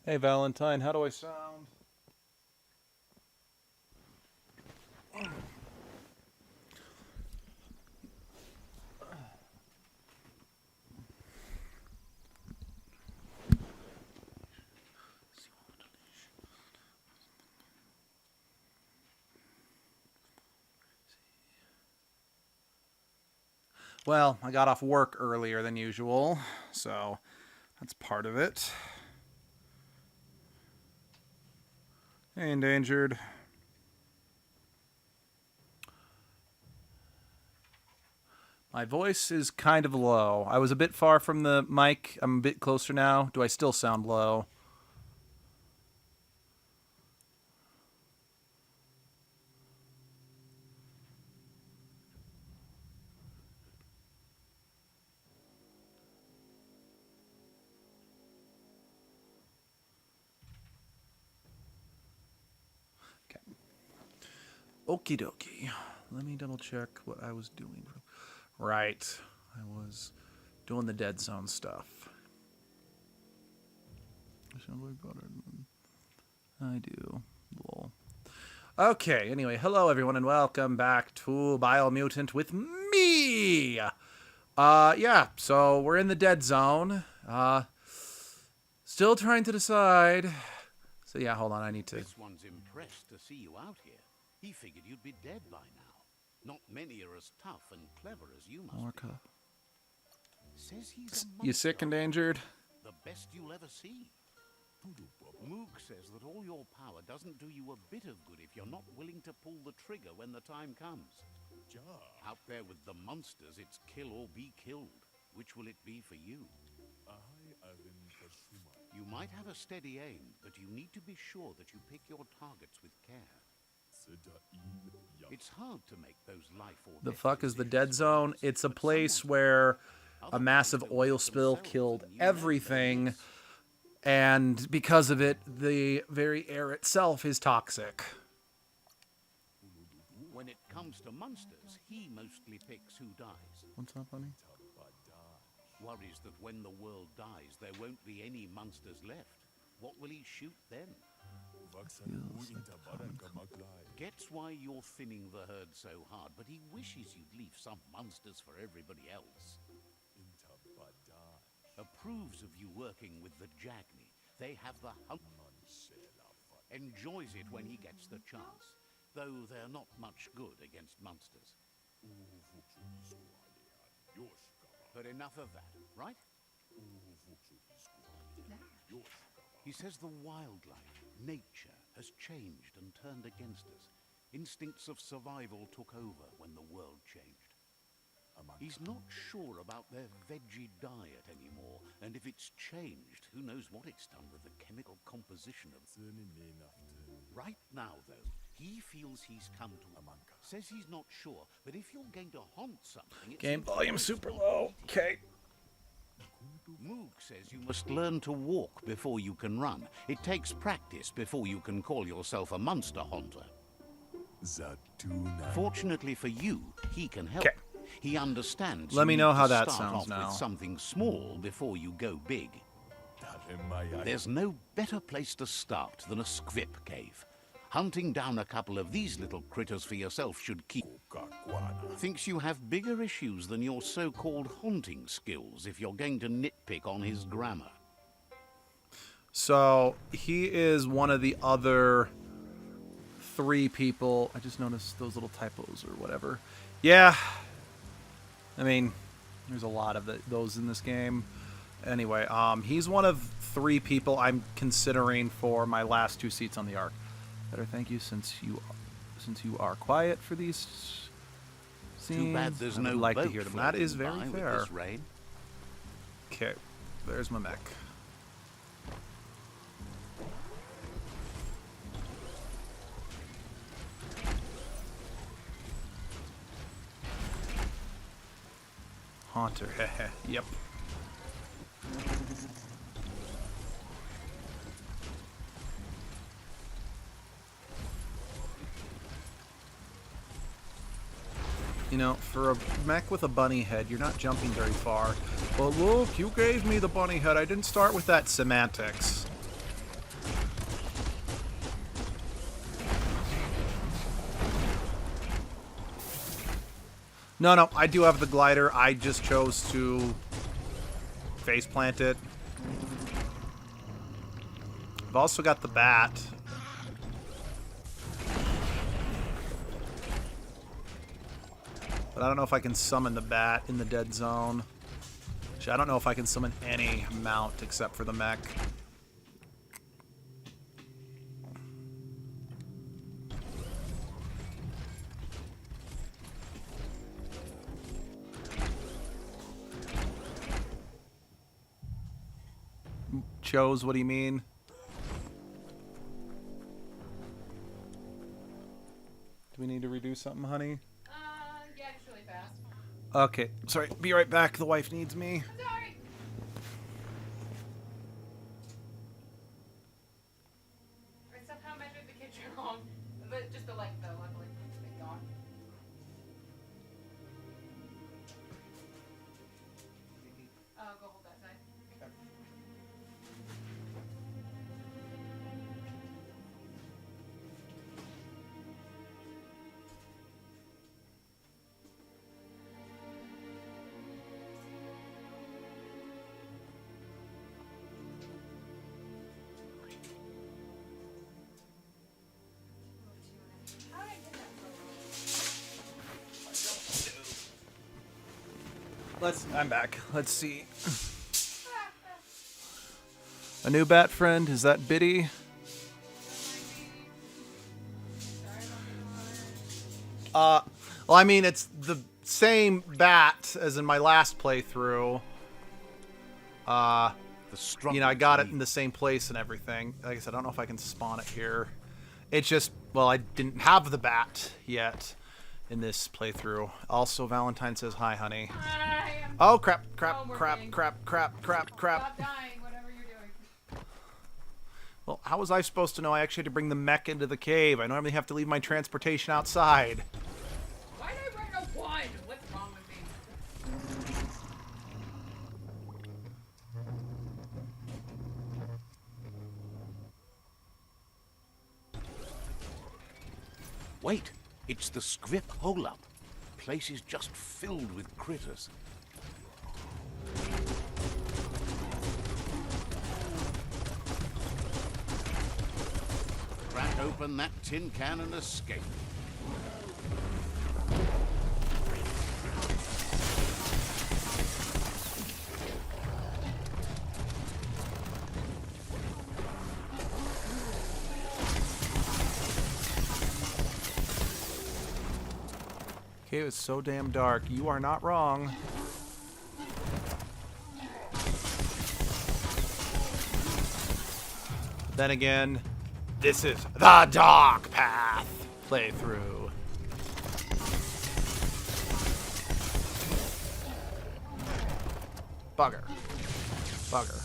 Hey Valentine, how do I sound? Well, I got off work earlier than usual, so that's part of it. Hey, endangered. My voice is kind of low. I was a bit far from the mic. I'm a bit closer now. Do I still sound low? Okay. Okie dokie. Let me double check what I was doing. Right. I was doing the dead zone stuff. Sounds way better than I do. Lol. Okay, anyway, hello everyone and welcome back to Biomutant with me! Yeah, so we're in the dead zone. Still trying to decide. So yeah, hold on, I need to... This one's impressed to see you out here. He figured you'd be dead by now. Not many are as tough and clever as you must be. Says he's a You sick, endangered? the best you'll ever see. Moog says that all your power doesn't do you a bit of good if you're not willing to pull the trigger when the time comes. Out there with the monsters, it's kill or be killed. Which will it be for you? You might have a steady aim, but you need to be sure that you pick your targets with care. It's hard to make those life or The death fuck is the dead decisions zone? fast, It's a but place someone- where a Other massive people oil don't spill themselves, killed and you know they everything, miss. and because of it, the very air itself is toxic. When it comes to monsters, he mostly picks who dies. What's up, honey? Worries that when the world dies, there won't be any monsters left. What will he shoot then? Gets why you're thinning the herd so hard, but he wishes you'd leave some monsters for everybody else. Approves of you working with the Jagni. They have the hunt. Enjoys it when he gets the chance, though they're not much good against monsters. But enough of that, right? He says the wildlife, nature, has changed and turned against us. Instincts of survival took over when the world changed. He's not sure about their veggie diet anymore, and if it's changed, who knows what it's done with the chemical composition of... Right now, though, he feels he's come to... Says he's not sure, but if you're going to haunt something... it's Game volume important super not low. eating. Okay. Moog says you must learn to walk before you can run. It takes practice before you can call yourself a monster hunter. Fortunately for you, he can help. 'Kay. He understands. Let you me need know to how that start sounds off now. with something small before you go big. There's no better place to start than a squip cave. Hunting down a couple of these little critters for yourself should keep... Thinks you have bigger issues than your so-called haunting skills if you're going to nitpick on his grammar. So he is one of the other 3 people. I just noticed those little typos or whatever. Yeah. I mean, there's a lot of those in this game. Anyway, he's one of 3 people I'm considering for my last 2 seats on the Ark. Better thank you since you are quiet for these scenes. Too bad there's I no would like to boat hear them. That is floating very by with fair. this rain. Okay, there's my mech. Haunter, heh. Yep. You know, for a mech with a bunny head, you're not jumping very far. But look, you gave me the bunny head. I didn't start with that semantics. No, no, I do have the glider. I just chose to face plant it. I've also got the bat. But I don't know if I can summon the bat in the dead zone. Actually, I don't know if I can summon any mount except for the mech. Chose, what do you mean? Do we need to redo something, honey? Yeah, just really fast. Okay, sorry. Be right back. The wife needs me. Sorry. I somehow measured the kitchen wrong, but just the length though, luckily. Thank God. Go hold that side. How did I get that so I'm back. Let's see. A new bat friend? Is that Biddy? Well, I mean, it's the same bat as in my last playthrough. You know, I got it in the same place and everything. Like I said, I don't know if I can spawn it here. It's just, well, I didn't have the bat yet in this playthrough. Also, Valentine says, hi, honey. I am Oh, crap, crap, home crap, working. crap, crap, crap, crap. Stop dying, whatever you're doing. Well, how was I supposed to know I actually had to bring the mech into the cave? I normally have to leave my transportation outside. Why did I write a 1? What's wrong with me? Wait, it's the script hole-up. Place is just filled with critters. Crack open that tin can and escape. Okay, it's so damn dark. You are not wrong. Then again, this is the Dark Path playthrough. Bugger. Bugger.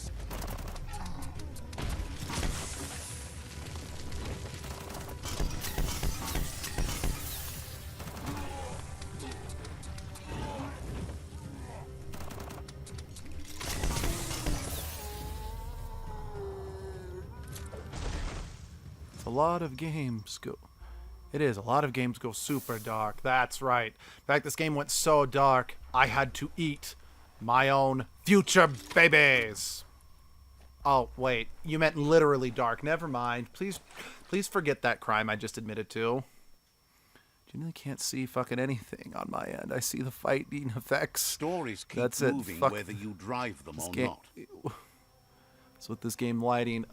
A lot of games go... It is. A lot of games go super dark. That's right. In fact, this game went so dark, I had to eat my own future babies. Oh, wait. You meant literally dark. Never mind. Please forget that crime I just admitted to. Genuinely can't see fucking anything on my end. I see the fighting effects. Stories keep That's it. moving Fuck. whether you drive them This or game... not. What's with this game lighting?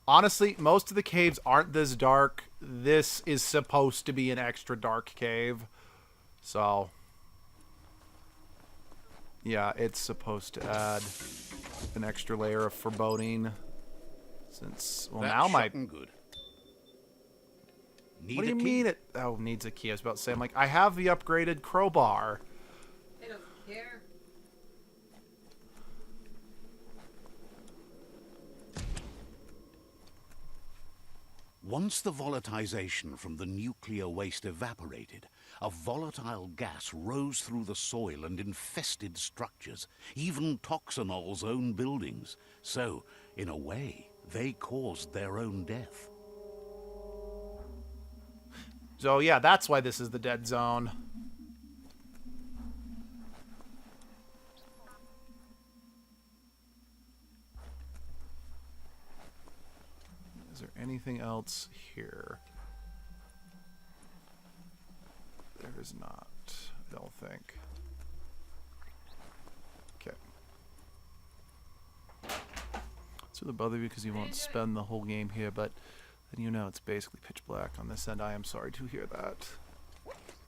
Honestly, most of the caves aren't this dark. This is supposed to be an extra dark cave. So, yeah, it's supposed to add an extra layer of foreboding. Since, well, That's now my... shotgun good. Need What do a you key? mean it... Oh, needs a key. I was about to say, I'm like, I have the upgraded crowbar. They don't care. Once the volatilization from the nuclear waste evaporated, a volatile gas rose through the soil and infested structures, even Toxanol's own buildings. So, in a way, they caused their own death. So, yeah, that's why this is the dead zone. anything else here? There is not, I don't think. Okay. It's really bother you because you won't spend the whole game here, but then you know it's basically pitch black on this end. I am sorry to hear that.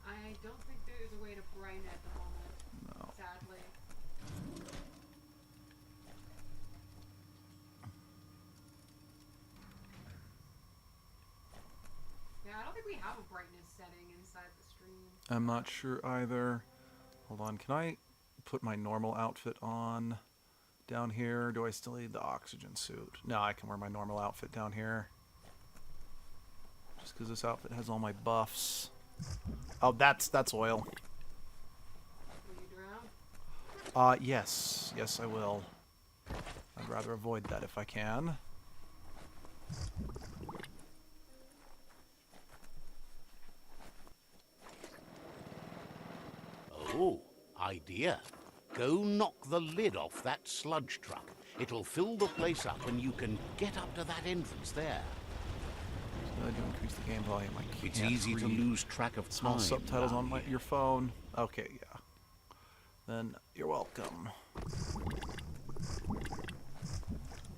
I don't think there is a way to brighten it at the moment. No. Sadly. Yeah, I don't think we have a brightness setting inside the stream. I'm not sure either. Hold on, can I put my normal outfit on down here? Do I still need the oxygen suit? No, I can wear my normal outfit down here. Just because this outfit has all my buffs. Oh, that's oil. Will you drown? Yes. Yes, I will. I'd rather avoid that if I can. Oh, idea. Go knock the lid off that sludge truck. It'll fill the place up and you can get up to that entrance there. To increase the game volume. I can't It's easy to read lose track of small time subtitles down on here. your phone. Okay, yeah. Then you're welcome.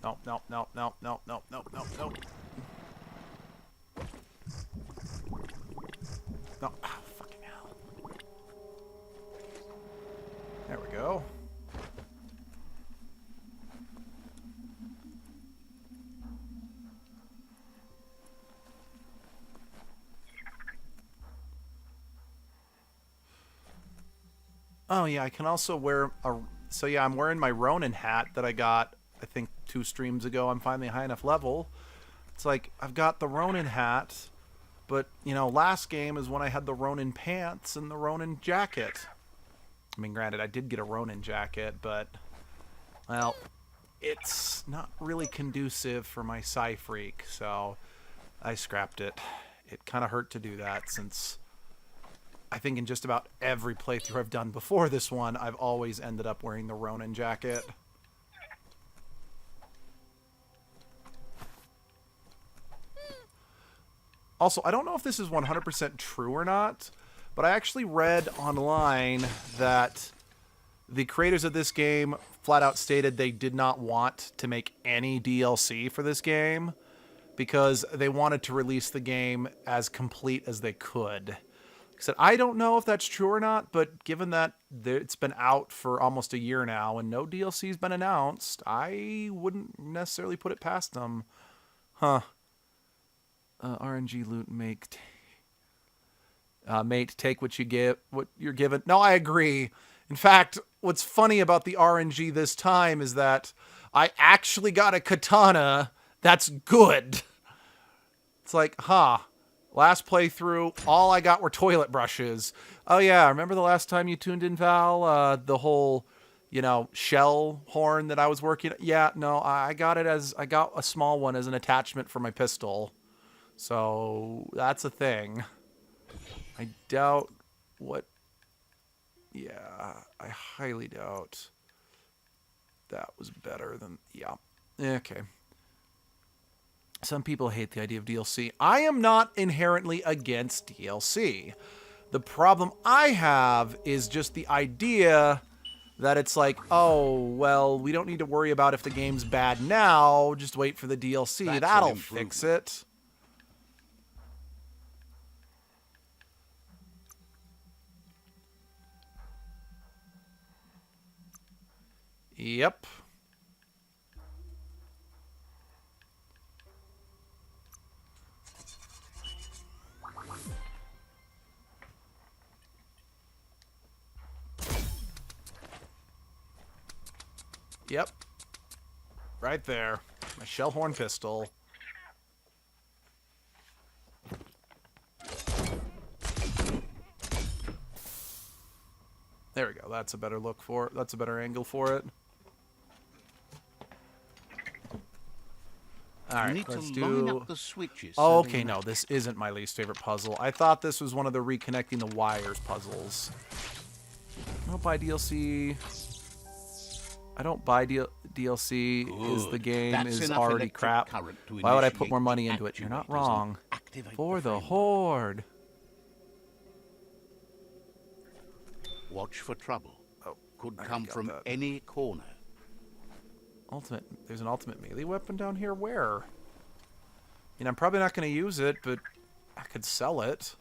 No, no, no, no, no, no, no, no, no. No, ah, fucking hell. There we go. Oh yeah, I can also wear a... So yeah, I'm wearing my Ronin hat that I got, I think, 2 streams ago. I'm finally high enough level. It's like, I've got the Ronin hat, but, you know, last game is when I had the Ronin pants and the Ronin jacket. I mean, granted, I did get a Ronin jacket, but, well, it's not really conducive for my Psy-Freak, so I scrapped it. It kind of hurt to do that, since I think in just about every playthrough I've done before this one, I've always ended up wearing the Ronin jacket. Also, I don't know if this is 100% true or not, but I actually read online that the creators of this game flat out stated they did not want to make any DLC for this game because they wanted to release the game as complete as they could. Like I said, I don't know if that's true or not, but given that it's been out for almost a year now and no DLC's been announced, I wouldn't necessarily put it past them. Huh. RNG loot mate, take what you get, what you're given. No, I agree. In fact, what's funny about the RNG this time is that I actually got a katana that's good. It's like, last playthrough, all I got were toilet brushes. Oh yeah, remember the last time you tuned in, Val? The whole, you know, shell horn that I was working. Yeah, no, I got a small one as an attachment for my pistol. So that's a thing. I doubt what... Yeah, I highly doubt that was better than... Yeah. Okay. Some people hate the idea of DLC. I am not inherently against DLC. The problem I have is just the idea that it's like, oh, well, we don't need to worry about if the game's bad now. Just wait for the DLC. That's That'll an fix improvement. it. Yep. Yep. Right there. My shell horn pistol. There we go. That's a better look for it. That's a better angle for it. All You right, need let's to line do... up the switches. Oh, so okay, they no, match. this isn't my least favorite puzzle. I thought this was one of the reconnecting the wires puzzles. I don't buy DLC. I don't buy DLC is the Good. game That's is enough already electric crap. current to Why would I put initiate more money the into it? You're not actuators and wrong. activate For the framework. Horde. Watch for trouble. Oh, Could I come got from that. any corner. Ultimate. There's an ultimate melee weapon down here. Where? I mean, I'm probably not going to use it, but I could sell it.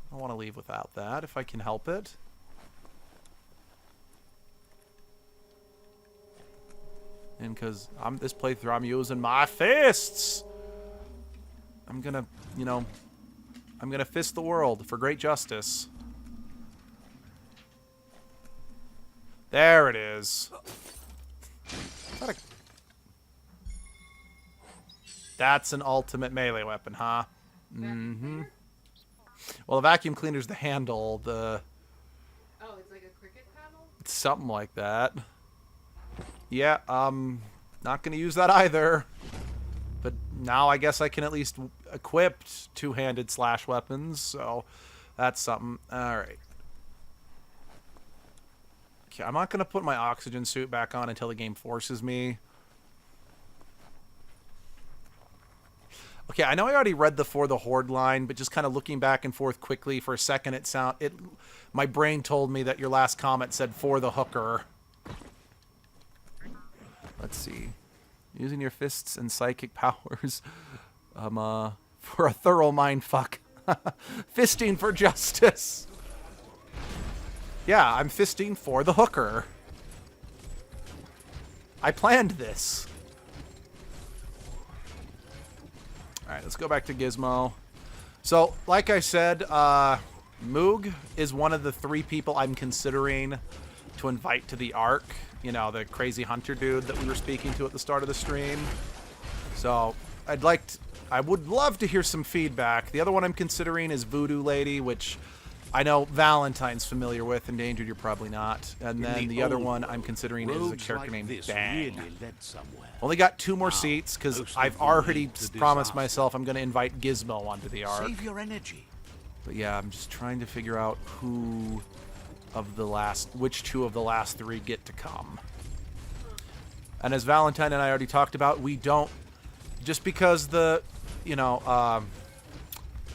I don't want to leave without that if I can help it. And because this playthrough, I'm using my fists. I'm gonna, you know, I'm gonna fist the world for great justice. There it is. That's an ultimate melee weapon, huh? Mm-hmm. Well, the vacuum cleaner's the handle. Oh, it's like a cricket paddle? It's something like that. Yeah, not gonna use that either. But now I guess I can at least equip two-handed slash weapons, so that's something. Alright. Okay, I'm not gonna put my oxygen suit back on until the game forces me. Okay, I know I already read the For the Horde line, but just kind of looking back and forth quickly for a second, my brain told me that your last comment said For the Hooker. Let's see. Using your fists and psychic powers for a thorough mindfuck. Fisting for justice. Yeah, I'm fisting for the hooker. I planned this. Alright, let's go back to Gizmo. So, like I said, Moog is one of the 3 people I'm considering to invite to the Ark. You know, the crazy hunter dude that we were speaking to at the start of the stream. So, I would love to hear some feedback. The other one I'm considering is Voodoo Lady, which I know Valentine's familiar with. Endangered, you're probably not. And then the other one I'm considering is a character named Bang. Only got 2 more seats because I've already promised myself I'm going to invite Gizmo onto the Ark. Save your energy. But yeah, I'm just trying to figure out which 2 of the last 3 get to come. And as Valentine and I already talked about, we don't, just because the,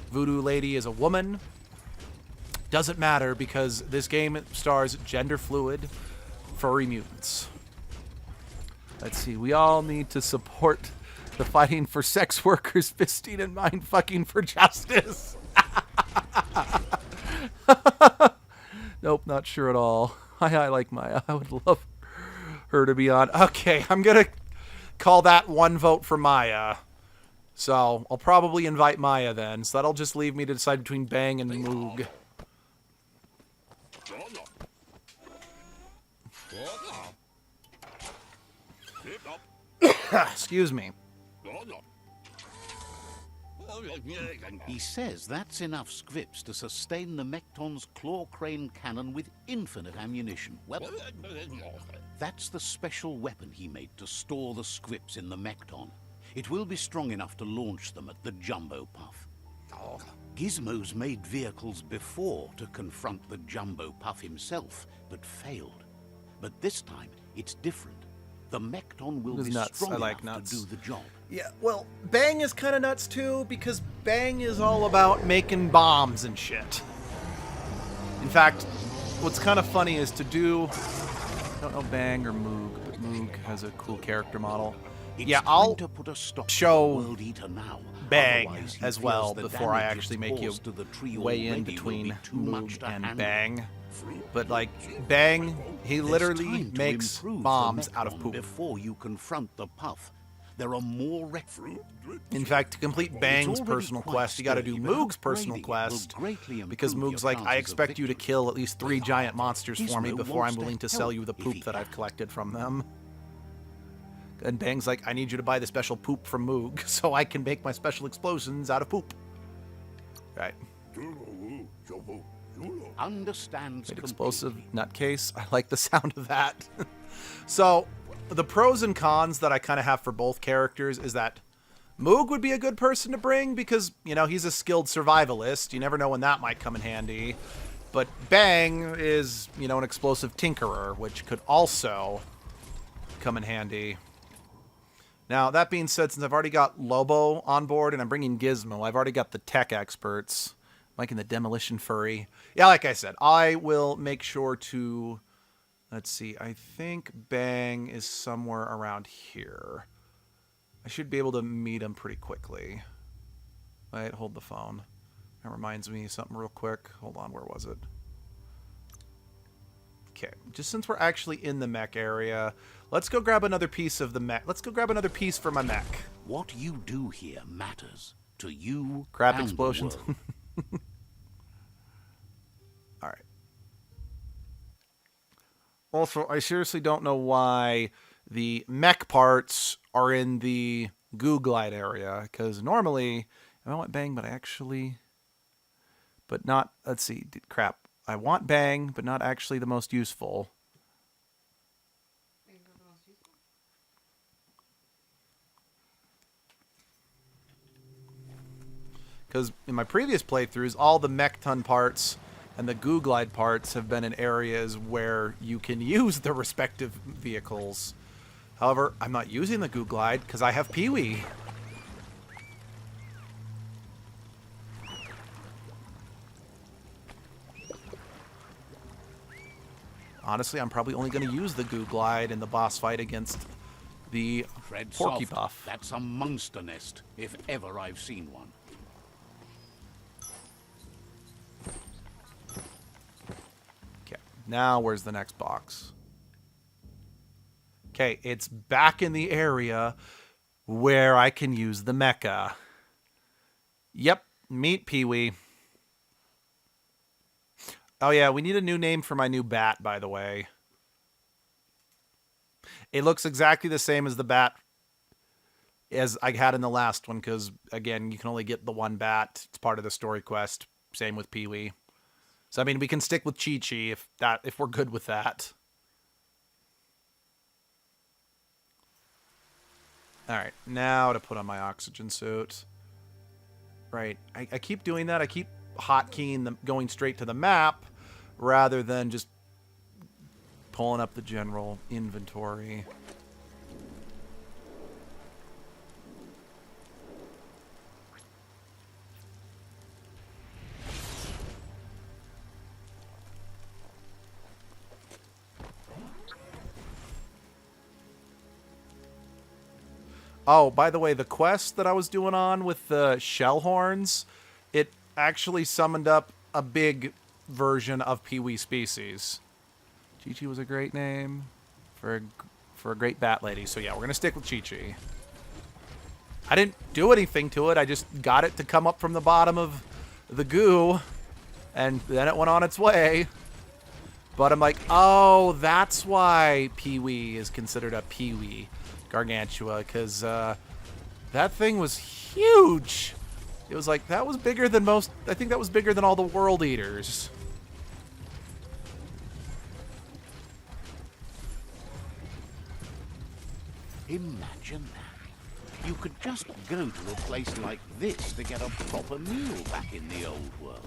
Voodoo Lady is a woman, doesn't matter because this game stars gender fluid furry mutants. Let's see, we all need to support the fighting for sex workers, fisting and mind fucking for justice. Nope, not sure at all. I like Maya. I would love her to be on. Okay, I'm going to call that 1 vote for Maya. So, I'll probably invite Maya then. So that'll just leave me to decide between Bang and Moog. Excuse me. He says that's enough scripts to sustain the Mekton's claw crane cannon with infinite ammunition. Well, that's the special weapon he made to store the scripts in the Mekton. It will be strong enough to launch them at the Jumbo Puff. Gizmo's made vehicles before to confront the Jumbo Puff himself, but failed. But this time, it's different. The Mekton will be strong enough to do the job. Yeah, well, Bang is kind of nuts too, because Bang is all about making bombs and shit. In fact, what's kind of funny is to do, I don't know Bang or Moog, but Moog has a cool character model. Yeah, I'll show Bang as well before I actually make you weigh in between Moog and Bang. But like Bang, he literally makes bombs out of poop. Before you confront the Puff, there are more in fact, to complete Bang's personal quest, you got to do Moog's personal quest, because Moog's like, I expect you to kill at least 3 giant monsters for me before I'm willing to sell you the poop that I've collected from them. And Bang's like, I need you to buy the special poop from Moog so I can make my special explosions out of poop. Right. Understands explosive nutcase. I like the sound of that. So, the pros and cons that I kind of have for both characters is that Moog would be a good person to bring because, he's a skilled survivalist. You never know when that might come in handy. But Bang is, you know, an explosive tinkerer, which could also come in handy. Now, that being said, since I've already got Lobo on board and I'm bringing Gizmo, I've already got the tech experts. Mike and the Demolition Furry. Yeah, like I said, I will make sure to... Let's see, I think Bang is somewhere around here. I should be able to meet him pretty quickly. Wait, hold the phone. That reminds me of something real quick. Hold on, where was it? Okay, just since we're actually in the mech area, let's go grab another piece of the mech. Let's go grab another piece for my mech. What you do here matters to you. Crap and the explosions. world. Alright. Also, I seriously don't know why the mech parts are in the goo glide area, because normally, I want Bang, but I actually... But not... Let's see. Crap. I want Bang, but not actually the most useful. Because in my previous playthroughs, all the mech ton parts and the goo glide parts have been in areas where you can use the respective vehicles. However, I'm not using the goo glide because I have Pee-wee. Honestly, I'm probably only going to use the goo glide in the boss fight against the Tread Porky soft. Buff. That's a monster nest, if ever I've seen one. Okay, now where's the next box? Okay, it's back in the area where I can use the mecha. Yep, meet Pee-wee. Oh yeah, we need a new name for my new bat, by the way. It looks exactly the same as the bat as I had in the last one, because, again, you can only get the one bat. It's part of the story quest. Same with Pee-wee. So, I mean, we can stick with Chi-Chi if we're good with that. Alright, now to put on my oxygen suit. Right, I keep doing that. I keep hotkeying going straight to the map rather than just pulling up the general inventory. Oh, by the way, the quest that I was doing on with the shell horns, it actually summoned up a big version of Pee-wee species. Chi-Chi was a great name for a great bat lady. So yeah, we're going to stick with Chi-Chi. I didn't do anything to it. I just got it to come up from the bottom of the goo, and then it went on its way. But I'm like, oh, that's why Pee-wee is considered a Pee-wee Gargantua, because that thing was huge. It was like, that was bigger than most, I think that was bigger than all the World Eaters. Imagine that. You could just go to a place like this to get a proper meal back in the old world.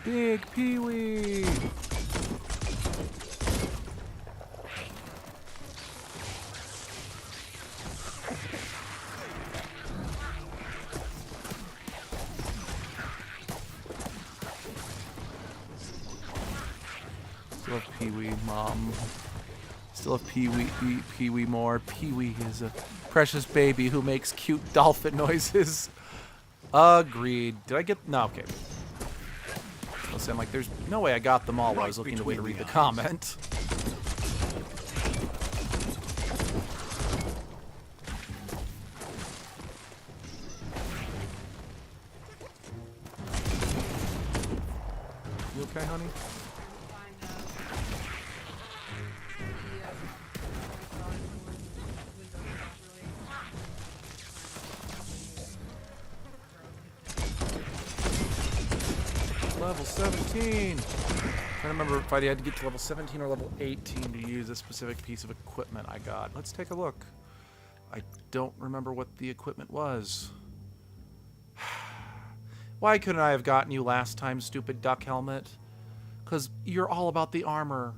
Big Pee-wee! Still have Pee-wee, Mom. Still have Pee-wee, Pee-wee more. Pee-wee is a precious baby who makes cute dolphin noises. Agreed. Did I get... No, okay. So I'm like, there's no way I got them all while I was looking to read the comment. You okay, honey? level 17. Trying to remember if I had to get to level 17 or level 18 to use a specific piece of equipment I got. Let's take a look. I don't remember what the equipment was. Why couldn't I have gotten you last time, stupid duck helmet? Because you're all about the armor.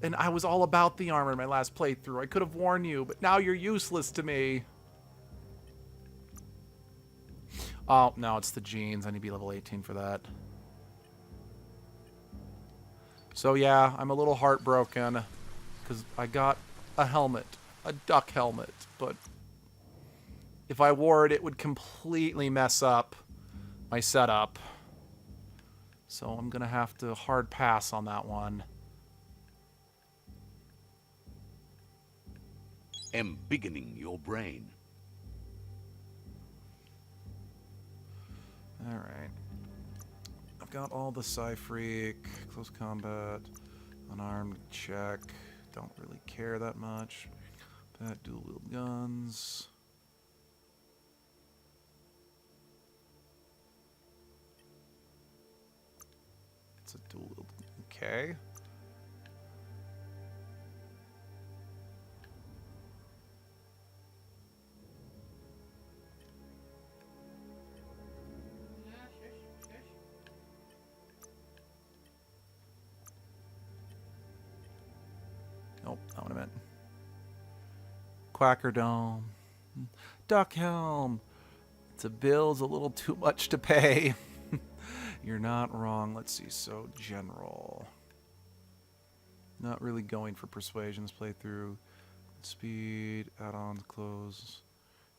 And I was all about the armor in my last playthrough. I could have warned you, but now you're useless to me. Oh, no, it's the jeans. I need to be level 18 for that. So yeah, I'm a little heartbroken because I got a helmet, a duck helmet, but if I wore it, it would completely mess up my setup. So I'm going to have to hard pass on that one. Embiggening your brain. Alright. I've got all the Psy-Freak, close combat, unarmed check. Don't really care that much. That dual wield guns. It's a dual wield. Okay. Nope, not what I meant. Quacker Dome. Duck Helm. It's a bill's a little too much to pay. You're not wrong. Let's see. So, general. Not really going for persuasions playthrough. Speed, add-ons, close.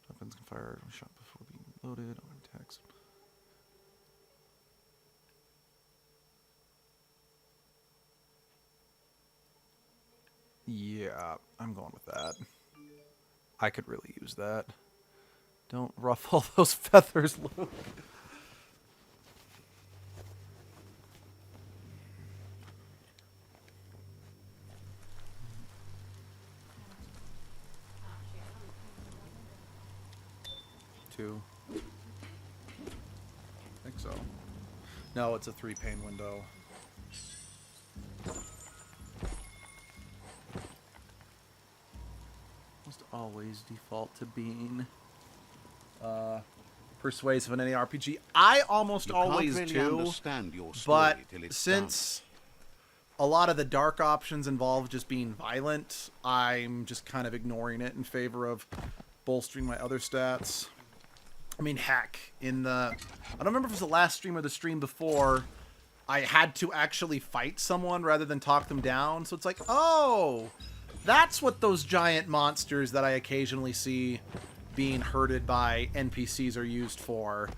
Weapons can fire a shot before being loaded. Arm attacks. Yeah, I'm going with that. I could really use that. Don't ruffle those feathers, Luke. Two. I think so. No, it's a 3-pane window. Almost always default to being persuasive in any RPG. I almost You always can't really do, understand your story but till it's since a lot of the dark options involve just being violent, I'm just kind of ignoring it in favor of bolstering my other stats. I mean, heck, in the... I don't remember if it was the last stream or the stream before, I had to actually fight someone rather than talk them down. So it's like, oh, that's what those giant monsters that I occasionally see being herded by NPCs are used for.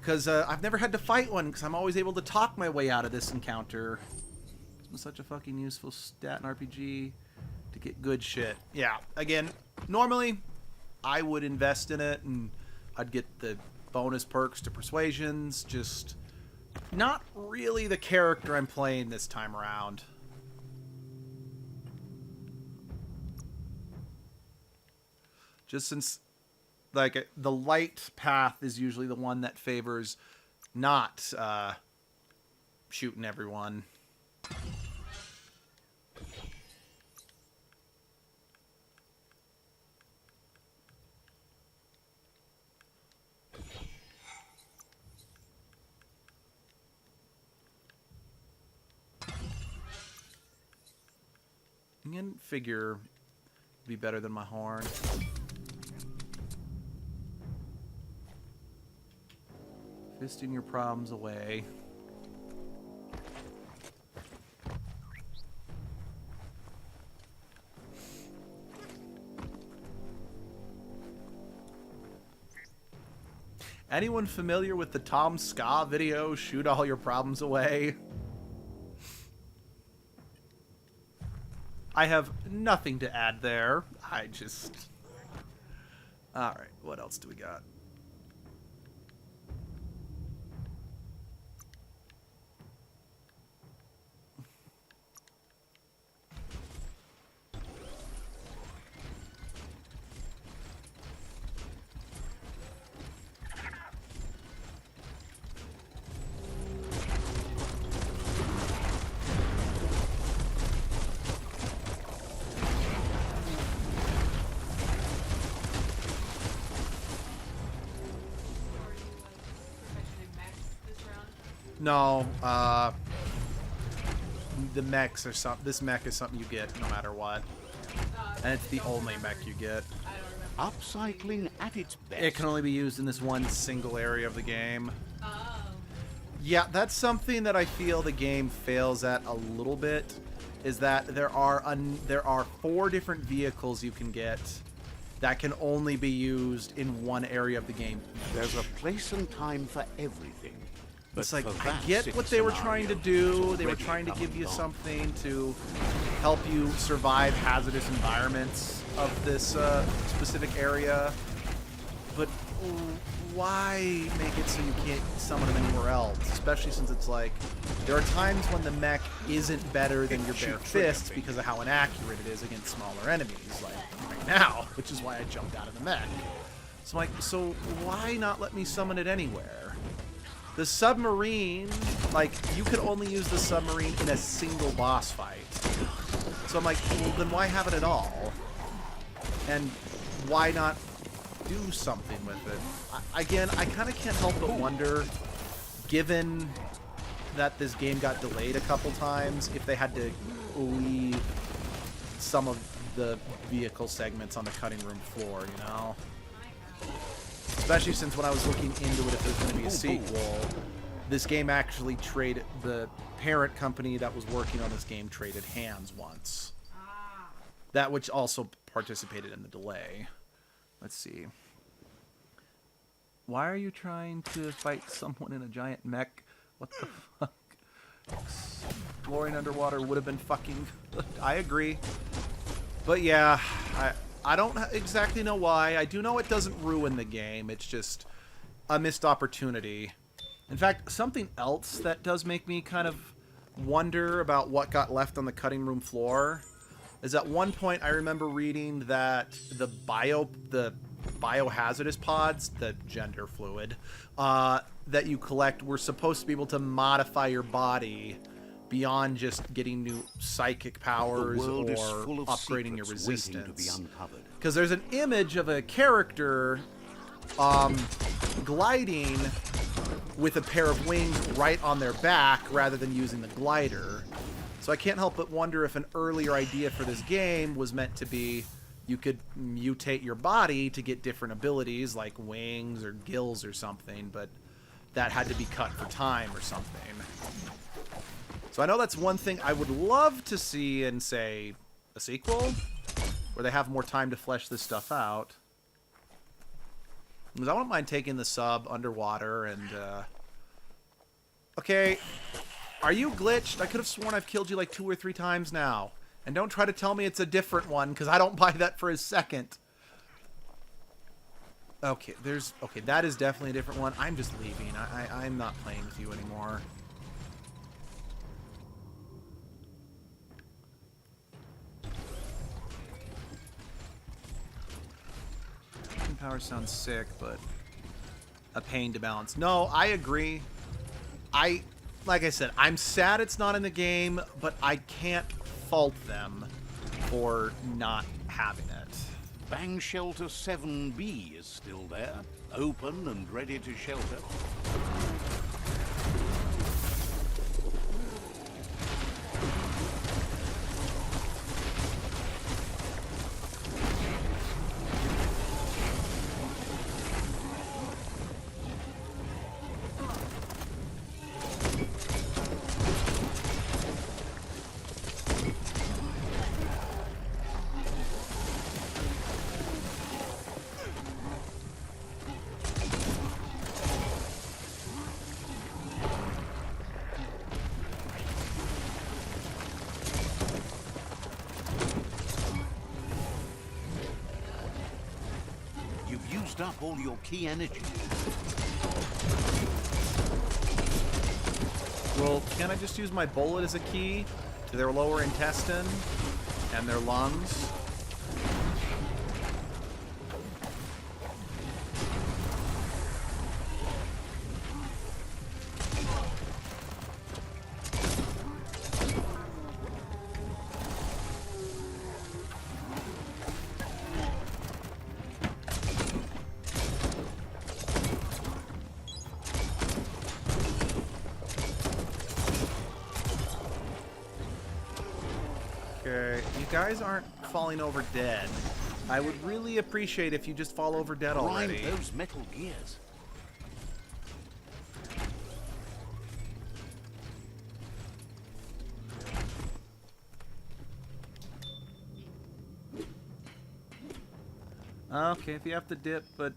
Because I've never had to fight one, because I'm always able to talk my way out of this encounter. It's such a fucking useful stat in RPG to get good shit. Yeah, again, normally I would invest in it, and I'd get the bonus perks to persuasions, just not really the character I'm playing this time around. Just since, like, the light path is usually the one that favors not shooting everyone. I can figure it'd be better than my horn. Fisting your problems away. Anyone familiar with the Tom Ska video, Shoot All Your Problems Away? I have nothing to add there. I just... Alright, what else do we got? No, the mechs are some. This mech is something you get no matter what, and it's the only mech you get. I don't remember. Upcycling at its best. It can only be used in this one single area of the game. Oh. Yeah, that's something that I feel the game fails at a little bit. Is that there are 4 different vehicles you can get that can only be used in one area of the game. There's a place and time for everything. But It's like, for I that get sick what they were trying to scenario, do. it's They were already trying to come give and you gone. something to help you survive hazardous environments of this specific area. But why make it so you can't summon them anywhere else? Especially since it's like, there are times when the mech isn't better than your bare fists because of how inaccurate it is against smaller enemies, like right now, which is why I jumped out of the mech. So I'm like, so why not let me summon it anywhere? The submarine, like, you could only use the submarine in a single boss fight. So I'm like, well, then why have it at all? And why not do something with it? Again, I kind of can't help but wonder, given that this game got delayed a couple times, if they had to leave some of the vehicle segments on the cutting room floor, you know? Especially since when I was looking into it, if there's going to be a sequel, this game actually traded, the parent company that was working on this game traded hands once. That which also participated in the delay. Let's see. Why are you trying to fight someone in a giant mech? What the fuck? Exploring underwater would have been fucking... I agree. But yeah, I don't exactly know why. I do know it doesn't ruin the game. It's just a missed opportunity. In fact, something else that does make me kind of wonder about what got left on the cutting room floor is at one point I remember reading that the biohazardous pods, the gender fluid, that you collect were supposed to be able to modify your body beyond just getting new psychic powers or upgrading your resistance. Because there's an image of a character gliding with a pair of wings right on their back rather than using the glider. So I can't help but wonder if an earlier idea for this game was meant to be you could mutate your body to get different abilities like wings or gills or something, but that had to be cut for time or something. So I know that's one thing I would love to see in, say, a sequel, where they have more time to flesh this stuff out. Because I wouldn't mind taking the sub underwater and, okay, are you glitched? I could have sworn I've killed you like 2 or 3 times now. And don't try to tell me it's a different one, because I don't buy that for a second. Okay, okay, that is definitely a different one. I'm just leaving. I'm not playing with you anymore. Power sounds sick, but a pain to balance. No, I agree. Like I said, I'm sad it's not in the game, but I can't fault them for not having it. Bang Shelter 7B is still there, open and ready to shelter. Used up all your key energy. Well, can I just use my bullet as a key to their lower intestine and their lungs? Okay, you guys aren't falling over dead. I would really appreciate if you just fall over dead already. Grind those metal gears. Okay, if you have to dip, but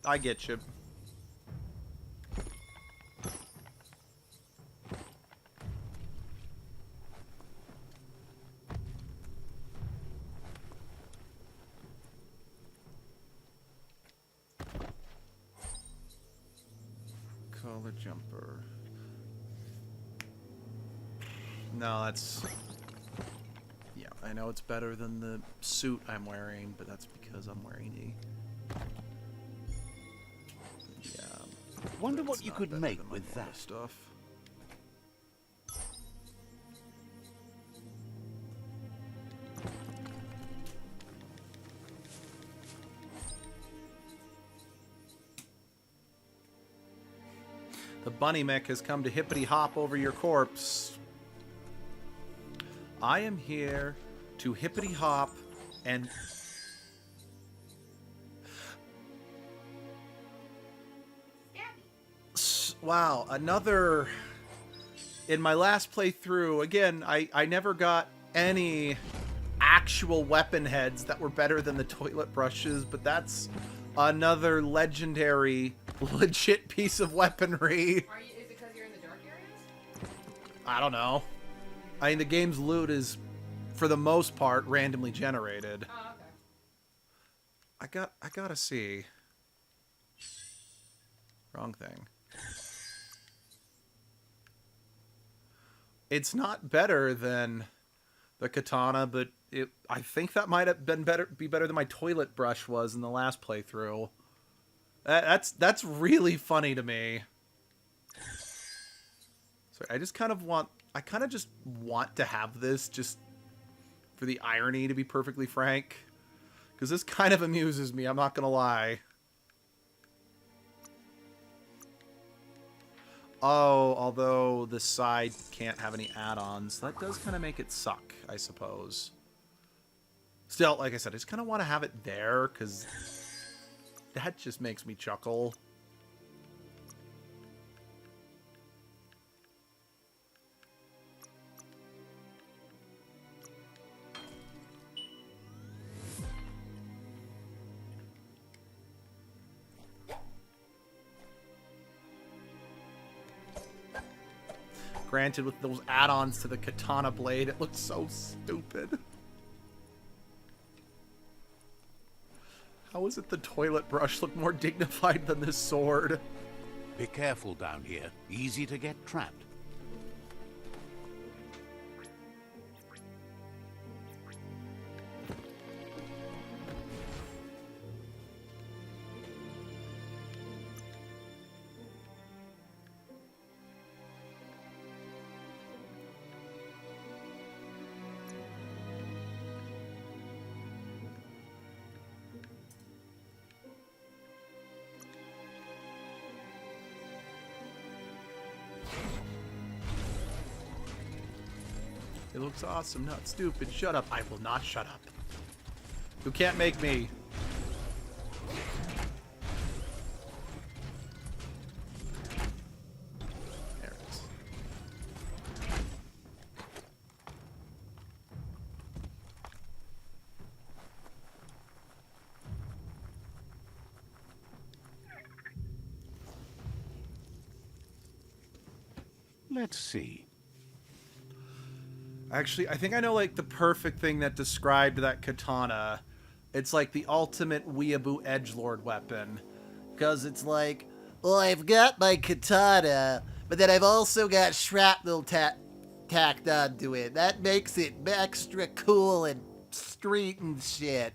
I get you. Collar jumper. No, that's... Yeah, I know it's better than the suit I'm wearing, but that's because I'm wearing a... Yeah. Wonder what that's you not could better make than my with normal that. stuff. The bunny mech has come to hippity hop over your corpse. I am here to hippity hop and... Wow, another... In my last playthrough, again, I never got any actual weapon heads that were better than the toilet brushes, but that's another legendary, legit piece of weaponry. Is it because you're in the dark areas? I don't know. I mean, the game's loot is, for the most part, randomly generated. Oh, okay. I gotta see. Wrong thing. It's not better than the katana, but I think that might have been be better than my toilet brush was in the last playthrough. That's really funny to me. So I kind of just want to have this just for the irony, to be perfectly frank, because this kind of amuses me. I'm not gonna lie. Oh, although the side can't have any add-ons, that does kind of make it suck, I suppose. Still, like I said, I just kind of want to have it there, because that just makes me chuckle. Granted, with those add-ons to the katana blade, it looks so stupid. How is it the toilet brush look more dignified than this sword? Be careful down here. Easy to get trapped. It looks awesome, not stupid. Shut up. I will not shut up. You can't make me. There it is. Let's see. Actually, I think I know, like, the perfect thing that described that katana. It's like the ultimate weeaboo edgelord weapon. Because it's like, well, I've got my katana, but then I've also got shrapnel tacked onto it. That makes it extra cool and street and shit.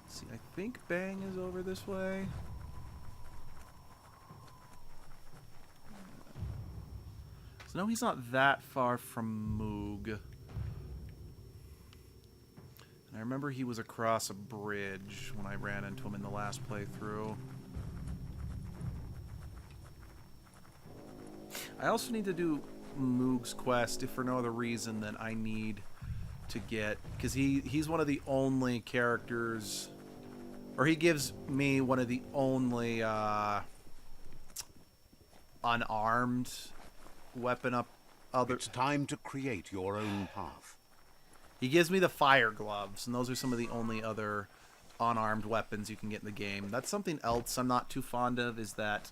See, I think Bang is over this way. So no, he's not that far from Moog. And I remember he was across a bridge when I ran into him in the last playthrough. I also need to do Moog's quest, if for no other reason than I need to get, because he's one of the only characters, or he gives me one of the only unarmed weapon up. It's time to create your own path. He gives me the fire gloves, and those are some of the only other unarmed weapons you can get in the game. That's something else I'm not too fond of, is that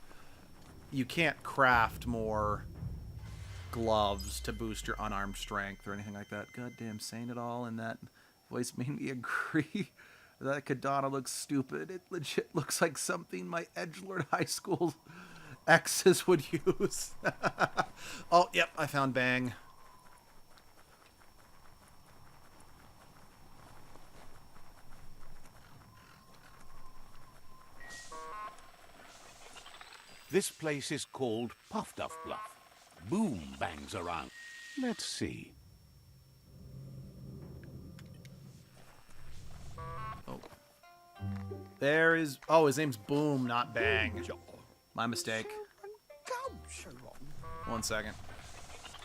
you can't craft more gloves to boost your unarmed strength or anything like that. Goddamn, saying it all in that voice made me agree that Kadana looks stupid. It legit looks like something my edgelord high school exes would use. Oh, yep, I found Bang. This place is called Puff Duff Bluff. Boom bangs around. Let's see. Oh. There is... Oh, his name's Boom, not Bang. My mistake. 1 second.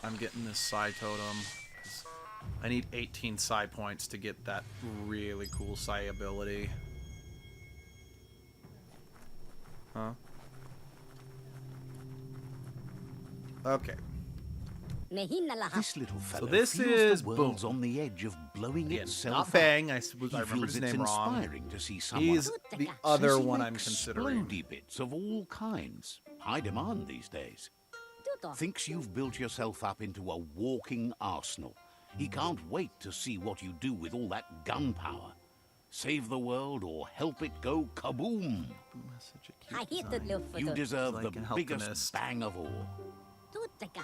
I'm getting this Psi Totem. I need 18 Psi points to get that really cool Psi ability. Huh? Okay. This little fellow this feels is the world's Boom. on the edge of blowing Again, itself not up. Bang. I He remembered feels his it's name wrong. inspiring to see someone. He's the Says other he one I'm makes considering. explodey bits of all kinds. High demand these days. Thinks you've built yourself up into a walking arsenal. He can't wait to see what you do with all that gunpowder. Save the world or help it go kaboom. Such a cute design. You deserve Like the an biggest alchemist. bang of all.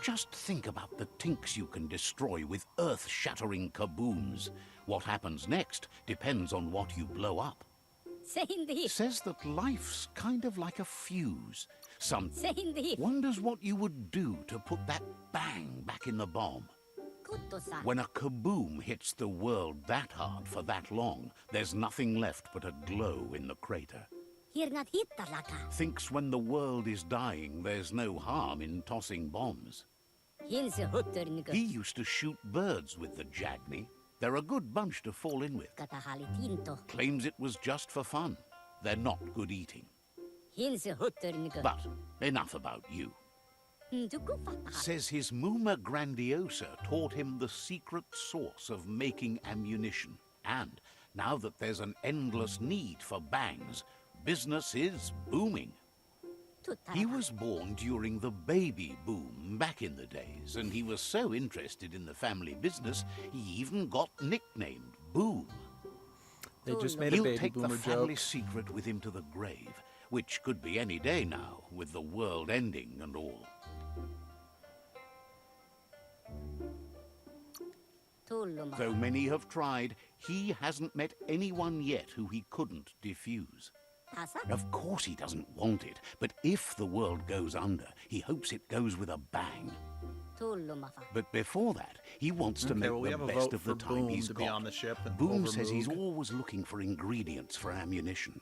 Just think about the tinks you can destroy with earth-shattering kabooms. What happens next depends on what you blow up. Says that life's kind of like a fuse. Some wonders what you would do to put that bang back in the bomb. When a kaboom hits the world that hard for that long, there's nothing left but a glow in the crater. Thinks when the world is dying, there's no harm in tossing bombs. He used to shoot birds with the Jagni. They're a good bunch to fall in with. Claims it was just for fun. They're not good eating. But enough about you. Says his Muma Grandiosa taught him the secret source of making ammunition. And now that there's an endless need for bangs, business is booming. He was born during the baby boom back in the days, and he was so interested in the family business, he even got nicknamed Boom. They just made a He'll baby take the boomer family joke. secret with him to the grave, which could be any day now, with the world ending and all. Though many have tried, he hasn't met anyone yet who he couldn't defuse. Of course he doesn't want it, but if the world goes under, he hopes it goes with a bang. But before that, he wants to make well, we the have a best vote of the for time Boom he's to got. be on the ship and Boom over says he's Moog. always looking for ingredients for ammunition.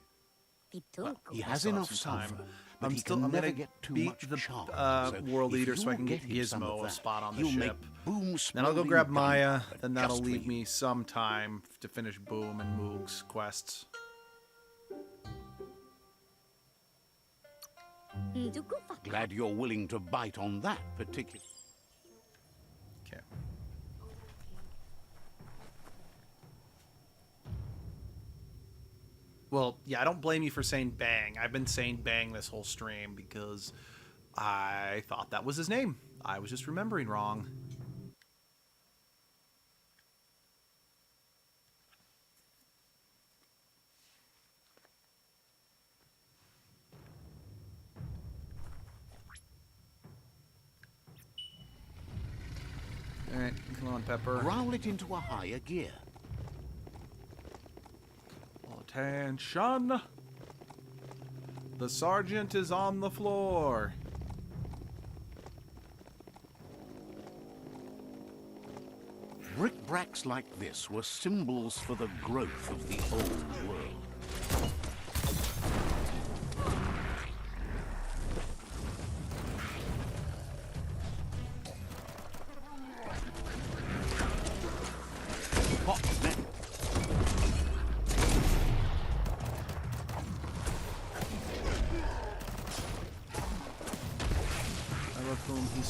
He I has still have enough some time. sulfur, but he I'm can never gonna get too beat much the charge. world if leader so I you can get him some of Gizmo a that, spot on the he'll ship. make Boom Then I'll go exploding grab Maya, gunpowder then that'll just for leave you. me some time to finish Boom and Moog's quests. Glad you're willing to bite on that particular. Okay. Well, yeah, I don't blame you for saying Bang. I've been saying Bang this whole stream because I thought that was his name. I was just remembering wrong. Alright, come on, Pepper. Growl it into a higher gear. Attention! The sergeant is on the floor. Brick-bracks like this were symbols for the growth of the old world.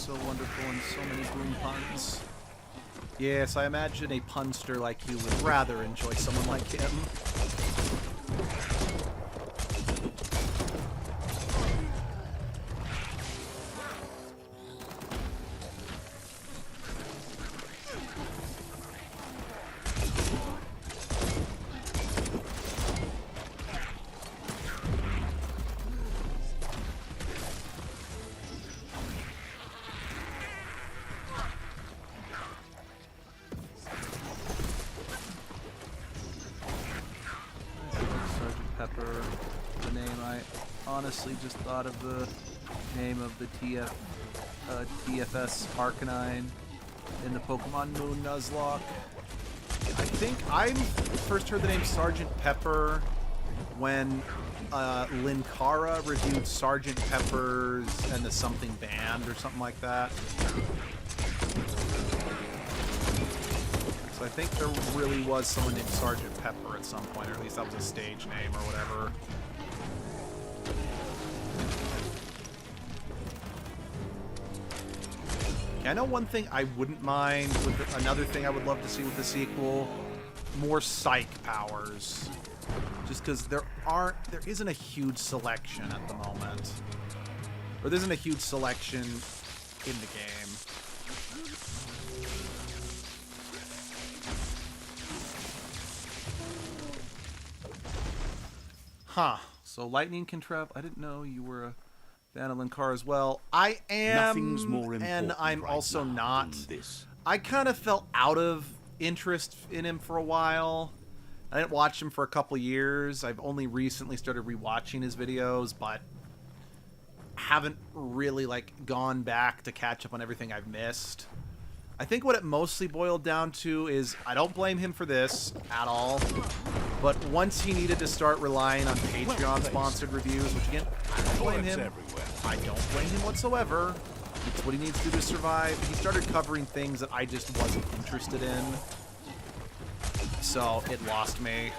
so wonderful and so many boom puns. Yes, I imagine a punster like you would rather enjoy someone like him. Pepper, the name. I honestly just thought of the name of the TFS Arcanine in the Pokemon Moon Nuzlocke. I think I first heard the name Sergeant Pepper when Linkara reviewed Sergeant Pepper's and the Something Band or something like that. So I think there really was someone named Sergeant Pepper at some point, or at least that was a stage name or whatever. Okay, I know one thing I wouldn't mind, with another thing I would love to see with the sequel, more psych powers. Just because there isn't a huge selection at the moment. Or there isn't a huge selection in the game. Huh. So lightning can travel. I didn't know you were a fan of Linkar as well. I am, Nothing's more important and I'm right also now not. than this. I kind of felt out of interest in him for a while. I didn't watch him for a couple years. I've only recently started rewatching his videos, but haven't really gone back to catch up on everything I've missed. I think what it mostly boiled down to is I don't blame him for this at all. But once he needed to start relying on Patreon-sponsored reviews, which again, I don't blame him. I don't blame him whatsoever. It's what he needs to do to survive. He started covering things that I just wasn't interested in. So it lost me.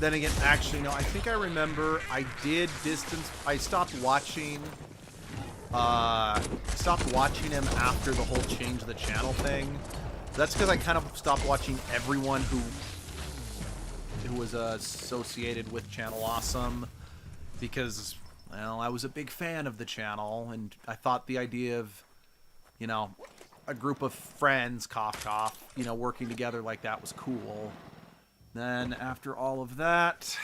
Then again, actually, no, I think I remember I did distance... I stopped watching him after the whole change the channel thing. That's because I kind of stopped watching everyone who was associated with Channel Awesome because, well, I was a big fan of the channel, and I thought the idea of, you know, a group of friends, cough, cough, you know, working together like that was cool. Then, after all of that,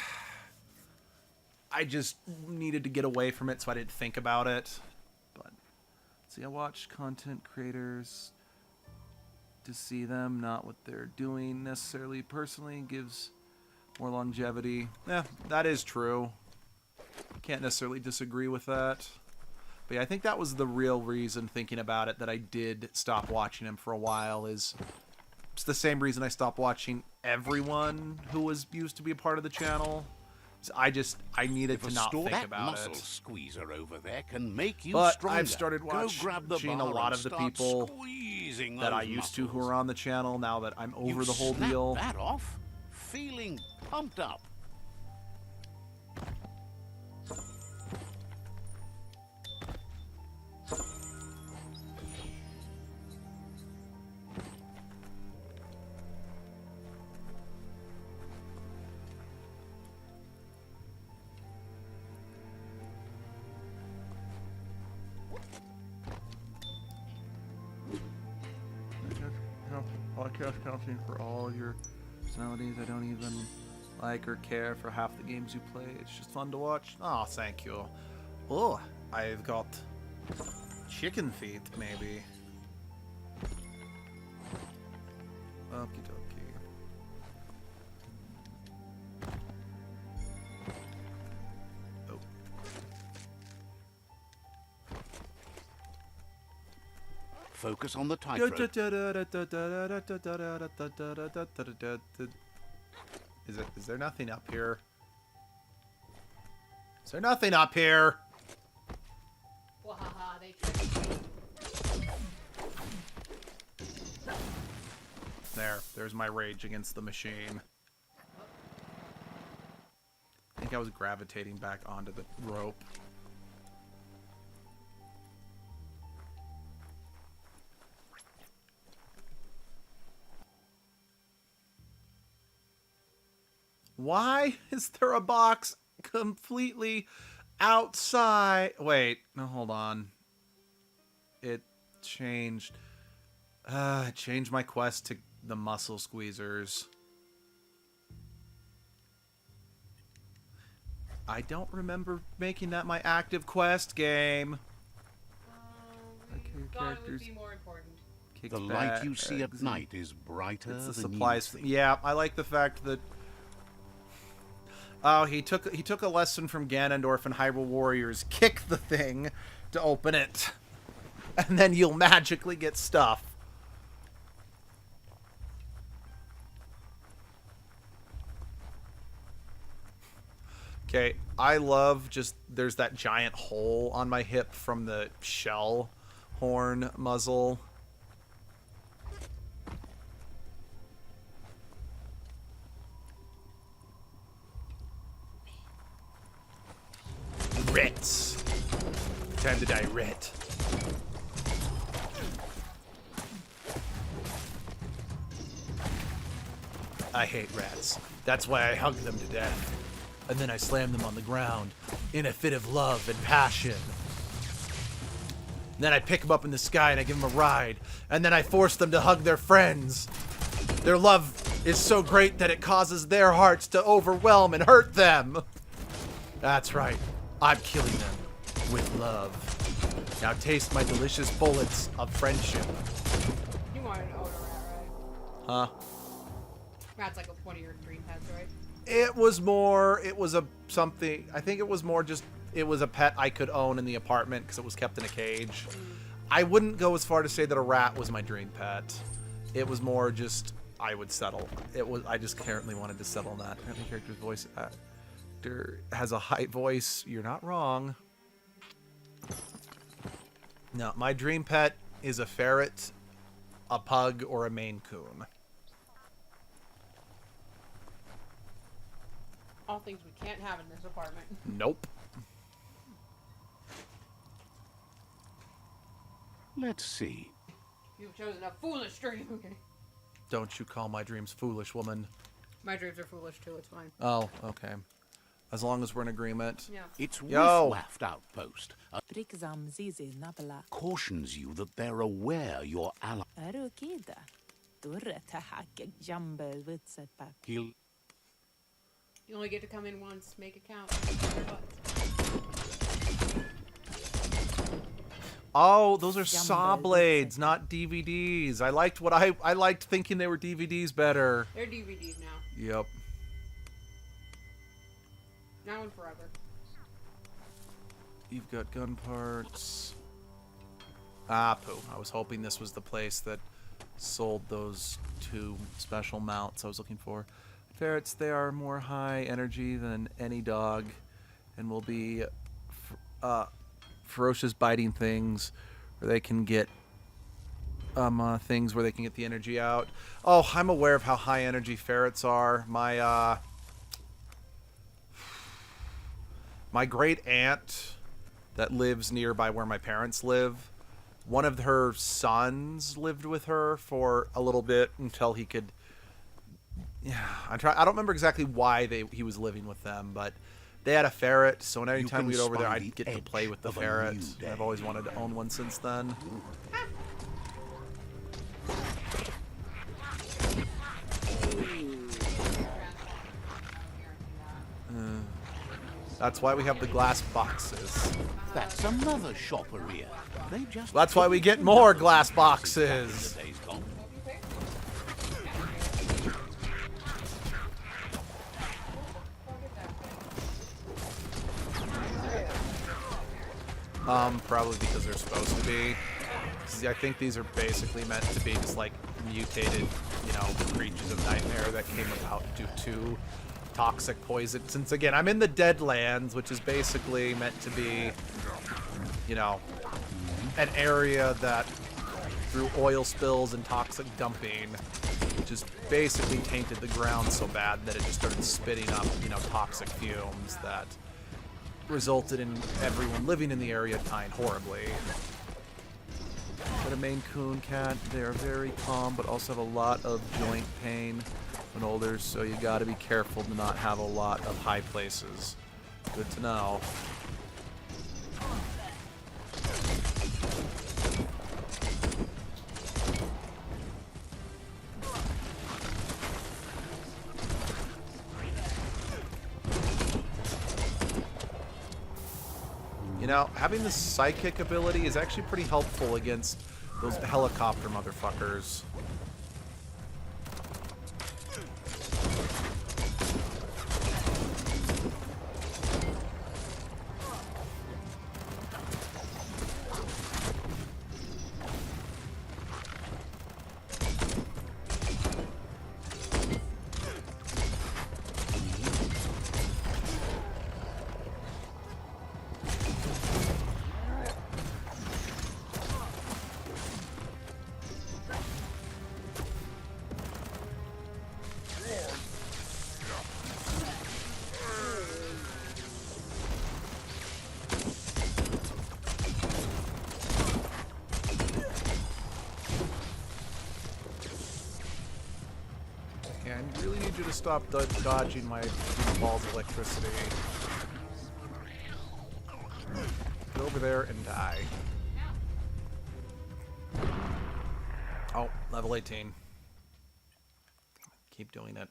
I just needed to get away from it, so I didn't think about it. But, see, I watch content creators to see them, not what they're doing necessarily personally, gives more longevity. Yeah, that is true. Can't necessarily disagree with that. But yeah, I think that was the real reason, thinking about it, that I did stop watching him for a while, is... It's the same reason I stopped watching everyone who was used to be a part of the channel. I needed to not think about muscle it. Squeezer over there can make you But stronger. I've started Go grab the watching a bar lot and of the start people squeezing that I those used to who muscles. are on the channel now that I'm over You the whole snap deal. that off, feeling pumped up. Podcast counseling for all your personalities. I don't even like or care for half the games you play. It's just fun to watch. Oh, thank you. Oh, I've got chicken feet, maybe. Okie dokie. Oh. Focus on the tightrope. Is there nothing up here? Is there nothing up here? Wahaha, they tricked me. There's my rage against the machine. I think I was gravitating back onto the rope. Why is there a box completely outside? Wait, no, hold on. It changed. It changed my quest to the muscle squeezers. I don't remember making that my active quest game. We thought it would be more important. The light you see at night is brighter It's the than supplies. you think. Yeah, I like the fact that. Oh, he took a lesson from Ganondorf and Hyrule Warriors. Kick the thing to open it, and then you'll magically get stuff. Okay, I love just there's that giant hole on my hip from the shell horn muzzle. Rats. Time to die, rat. I hate rats. That's why I hug them to death. And then I slam them on the ground in a fit of love and passion. Then I pick them up in the sky and I give them a ride. And then I force them to hug their friends. Their love is so great that it causes their hearts to overwhelm and hurt them. That's right. I'm killing them with love. Now taste my delicious bullets of friendship. You wanted to own a rat, Huh? right? Rat's like one of your dream pets, right? It was something, I think it was more just, it was a pet I could own in the apartment because it was kept in a cage. I wouldn't go as far to say that a rat was my dream pet. It was more just, I would settle. I just currently wanted to settle on that. Apparently character's voice actor has a high voice. You're not wrong. No, my dream pet is a ferret, a pug, or a Maine Coon. All things we can't have in this apartment. Nope. Let's see. You've chosen a foolish dream. Okay. Don't you call my dreams foolish, woman. My dreams are foolish too, it's fine. Oh, okay. As long as we're in agreement. Yeah. Its Yo. Riftwaft outpost cautions you that they're aware you're ally. He'll You only get to come in once, make it count. Oh, those are saw blades, not DVDs. I liked I liked thinking they were DVDs better. They're DVDs now. Yep. Now and forever. You've got gun parts. Ah, poo. I was hoping this was the place that sold those 2 special mounts I was looking for. Ferrets, they are more high energy than any dog and will be ferocious biting things where they can get things where they can get the energy out. Oh, I'm aware of how high energy ferrets are. My great aunt that lives nearby where my parents live, one of her sons lived with her for a little bit until he could. Yeah, I don't remember exactly why he was living with them, but they had a ferret. So anytime You can we'd over there, spy I'd the get to play edge with the of a ferret. new And I've always wanted to own one since then. That's why we have the glass boxes. That's another shop area. They just That's why we get more glass boxes. Days gone. Probably because they're supposed to be. 'Cause I think these are basically meant to be just like mutated you know, creatures of nightmare that came about due to toxic poison. Since again, I'm in the Deadlands, which is basically meant to be, you know, an area that through oil spills and toxic dumping just basically tainted the ground so bad that it just started spitting up, you know, toxic fumes that resulted in everyone living in the area dying horribly. But a Maine Coon cat, they are very calm, but also have a lot of joint pain when older, so you gotta be careful to not have a lot of high places. Good to know. You know, having the psychic ability is actually pretty helpful against those helicopter motherfuckers. I really need you to stop dodging my balls of electricity. Get over there and die. Oh, level 18. Keep doing it.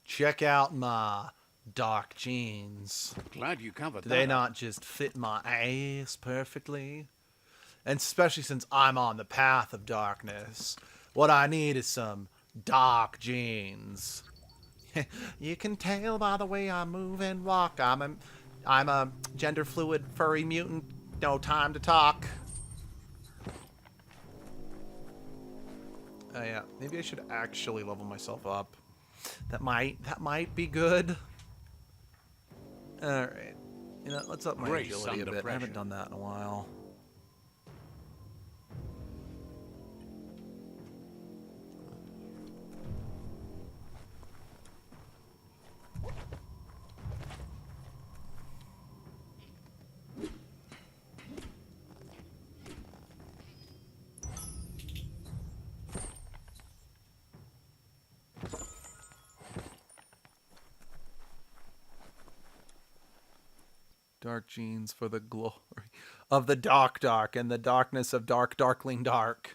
Check out my dark jeans. Glad you covered Do that. they not just fit my ass perfectly? And especially since I'm on the path of darkness, what I need is some dark jeans. You can tell by the way I move and walk. I'm a gender fluid furry mutant. No time to talk. Oh yeah, maybe I should actually level myself up. That might be good. All right, you know, let's up my Grace agility a under bit. I haven't pressure. done that in a while. Dark jeans for the glory of the dark and the darkness of darkling dark.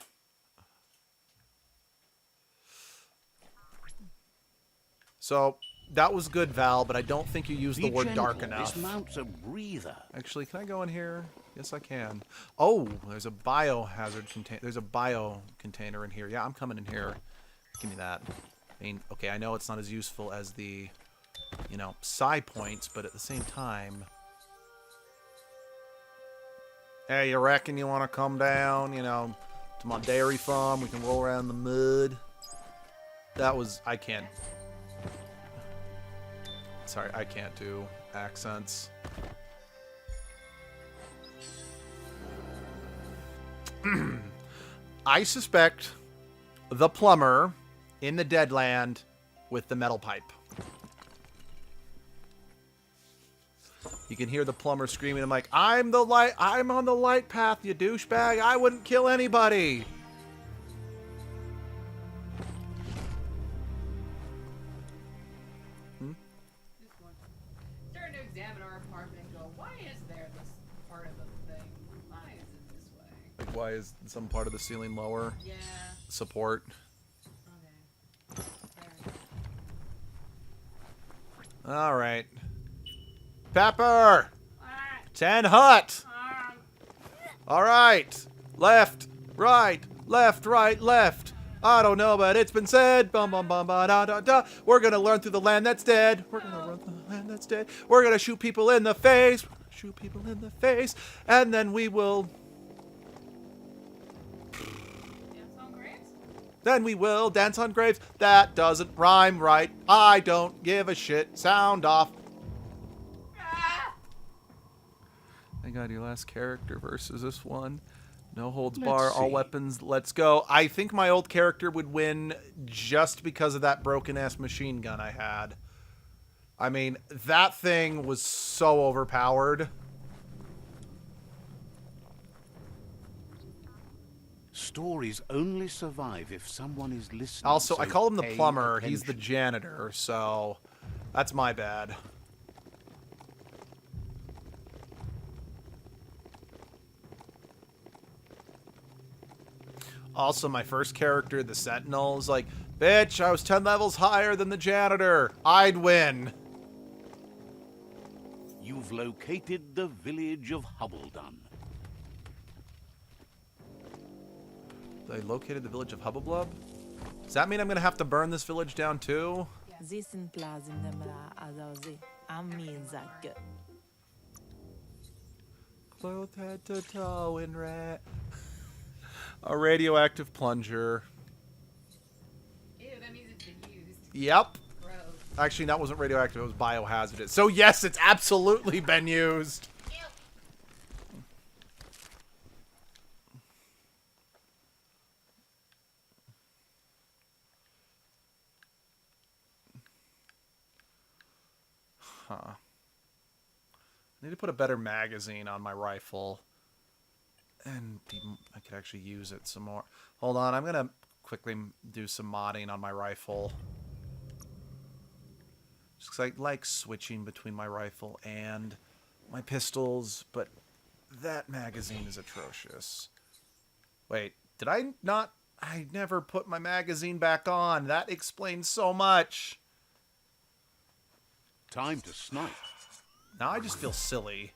So that was good, Val, but I don't think you used the Be word dark gentle, enough. This mount's a breather. Actually, can I go in here? Yes, I can. Oh, there's a biohazard container. There's a bio container in here. Yeah, I'm coming in here. Give me that. I mean, okay, I know it's not as useful as the, you know, psi points, but at the same time. Hey, you reckon you want to come down, you know, to my dairy farm? We can roll around in the mud. That was, I can't. Sorry, I can't do accents. I suspect the plumber in the Deadland with the metal pipe. You can hear the plumber screaming. I'm like, I'm on the light path, you douchebag. I wouldn't kill anybody. Starting to examine our apartment and go, why is there this part of the thing? Why is it this way? Like, why is some part of the ceiling lower? Yeah. Support. Okay. Fair. All right. Pepper! Ah, 10 hut! ah. All right. Left, right, left. I don't know, but it's been said. Bum, bum, bum, ba, da, da, da. We're going to learn through the land that's dead. We're going to run through the land that's dead. We're going to shoot people in the face. And then we will... Then we will dance on graves. That doesn't rhyme right. I don't give a shit. Sound off. Ah! Thank God, your last character versus this one. No holds Let's bar, all see. weapons, let's go. I think my old character would win just because of that broken-ass machine gun I had. I mean, that thing was so overpowered. Stories only survive if someone is listening. Also, I so call him the pay plumber. He's the attention. janitor, so that's my bad. Also, my first character, the Sentinel, is like, bitch, I was 10 levels higher than the janitor. I'd win. You've located the village of Hubbledon. They located the village of Hubbablub? Does that mean I'm going to have to burn this village down too? Clothed head to toe in red. A radioactive plunger. Ew, that means it's been used. Yep. Gross. Actually, that wasn't radioactive. It was biohazardous. So yes, it's absolutely been used. Ew. Huh. I need to put a better magazine on my rifle. And I could actually use it some more. Hold on, I'm going to quickly do some modding on my rifle. Just 'cause I like switching between my rifle and my pistols, but that magazine is atrocious. Wait, did I not? I never put my magazine back on. That explains so much. Time to snipe. Now I just feel silly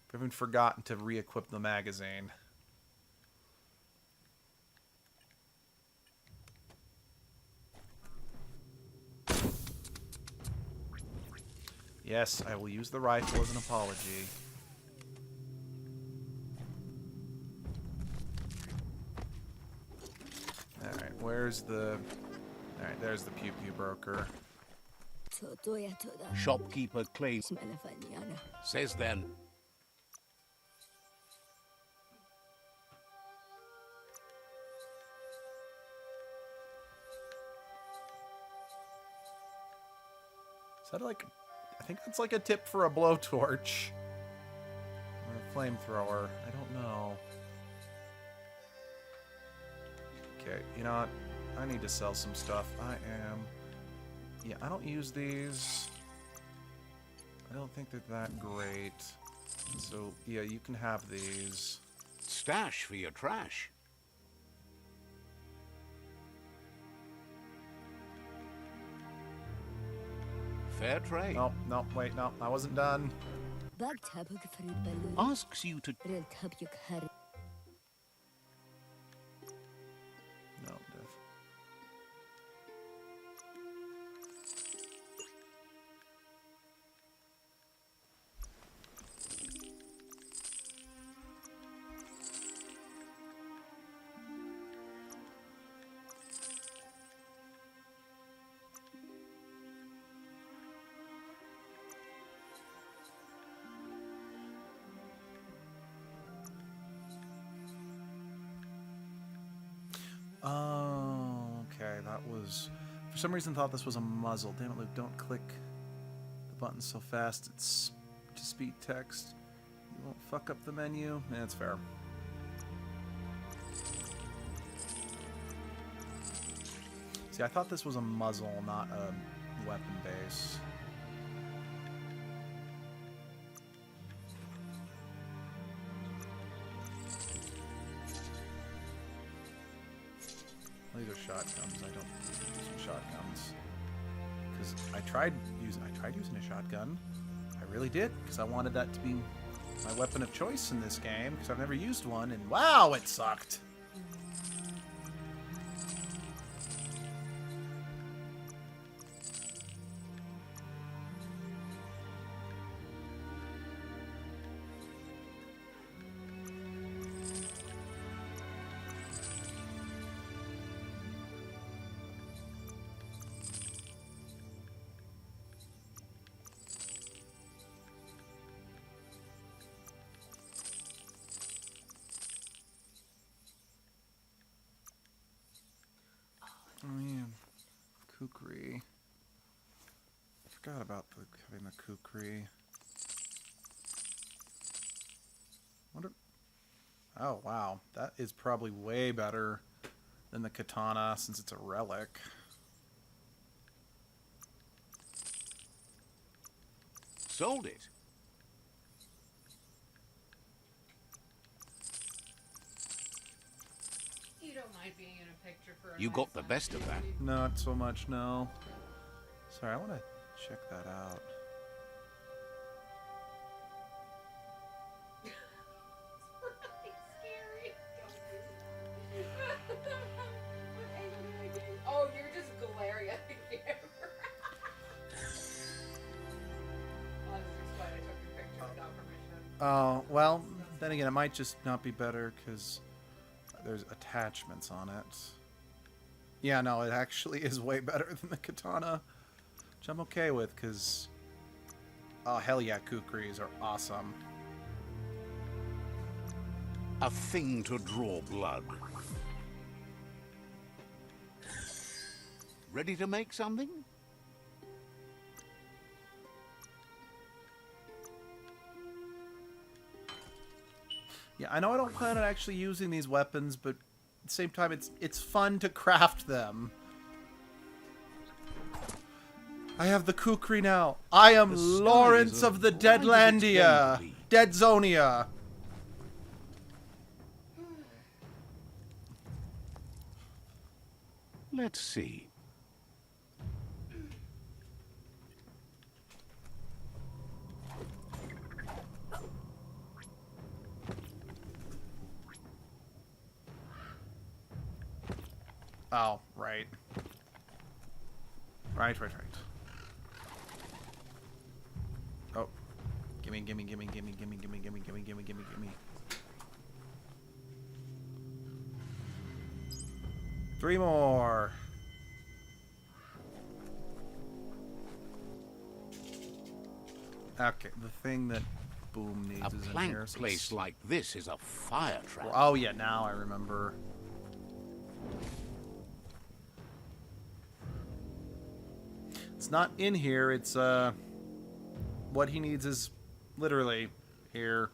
for having forgotten to re-equip the magazine. Yes, I will use the rifle as an apology. Alright, where's the... Alright, there's the Pew Pew Broker. Shopkeeper claims. Says then. Is that like... I think that's like a tip for a blowtorch. Or a flamethrower. I don't know. Okay, you know what? I need to sell some stuff. Yeah, I don't use these. I don't think they're that great. So, yeah, you can have these. Stash for your trash. Fair trade. No, no, wait, no, I wasn't done. Asks you to. No, Dev. Oh, okay, that was... For some reason thought this was a muzzle. Damn it, Luke, don't click the button so fast. It's to speed text. You won't fuck up the menu. Yeah, that's fair. See, I thought this was a muzzle, not a weapon base. These are shotguns. I don't use shotguns because I tried using a shotgun. I really did because I wanted that to be my weapon of choice in this game because I've never used one, and wow, it sucked. forgot about having the kukri. Wonder. Oh wow, that is probably way better than the katana since it's a relic. Sold it. You don't mind being in a picture for a You nice got the one. best of that. Not so much, no. Sorry, I want to check that out. It's scary. What angle did I get? Oh, you're just glaring at the camera. Oh, this is fine. I took your picture without permission. Oh, well, then again, it might just not be better because there's attachments on it. Yeah, no, it actually is way better than the katana, which I'm okay with because, oh, hell yeah, kukris are awesome. A thing to draw blood. Ready to make something? Yeah, I know I don't plan on actually using these weapons, but at the same time, it's fun to craft them. I have the kukri now. I am The sky Lawrence is of the as bright as it's Deadlandia. going to be. Deadzonia. Let's see. Oh, right. Right. Oh. Gimme. 3 more. Okay, the thing that Boom needs A is in plank here. So place like this is a fire trap. oh yeah, now I remember. It's not in here, it's what he needs is literally here.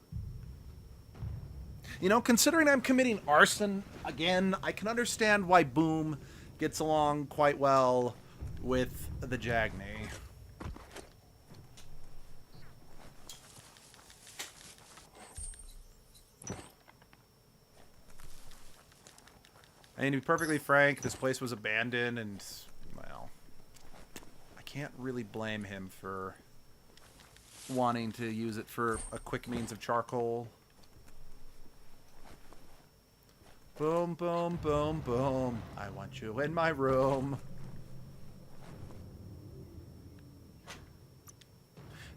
You know, considering I'm committing arson again, I can understand why Boom gets along quite well with the Jagni. I mean, to be perfectly frank, this place was abandoned, and, well, I can't really blame him for wanting to use it for a quick means of charcoal. Boom, boom, boom, boom. I want you in my room.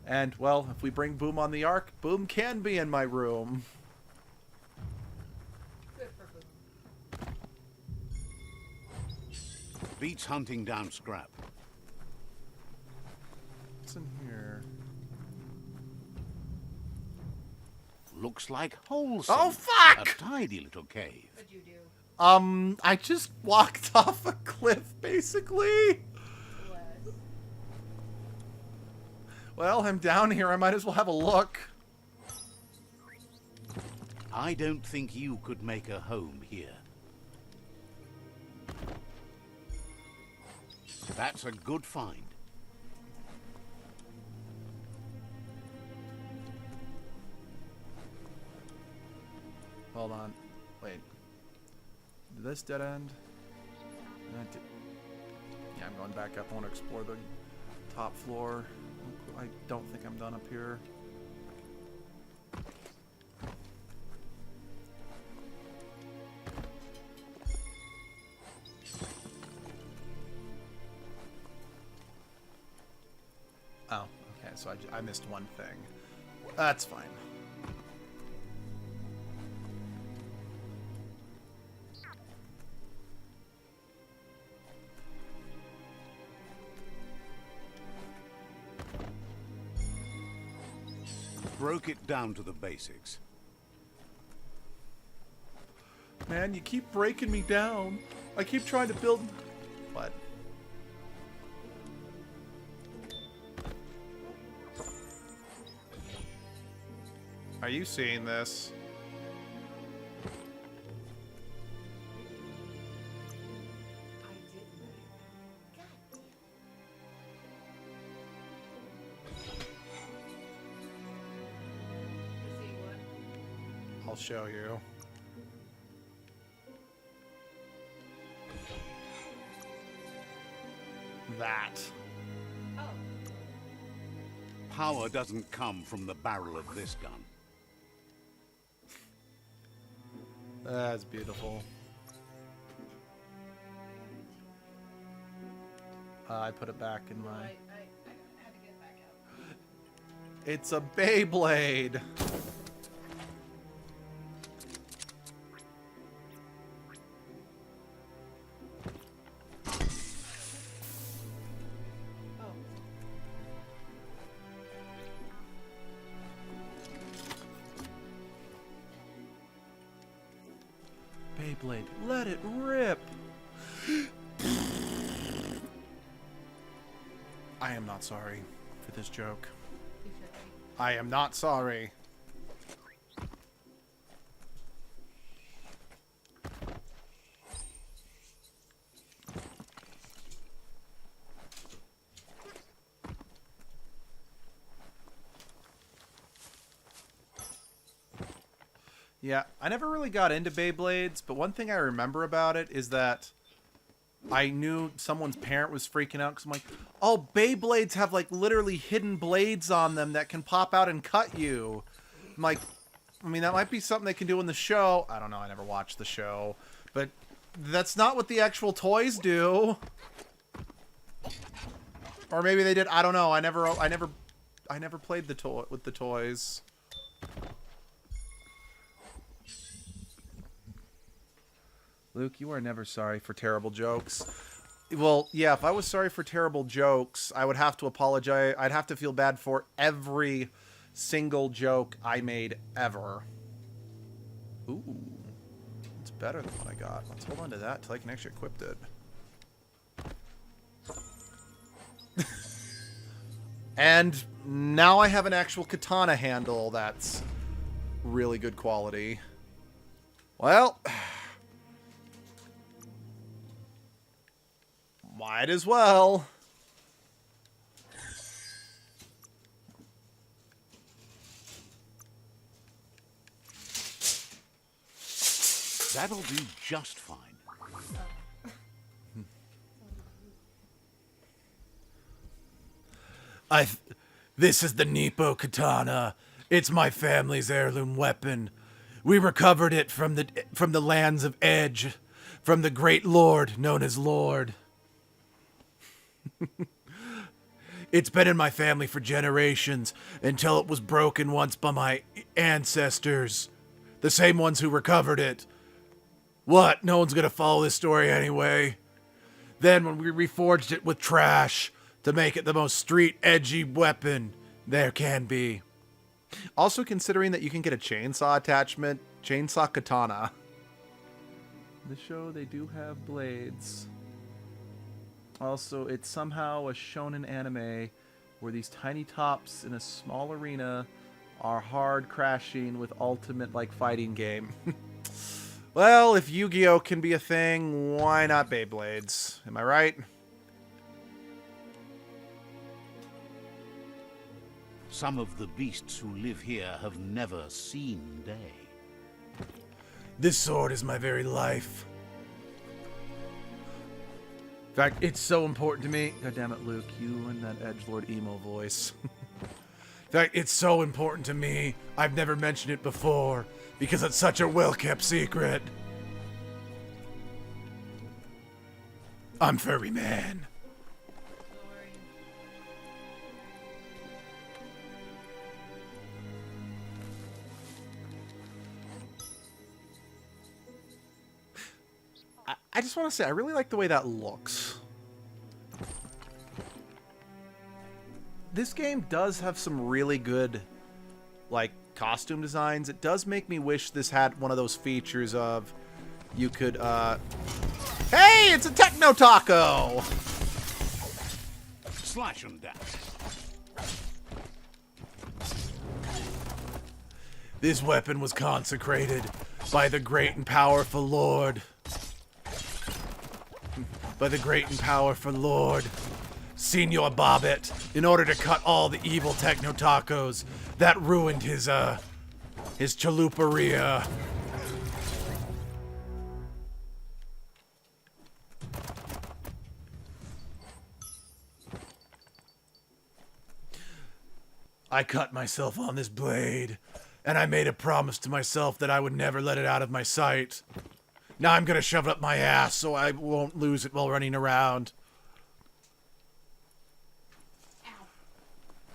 And, well, if we bring Boom on the Ark, Boom can be in my room. Good for Boom. Beats hunting down scrap. What's in here? Looks like wholesome. Oh, fuck! A tidy little cave. What'd you do? I just walked off a cliff, basically. Bless. Well, I'm down here. I might as well have a look. I don't think you could make a home here. That's a good find. Hold on. Wait. Did this dead end? Yeah, I'm going back up. I want to explore the top floor. I don't think I'm done up here. Oh, okay. So I missed one thing. That's fine. Broke it down to the basics. Man, you keep breaking me down. I keep trying to build... What? Are you seeing this? I didn't. God damn. You see what? I'll show you. That. Oh. Power doesn't come from the barrel of this gun. That's beautiful. I put it back in I my... had to get back out. It's a Beyblade! Oh. Beyblade, let it rip! I am not sorry for this joke. You should be. I am not sorry. Yeah, I never really got into Beyblades, but one thing I remember about it is that I knew someone's parent was freaking out because I'm like, oh, Beyblades have like literally hidden blades on them that can pop out and cut you. I'm like, I mean, that might be something they can do in the show. I don't know. I never watched the show, but that's not what the actual toys do. Or maybe they did. I don't know. I never played the toy with the toys. Luke, you are never sorry for terrible jokes. Well, yeah, if I was sorry for terrible jokes, I would have to apologize. I'd have to feel bad for every single joke I made ever. Ooh. It's better than what I got. Let's hold on to that till I can actually equip it. And now I have an actual katana handle that's really good quality. Well... might as well. That'll do just fine. This is the Nepo katana. It's my family's heirloom weapon. We recovered it from the lands of Edge, from the great lord known as Lord. It's been in my family for generations until it was broken once by my ancestors, the same ones who recovered it. What? No one's gonna follow this story anyway. Then when we reforged it with trash to make it the most street edgy weapon there can be. Also considering that you can get a chainsaw attachment, chainsaw katana. The show, they do have blades. Also, it's somehow a shonen anime where these tiny tops in a small arena are hard crashing with ultimate like fighting game. Well, if Yu-Gi-Oh can be a thing, why not Beyblades? Am I right? Some of the beasts who live here have never seen day. This sword is my very life. In fact, it's so important to me. God damn it, Luke, you and that edgelord emo voice. In fact, it's so important to me. I've never mentioned it before because it's such a well-kept secret. I'm furry man. I just want to say, I really like the way that looks. This game does have some really good, like, costume designs. It does make me wish this had one of those features of you could, Hey, it's a Techno Taco! Slash and dash. This weapon was consecrated by the great and powerful Lord. By the great and powerful Lord, Senor Bobbit, in order to cut all the evil techno-tacos that ruined his chaluparia. I cut myself on this blade, and I made a promise to myself that I would never let it out of my sight. Now I'm gonna shove it up my ass so I won't lose it while running around.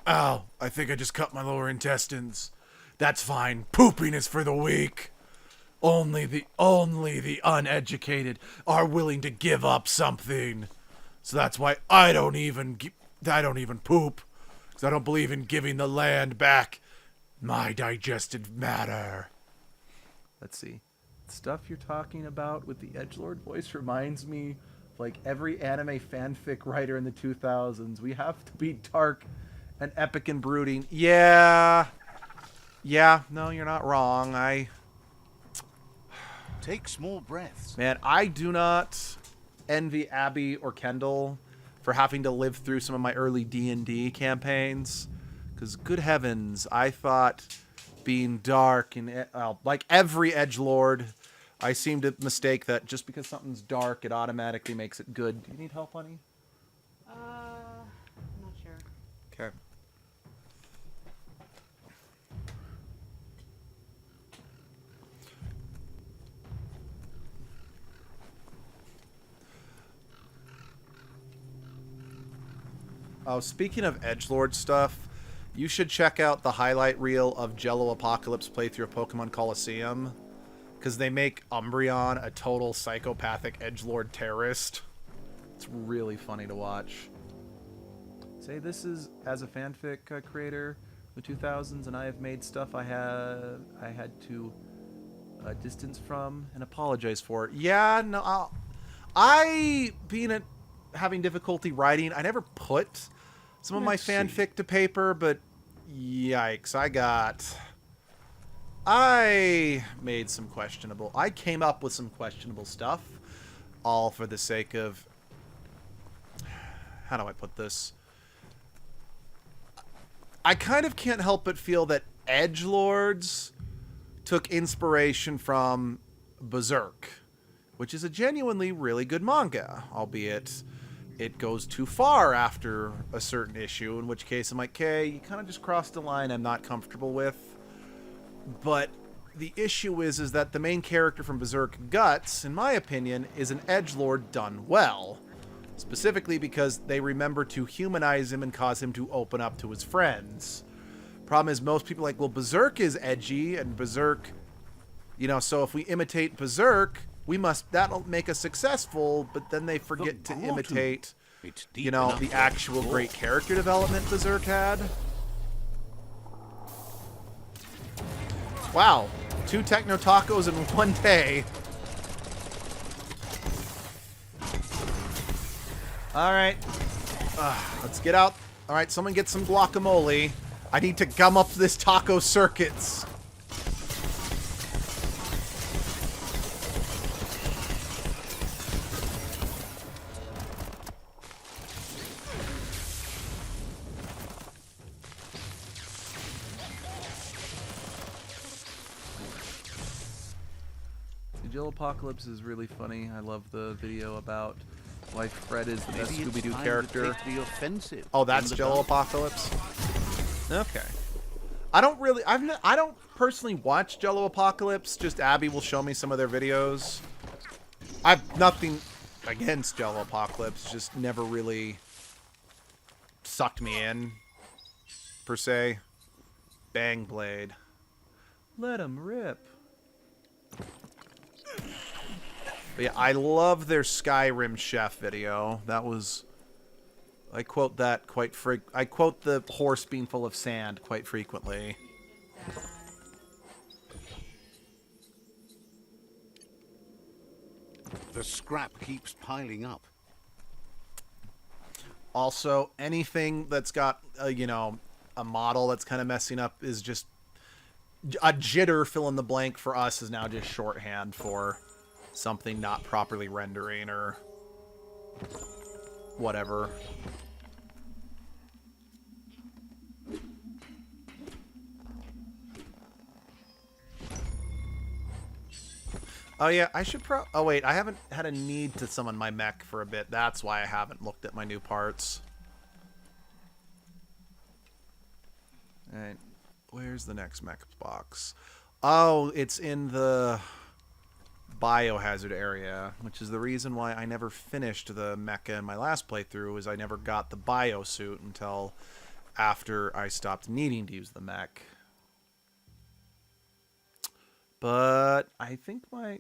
Ow, I think I just cut my lower intestines. That's fine. Pooping is for the weak. Only the uneducated are willing to give up something. So that's why I don't even poop. Because I don't believe in giving the land back my digested matter. Let's see. Stuff you're talking about with the edgelord voice reminds me of like every anime fanfic writer in the 2000s. We have to be dark and epic and brooding. Yeah, no, you're not wrong. Take small breaths. Man, I do not envy Abby or Kendall for having to live through some of my early D&D campaigns. Because, good heavens, I thought being dark and like every edgelord, I seem to mistake that just because something's dark, it automatically makes it good. Do you need help, honey? I'm not sure. Okay. Oh, speaking of edgelord stuff, you should check out the highlight reel of Jello Apocalypse playthrough of Pokemon Coliseum, because they make Umbreon a total psychopathic edgelord terrorist. It's really funny to watch. Say this is as a fanfic creator, the 2000s, and I have made stuff I had to distance from and apologize for. Yeah, no, having difficulty writing, I never put some of my fanfic to paper, but yikes, I came up with some questionable stuff, all for the sake of, how do I put this? I kind of can't help but feel that edgelords took inspiration from Berserk, which is a genuinely really good manga, albeit it goes too far after a certain issue, in which case I'm like, okay, you kind of just crossed a line I'm not comfortable with. But the issue is that the main character from Berserk, Guts, in my opinion, is an edgelord done well. Specifically because they remember to humanize him and cause him to open up to his friends. Problem is, most people are like, well, Berserk is edgy, and Berserk, so if we imitate Berserk, that'll make us successful, but then they forget to imitate, the actual great character development Berserk had. Wow, 2 techno tacos in one day. Alright, let's get out. Alright, someone get some guacamole. I need to gum up this taco circuits. Jill Apocalypse is really funny. I love the video about why Fred is the best Scooby-Doo character. Oh, that's Jello Apocalypse? Okay. I don't personally watch Jello Apocalypse, just Abby will show me some of their videos. I've nothing against Jello Apocalypse, just never really sucked me in, per se. Bang Blade. Let him rip. But yeah, I love their Skyrim chef video. That was... I quote that quite I quote the horse being full of sand quite frequently. The scrap keeps piling up. Also, anything that's got, a model that's kind of messing up is just... a jitter fill in the blank for us is now just shorthand for something not properly rendering or whatever. Oh yeah, I should oh wait, I haven't had a need to summon my mech for a bit. That's why I haven't looked at my new parts. Alright, where's the next mech box? Oh, it's in the biohazard area, which is the reason why I never finished the mecha in my last playthrough, is I never got the bio suit until after I stopped needing to use the mech. But I think I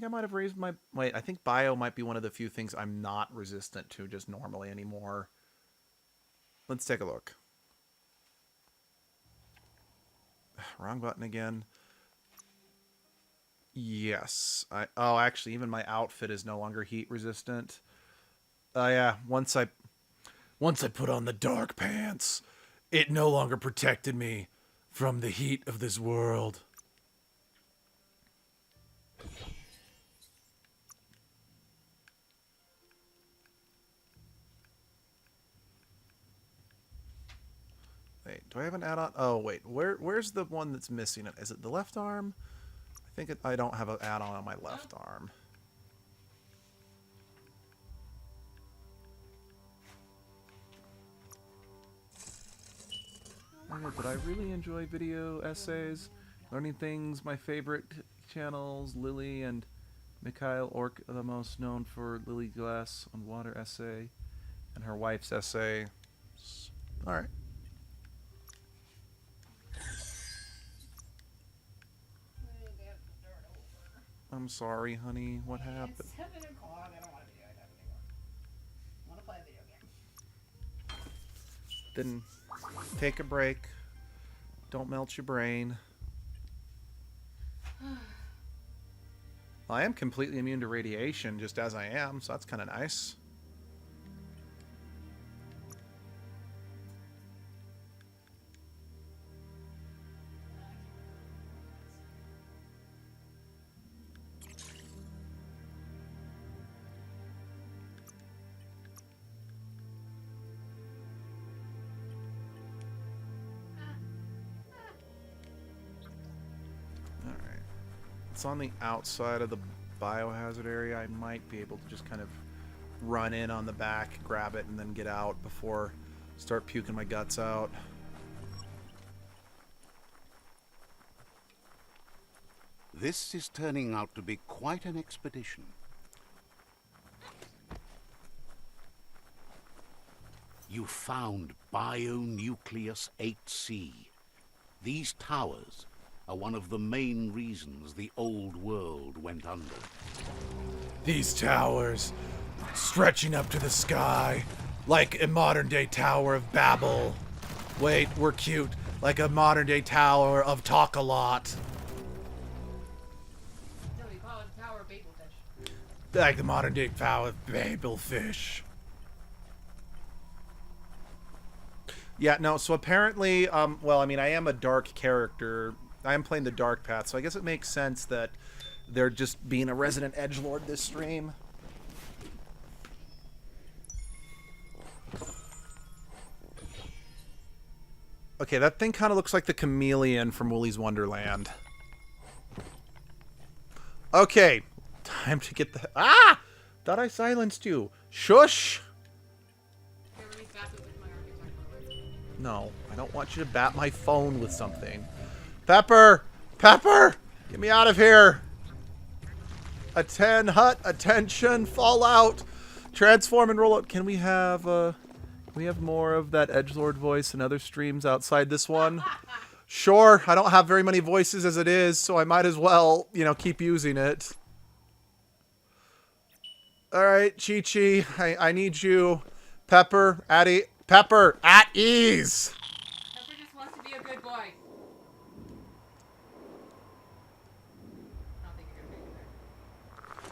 might have raised my... Wait, I think bio might be one of the few things I'm not resistant to just normally anymore. Let's take a look. Wrong button again. Yes. Oh, actually, even my outfit is no longer heat resistant. Yeah, once I put on the dark pants, it no longer protected me from the heat of this world. Wait, do I have an add-on? Oh, wait. Where's the one that's missing it? Is it the left arm? I think I don't have an add-on on my left arm. Okay, but I really enjoy video essays, learning things. My favorite channels, Lily and Mikhail Ork, are the most known for Lily Glass on Water essay, and her wife's essay. All right. I'm sorry, honey. What happened? It's 7 o'clock. I don't want to be doing that anymore. I want to play a video game. Then take a break. Don't melt your brain. I am completely immune to radiation, just as I am, so that's kind of nice. It's on the outside of the biohazard area. I might be able to just kind of run in on the back, grab it, and then get out before I start puking my guts out. This is turning out to be quite an expedition. You found Bionucleus 8C. These towers are one of the main reasons the old world went under. These towers, stretching up to the sky, like a modern-day Tower of Babel. Wait, we're cute. Like a modern-day Tower of Talk-A-Lot. No, we call it Tower of Babelfish. Like the modern-day Tower of Babelfish. Yeah, no, so apparently, well, I mean, I am a dark character. I am playing the dark path, so I guess it makes sense that they're just being a resident edgelord this stream. Okay, that thing kind of looks like the chameleon from Willy's Wonderland. Okay, time to get the... Ah! Thought I silenced you. Shush! No, I don't want you to bat my phone with something. Pepper! Pepper! Get me out of here! Attend, hut, attention, fallout! Transform and roll out. Can we have more of that edgelord voice in other streams outside this one? Sure, I don't have very many voices as it is, so I might as well, you know, keep using it. Alright, Chi-Chi, I need you. Pepper, Pepper, at ease! Pepper just wants to be a good boy. I don't think you're gonna make it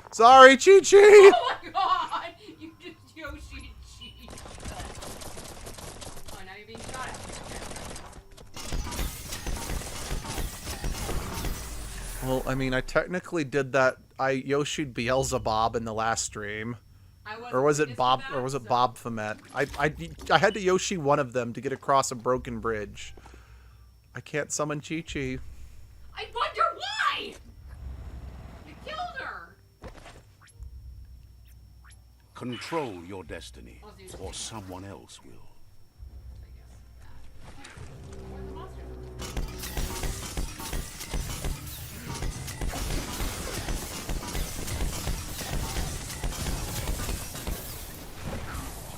there. Sorry, Chi-Chi! Oh my god! You just Yoshi cheat. Oh, now you're being shot at. Well, I mean, I technically did that. I Yoshi'd Beelzebub in the last stream. I wasn't Or was it witness to Bob? that, Or was it so- Bob Fomet? I had to Yoshi one of them to get across a broken bridge. I can't summon Chi Chi. I wonder why! You killed her! Control your destiny, Oh, dude. or someone else will. I guess that. Where's the monster?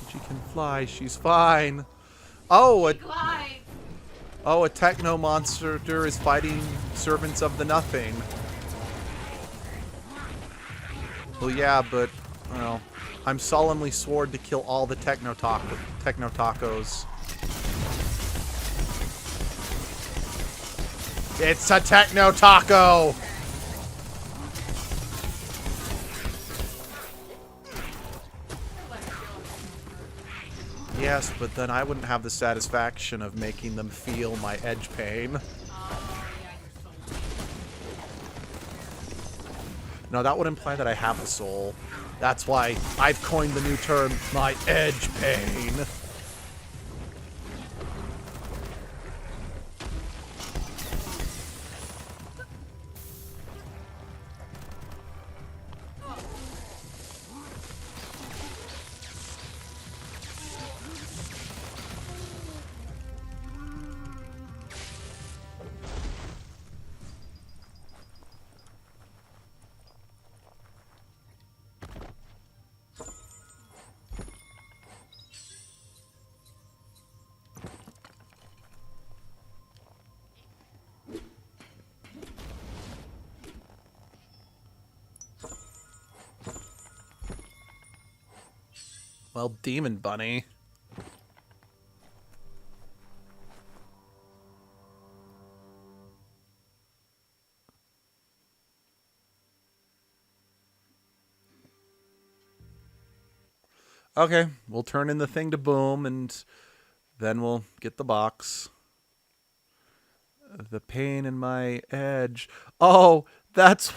Chi Chi can fly. She's fine. Oh, Glide! a techno monster is fighting servants of the nothing. Well, yeah, but well, I'm solemnly sworn to kill all the techno tacos. It's a techno taco. Yes, but then I wouldn't have the satisfaction of making them feel my edge pain. Yeah, you're so No, that would imply that I have a soul. That's why I've coined the new term, my edge pain. Well, Demon Bunny. Okay, we'll turn in the thing to Boom, and then we'll get the box. The pain in my edge. Oh, that's...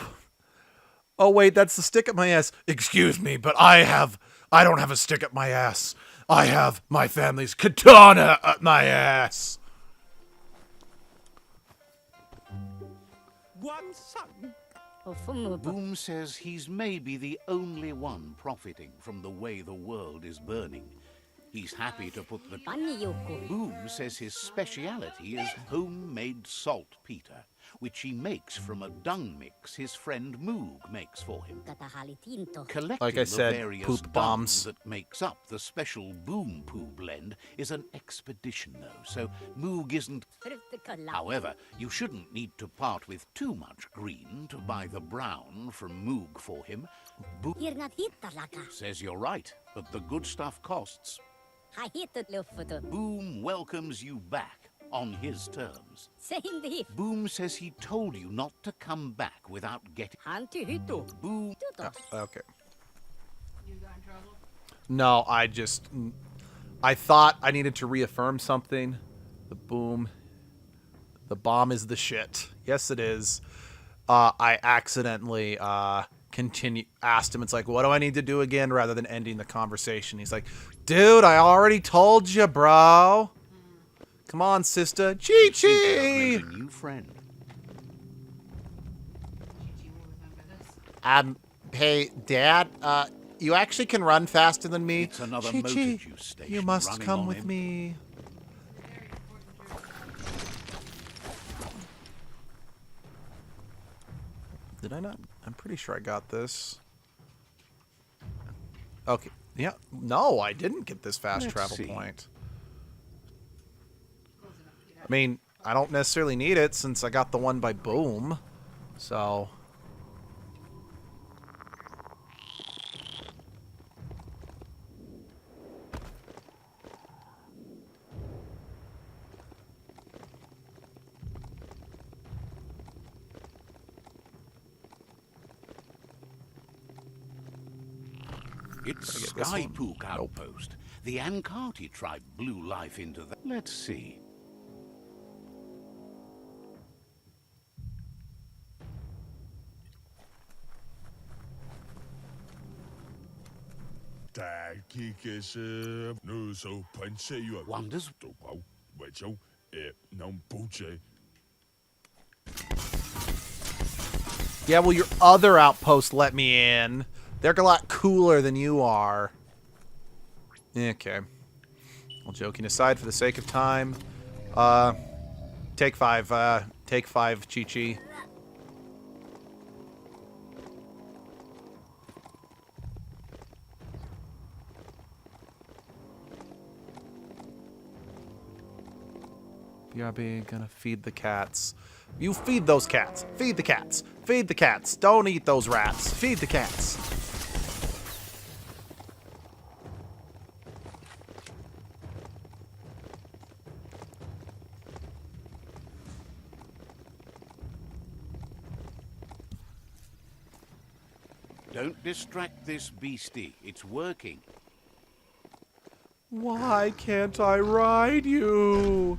Oh, wait, that's the stick up my ass. Excuse me, but I don't have a stick up my ass. I have my family's katana up my ass. One son. Boom. Boom says he's maybe the only one profiting from the way the world is burning. He's happy to put the... Boom says his speciality is homemade saltpeter, which he makes from a dung mix his friend Moog makes for him. Collecting Like I said, the various poop dung bombs. that makes up the special Boom Poo blend is an expedition, though, so Moog isn't... However, you shouldn't need to part with too much green to buy the brown from Moog for him. Boom says you're right, but the good stuff costs. Boom welcomes you back on his terms. Boom says he told you not to come back without getting... Boom... Okay. You got in trouble? No, I thought I needed to reaffirm something. The bomb is the shit. Yes, it is. I accidentally asked him, it's like, what do I need to do again, rather than ending the conversation. He's like, dude, I already told you, bro. Come on, sister. Chi Chi. A new friend. Gigi will remember this. Hey, Dad, you actually can run faster than me. It's another Chi motor Chi, juice station you must running come on with him. me. Very important joke. Did I not? I'm pretty sure I got this. Okay. Yeah. No, I didn't get this fast Let's travel see. point. Close enough to get I mean, I don't necessarily need it since I got the one by Boom. So... It's get this one? Skypook Nope. Outpost. The Ankati tribe blew life into that. Let's see. Wonders. Yeah, well, your other outpost let me in. They're a lot cooler than you are. Okay. Well, joking aside, for the sake of time, take 5. Take 5, Chi-Chi. BRB, gonna feed the cats. You feed those cats. Feed the cats. Feed the cats. Don't eat those rats. Feed the cats. Don't distract this beastie. It's working. Why can't I ride you?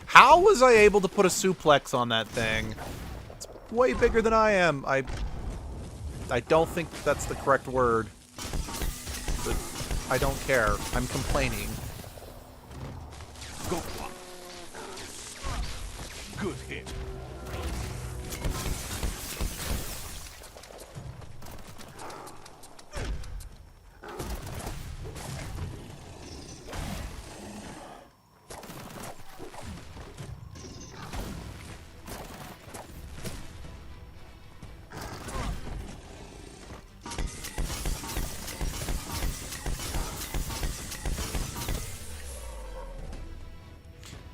How was I able to put a suplex on that thing? It's way bigger than I am. I don't think that's the correct word. But I don't care. I'm complaining. Got one. Good hit.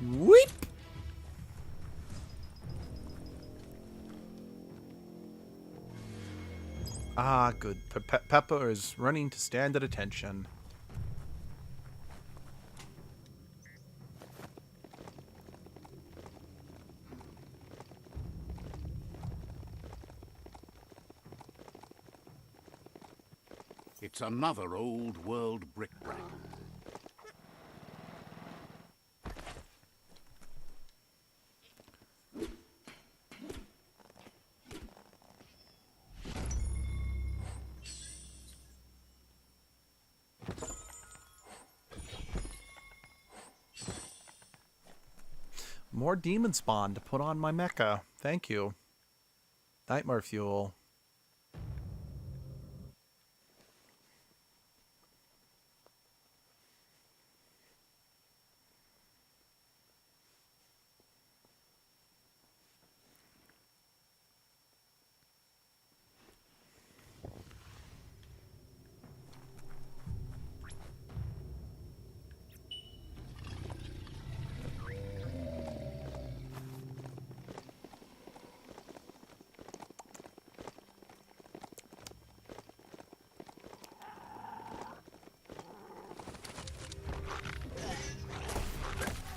Weep. Ah, good. Peppa is running to stand at attention. It's another old world brick-break. More demon spawn to put on my mecha. Thank you. Nightmare fuel.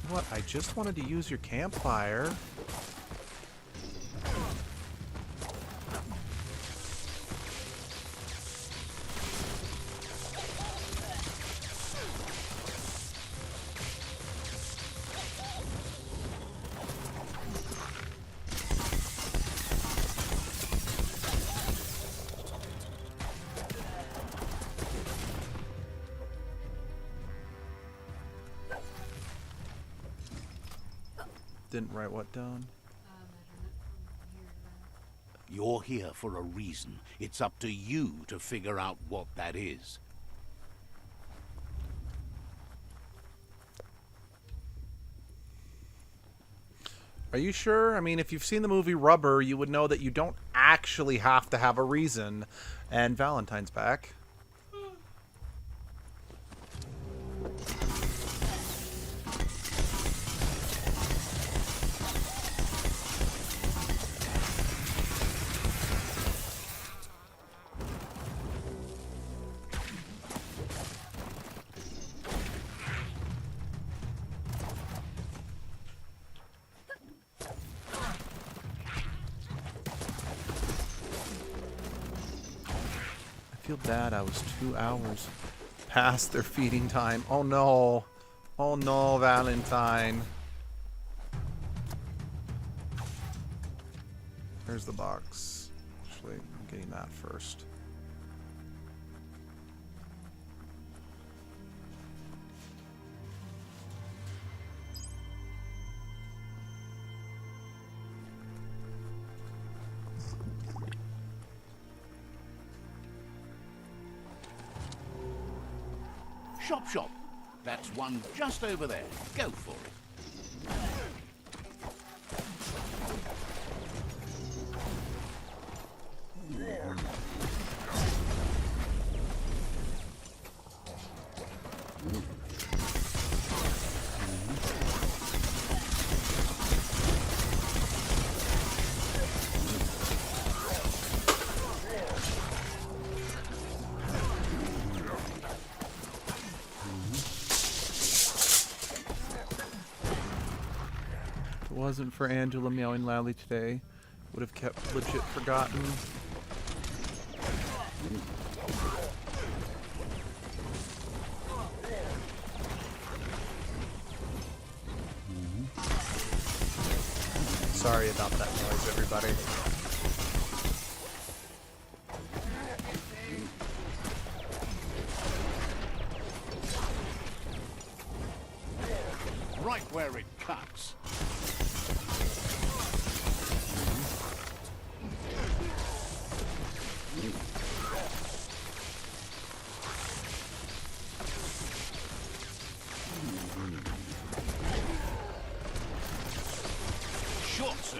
What? I just wanted to use your campfire. Didn't write what down? You're here for a reason. It's up to you to figure out what that is. Are you sure? I mean, if you've seen the movie Rubber, you would know that you don't actually have to have a reason. And Valentine's back. I feel bad. I was 2 hours past their feeding time. Oh no. Oh no, Valentine. There's the box. Actually, I'm getting that first. Shop, shop. That's one just over there. Go for it. If it wasn't for Angela meowing loudly today, would have kept legit forgotten. Sorry about that noise, everybody. Right where it cuts. Short, sir.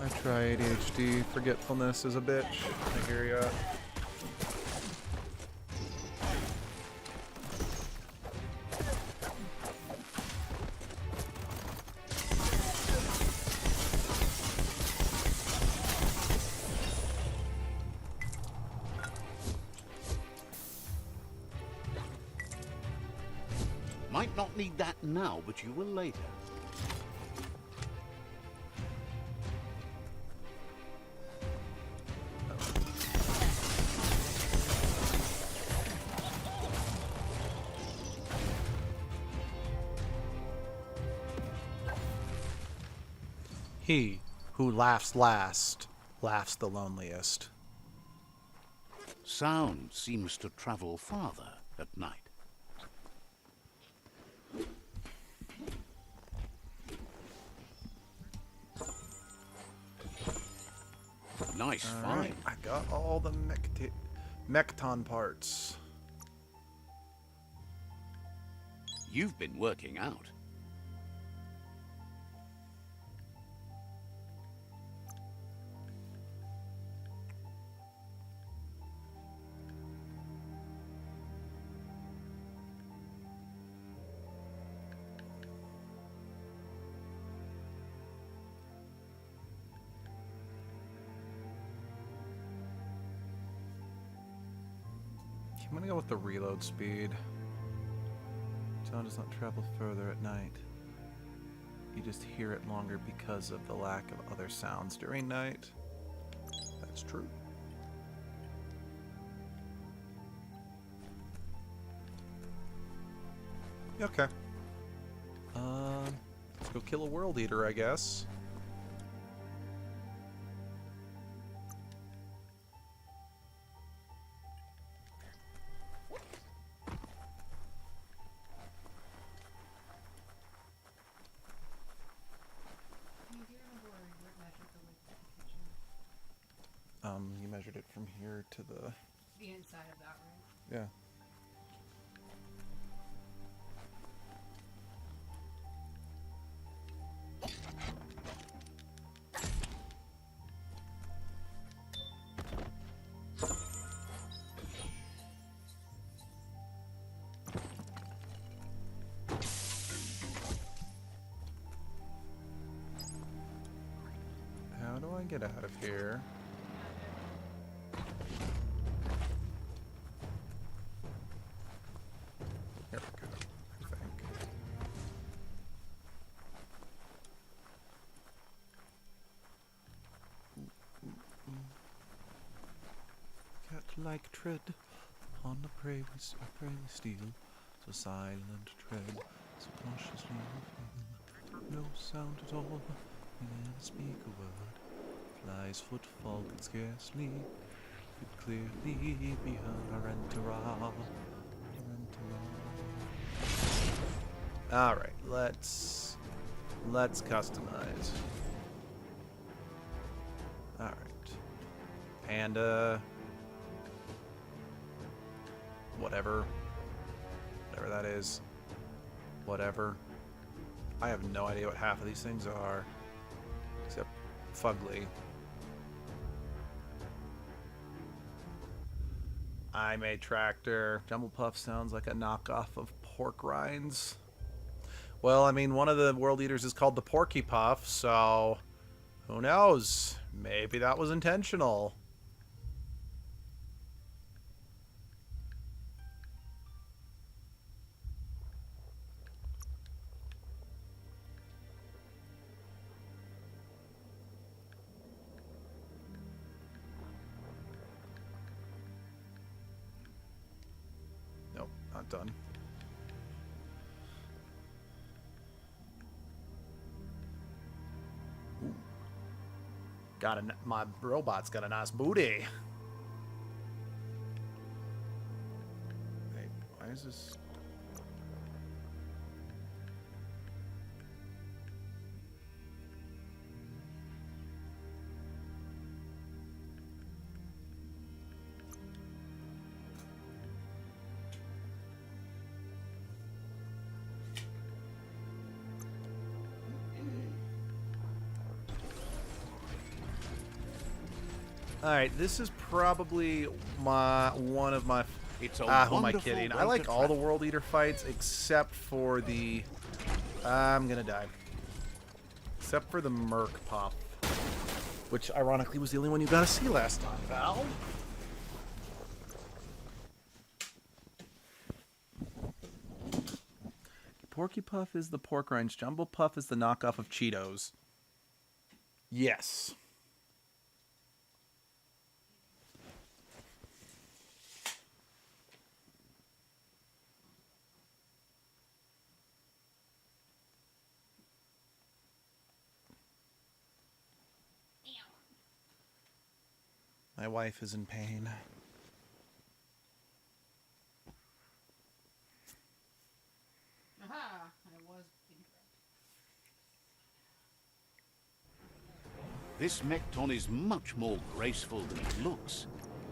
I try ADHD. Forgetfulness is a bitch. I hear ya. Might not need that now, but you will later. He who laughs last laughs the loneliest. Sound seems to travel farther at night. Nice find. I got all the mecton parts. You've been working out. I'm gonna go with the reload speed. Sound does not travel further at night. You just hear it longer because of the lack of other sounds during night. That's true. Okay. Let's go kill a world eater, I guess. You measured it from here to The inside of that room. yeah. How do I get out of here? Here we go, I think. Cat-like tread on the prey we steal, so silent tread, So cautiously, no sound at all. We never speak a word. Fly's footfall could scarcely, could clearly be her entourage. All right, let's customize. All right, panda, whatever that is, whatever. I have no idea what half of these things are, except fugly. I'm a tractor. Jumble Puff sounds like a knockoff of pork rinds. Well, I mean, one of the world eaters is called the Porky Puff, so who knows? Maybe that was intentional. Nope, not done. My robot's got a nice booty. Wait, why is this? All right, this is probably one of my. It's a Who am I wonderful kidding? I way like to all the travel. World Eater fights except for the. I'm gonna die. Except for the Merc Pop, which ironically was the only one you got to see last time, Val. Porky Puff is the pork rinds. Jumble Puff is the knockoff of Cheetos. Yes. My wife is in pain. Aha! I was incorrect. This Mekton is much more graceful than it looks.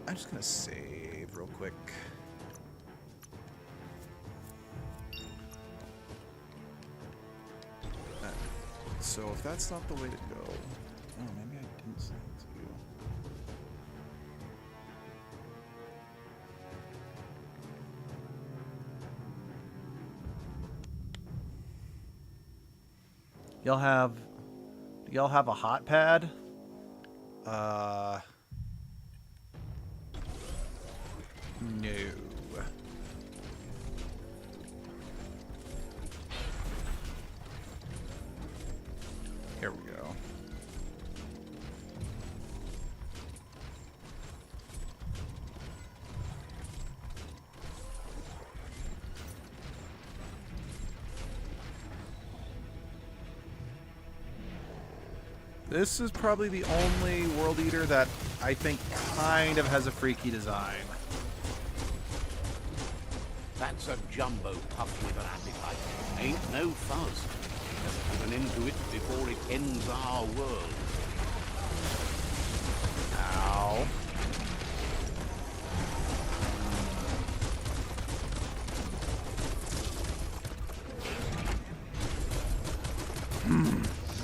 I'm just gonna save real quick. So if that's not the way to go, oh, maybe I didn't send it to you. Y'all have a hot pad? No. Here we go. This is probably the only World Eater that I think kind of has a freaky design. That's a jumbo puff with an appetite. Ain't no fuzz. Put an end to it before it ends our world. Ow.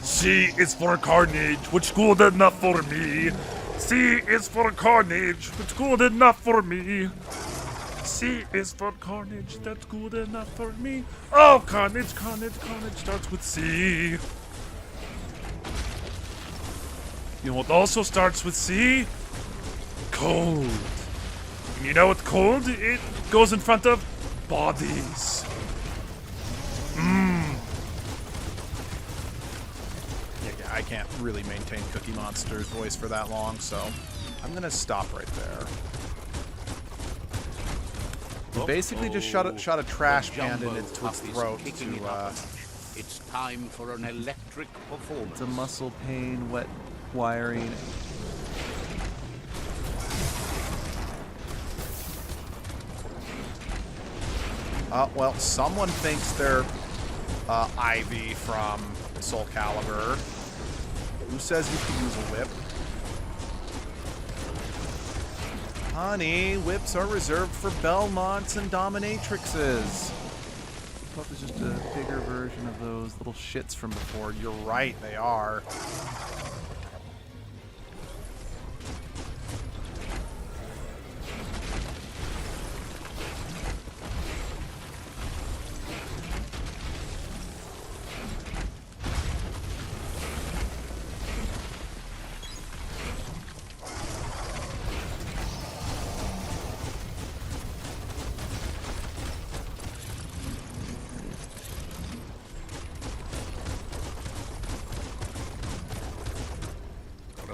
C is for carnage, which good enough for me. C is for carnage, which good enough for me. C is for carnage, that's good enough for me. Oh, carnage, carnage, carnage starts with C. You know what also starts with C? Cold. And you know what cold? It goes in front of bodies. Yeah, I can't really maintain Cookie Monster's voice for that long, so I'm gonna stop right there. He basically just shot a trash can into its Puff is throat kicking it to, up a notch. It's time for an electric performance. it's a muscle pain, wet wiring. Well, someone thinks they're Ivy from Soul Calibur. Who says you can use a whip? Honey, whips are reserved for Belmonts and Dominatrixes. I thought it was just a bigger version of those little shits from before. You're right, they are.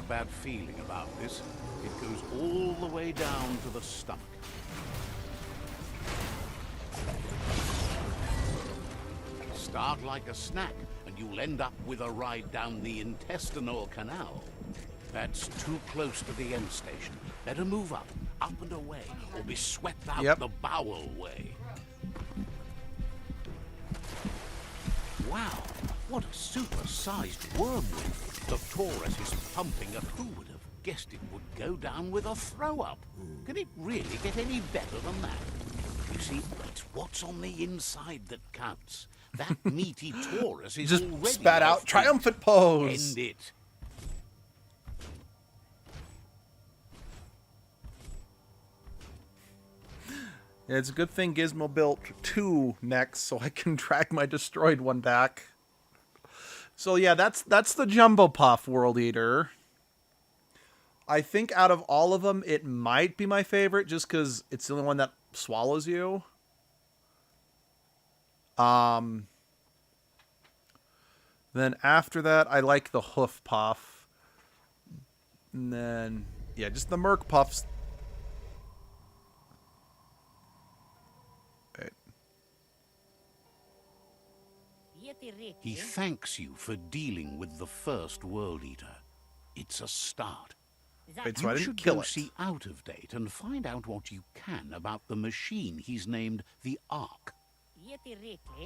Bad feeling about this. It goes all the way down to the stomach. Start like a snack, and you'll end up with a ride down the intestinal canal. That's too close to the end station. Better move up and away, or be swept out the bowel way. Wow, what a super-sized wormwood. The Taurus is pumping it. Who would have guessed it would go down with a throw-up? Can it really get any better than that? You see, it's what's on the inside that counts. That meaty Taurus is Just already spat out off triumphant pose. End it. Yeah, it's a good thing Gizmo built 2 next so I can drag my destroyed one back. So yeah, that's the Jumbo Puff World Eater. I think out of all of them, it might be my favorite just because it's the only one that swallows you. Then after that, I like the Hoof Puff. And then, yeah, just the Merc Puffs. He thanks you for dealing with the first World Eater. It's a start. Wait, so I You didn't should kill go it. see Out of Date and find out what you can about the machine he's named the Ark.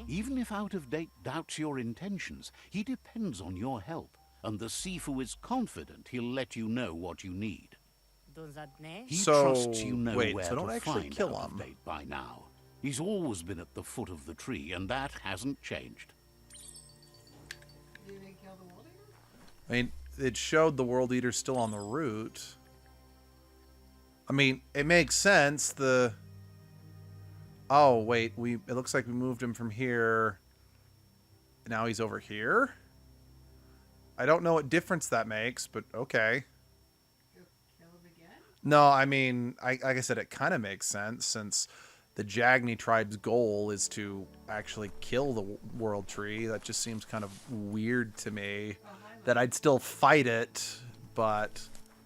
Even if Out of Date doubts your intentions, he depends on your help, and the Sifu is confident he'll let you know what you need. He So, trusts you know wait, where so don't to actually find kill Out him. of Date by now. He's always been at the foot of the tree, and that hasn't changed. I mean, it showed the World Eater still on the route. I mean, it makes sense. Oh, wait. It looks like we moved him from here. Now he's over here? I don't know what difference that makes, but okay. Kill him again? No, I mean, like I said, it kind of makes sense since the Jagni tribe's goal is to actually kill the World Tree. That just seems kind of weird to me. That I'd still fight it, but...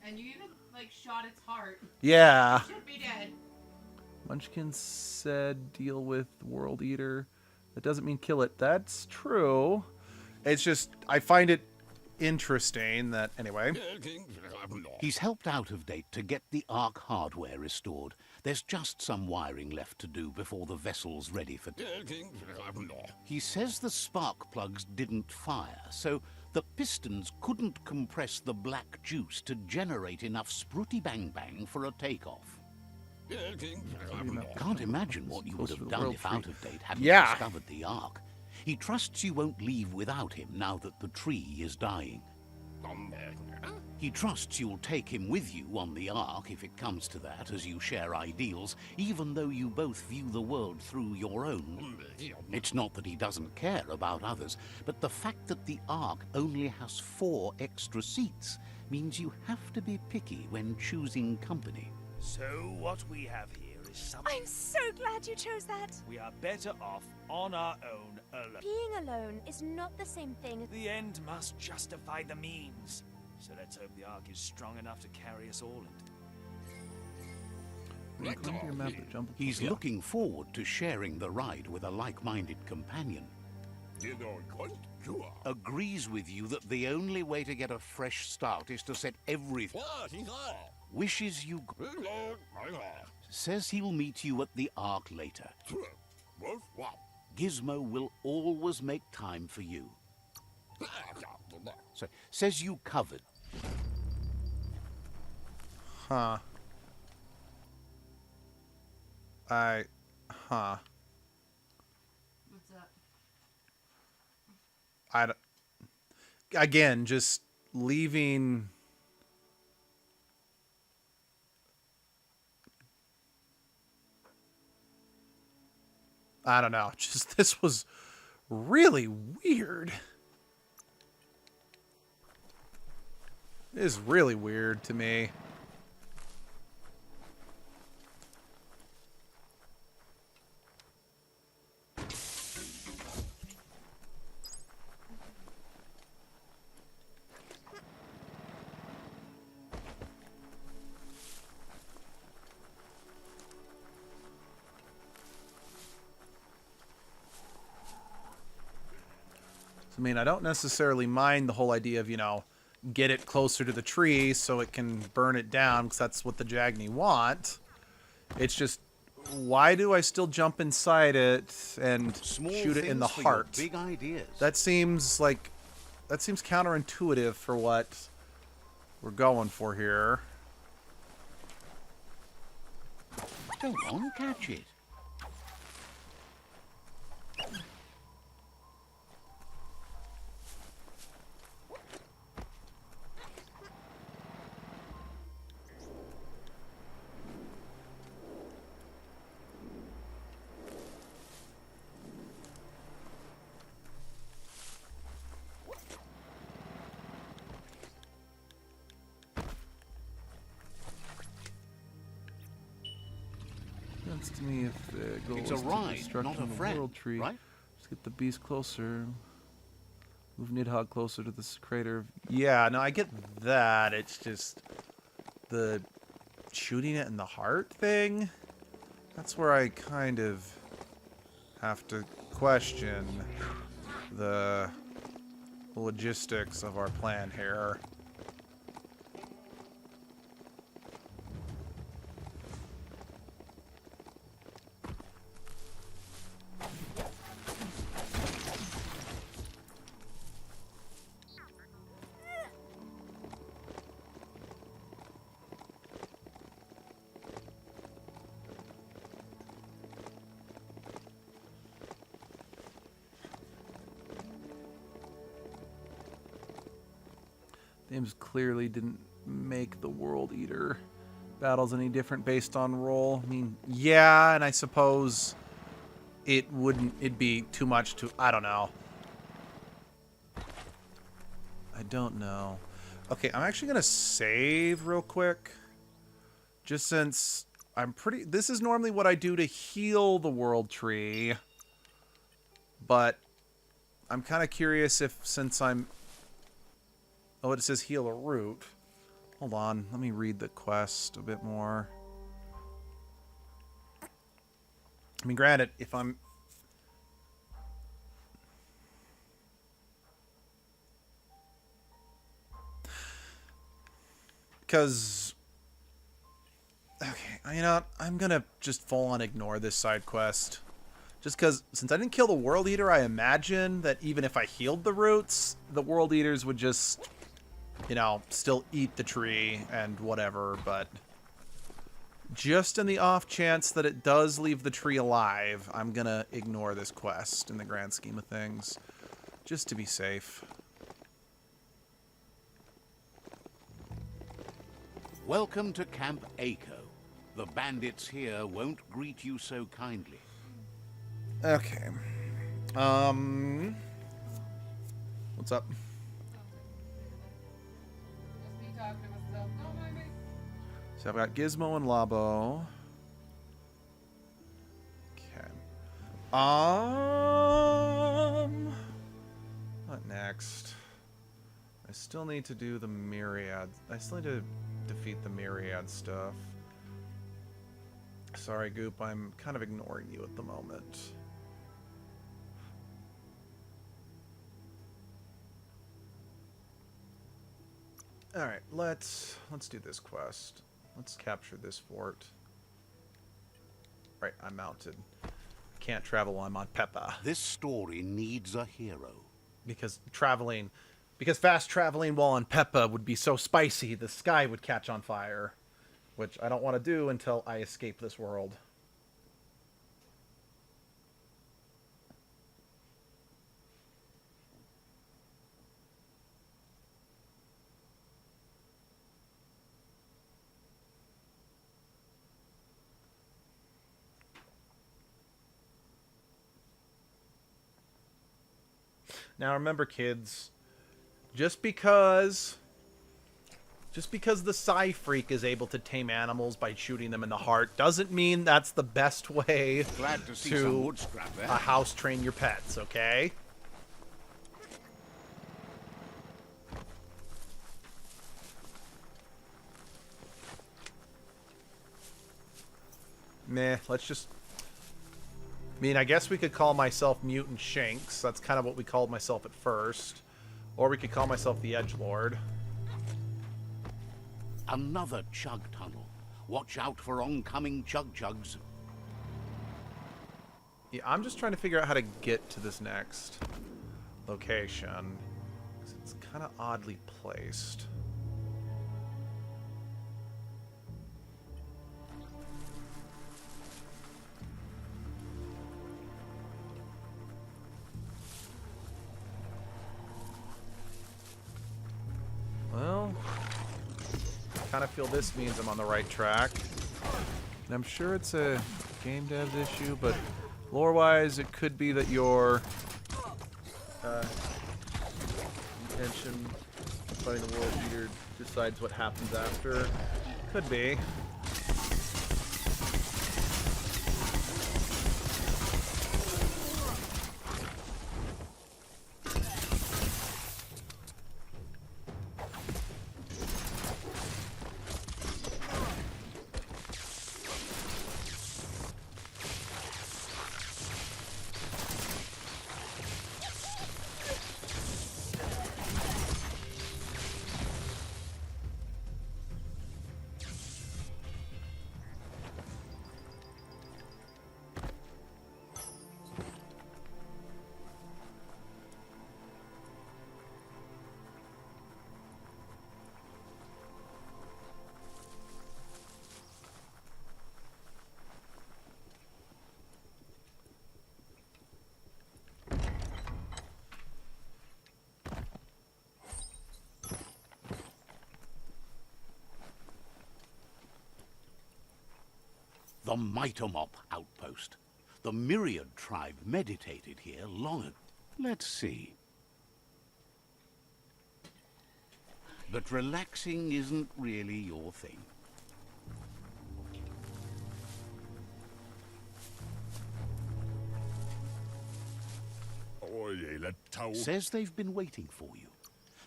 And you even, like, shot its heart. Yeah. It should be dead. Munchkin said deal with World Eater. That doesn't mean kill it. That's true. It's just, I find it interesting that, anyway. He's helped Out of Date to get the Ark hardware restored. There's just some wiring left to do before the vessel's ready for... He says the spark plugs didn't fire, so the pistons couldn't compress the black juice to generate enough spruty bang bang for a takeoff. Can't imagine what you would have done if Out of Date hadn't discovered the Ark. He trusts you won't leave without him now that the tree is dying. He trusts you'll take him with you on the Ark if it comes to that, as you share ideals, even though you both view the world through your own. It's not that he doesn't care about others, but the fact that the Ark only has 4 extra seats means you have to be picky when choosing company. So what we have here is something... I'm so glad you chose that. We are better off on our own alone. Being alone is not the same thing. The end must justify the means. So let's hope the Ark is strong enough to carry us all into... According to your map, the jumble- He's Yeah. looking forward to sharing the ride with a like-minded companion. Agrees with you that the only way to get a fresh start is to set everything. Wishes you. Says he'll meet you at the Ark later. Gizmo will always make time for you. So, says you covered. Huh. Huh. What's up? Again, just leaving. I don't know. Just this was really weird. It is really weird to me. I mean, I don't necessarily mind the whole idea of, you know, get it closer to the tree so it can burn it down, because that's what the Jagni want. It's just, why do I still jump inside it and Small shoot it in the things for your heart? big ideas. That seems counterintuitive for what we're going for here. Go on, catch it. That's to me if the goal It's a is to ride, destruction not a of the friend, world tree. right? Just get the beast closer. Move Nidhogg closer to this crater. Yeah, no, I get that. It's just the shooting it in the heart thing. That's where I kind of have to question the logistics of our plan here. Games clearly didn't make the World Eater battles any different based on role. I mean, yeah, and I suppose it'd be too much to, I don't know. I don't know. Okay, I'm actually going to save real quick. Just since this is normally what I do to heal the World Tree. But I'm kind of curious if, since I'm... Oh, it says heal a root. Hold on, let me read the quest a bit more. I mean, granted, if I'm... Because... Okay, you know what? I'm gonna just full-on ignore this side quest. Just because, since I didn't kill the World Eater, I imagine that even if I healed the roots, the World Eaters would just... you know, still eat the tree and whatever, but just in the off chance that it does leave the tree alive, I'm gonna ignore this quest in the grand scheme of things, just to be safe. Welcome to Camp Aiko. The bandits here won't greet you so kindly. Okay. What's up? Just me talking to myself. Don't mind me. So I've got Gizmo and Labo. Okay. What next? I still need to do the Myriad. I still need to defeat the Myriad stuff. Sorry, Goop, I'm kind of ignoring you at the moment. Alright, let's do this quest. Let's capture this fort. Right, I'm mounted. Can't travel while I'm on Peppa. This story needs a hero. Because fast traveling while on Peppa would be so spicy, the sky would catch on fire. Which I don't want to do until I escape this world. Now remember, kids, just because the Psy Freak is able to tame animals by shooting them in the heart doesn't mean that's the best way Glad to see some wood scrap there. house train your pets, okay? Meh, let's just... I mean, I guess we could call myself Mutant Shanks. That's kind of what we called myself at first. Or we could call myself the Edgelord. Another chug tunnel. Watch out for oncoming chug-chugs. Yeah, I'm just trying to figure out how to get to this next location. 'Cause it's kind of oddly placed. Well, I kind of feel this means I'm on the right track. And I'm sure it's a game dev's issue, but lore-wise, it could be that your intention fighting the world leader decides what happens after. Could be. The Mitomop outpost. The Myriad tribe meditated here long ago. Let's see. But relaxing isn't really your thing. Oye, tau. Says they've been waiting for you.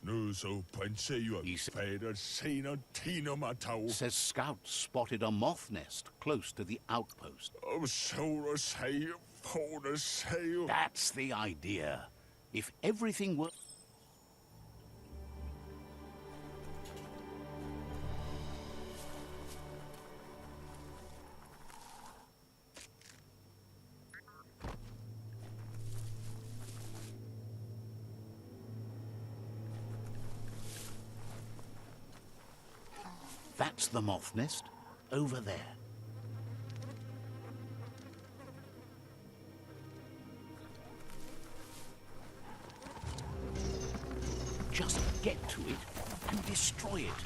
Nu så pensé jo, I s- fader senere tino matau. Says scouts spotted a moth nest close to the outpost. Og så say, for say. That's the idea. If everything were... That's the moth nest over there. Just get to it and destroy it.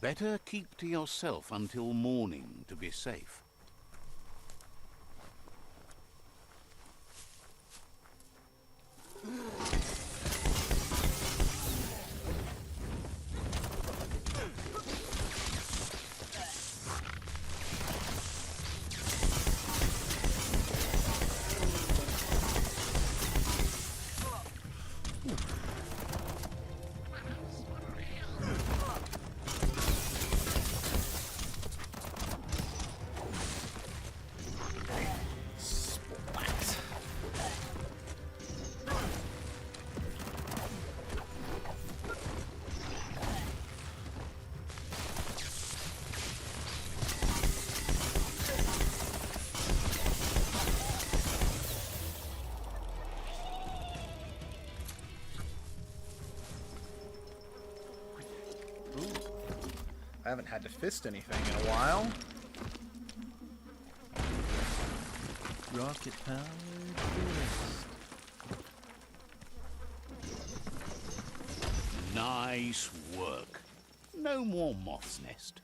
Better keep to yourself until morning to be safe. Splat. Ooh. I haven't had to fist anything in a while. Rocket powered fist. Nice work. No more moth's nest.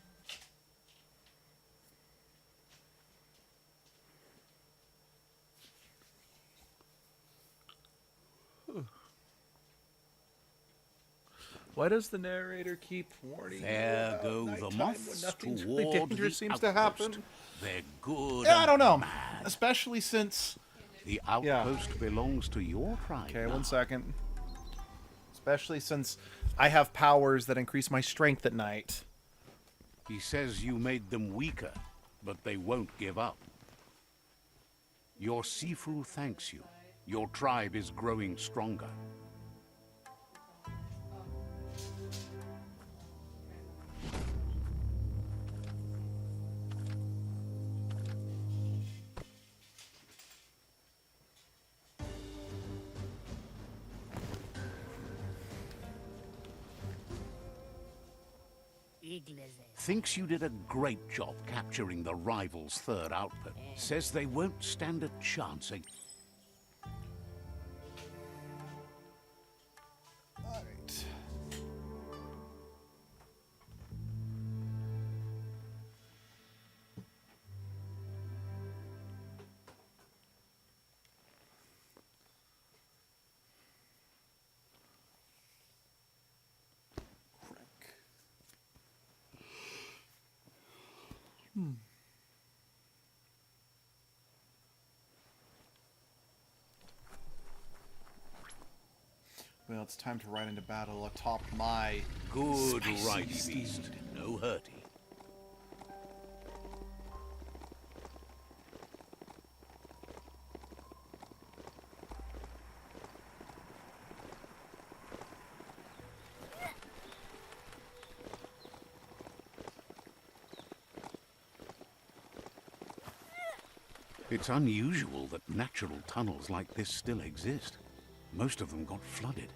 Why does the narrator keep warning you There about go the nighttime when moths nothing toward really dangerous the seems to outpost. happen? They're good. Yeah, I don't know. and mad. Especially since... The outpost belongs to your tribe. Okay, now. 1 second. Especially since I have powers that increase my strength at night. He says you made them weaker, but they won't give up. Your Sifu thanks you. Your tribe is growing stronger. Thinks you did a great job capturing the rival's third outpost. Says they won't stand a chance. Alright. Well, it's time to ride into battle atop my Good spicy righty steed. beast. No hurty. It's unusual that natural tunnels like this still exist. Most of them got flooded.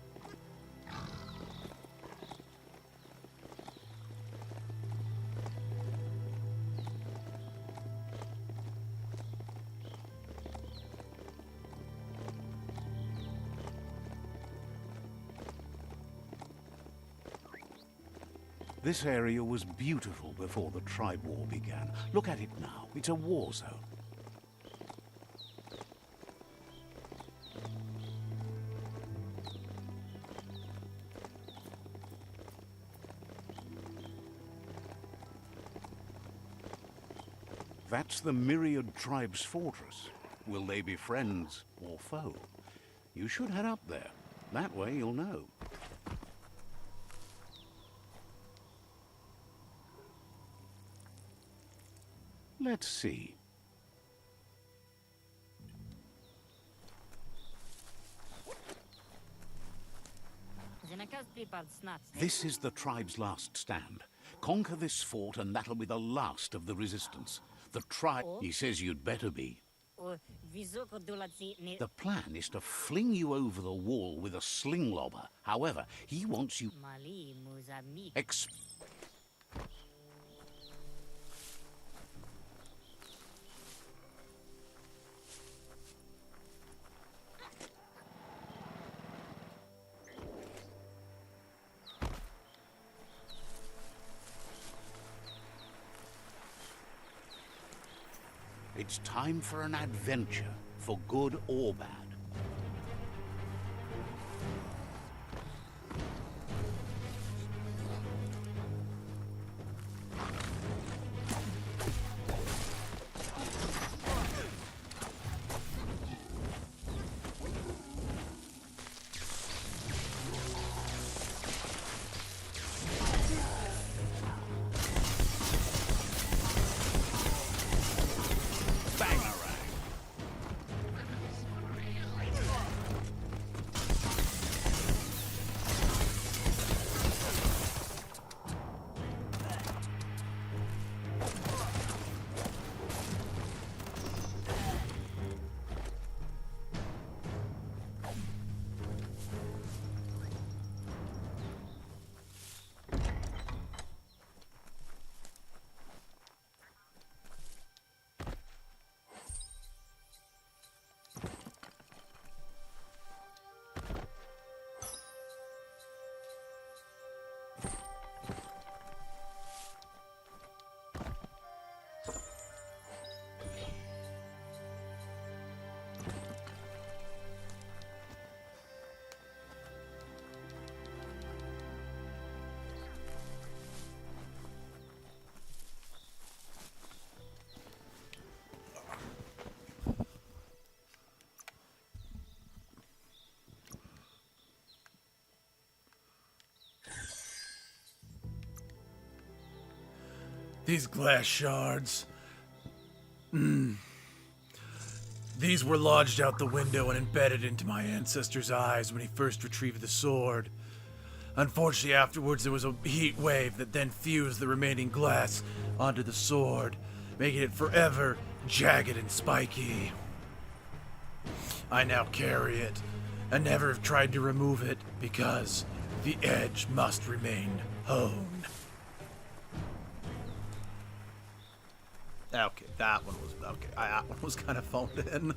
This area was beautiful before the tribe war began. Look at it now. It's a war zone. That's the Myriad Tribe's fortress. Will they be friends or foe? You should head up there. That way you'll know. Let's see. This is the tribe's last stand. Conquer this fort and that'll be the last of the resistance. The tribe... He says you'd better be. The plan is to fling you over the wall with a sling lobber. However, he wants you... It's time for an adventure, for good or bad. These glass shards. These were lodged out the window and embedded into my ancestor's eyes when he first retrieved the sword. Unfortunately, afterwards there was a heat wave that then fused the remaining glass onto the sword, making it forever jagged and spiky. I now carry it, and never have tried to remove it because the edge must remain honed. Okay, that one was okay. That one was kind of phoned in.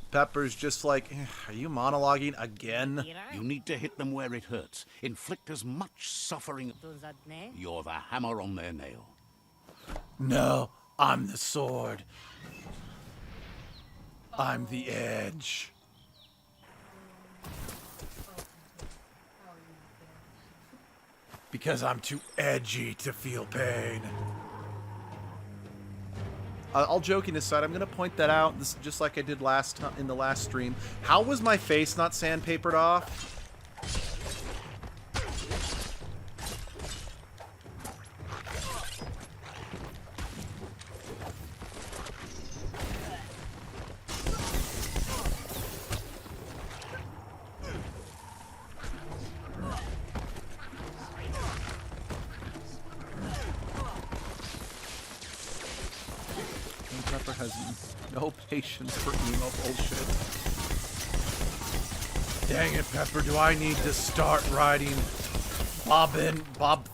Pepper's just like, are you monologuing again? You need to hit them where it hurts. Inflict as much suffering. You're the hammer on their nail. No, I'm the sword. I'm the edge. Because I'm too edgy to feel pain. All joking aside, I'm gonna point that out. This just like I did last time in the last stream. How was my face not sandpapered off? Pepper has no patience for emo bullshit. Dang it, Pepper, do I need to start writing Bob...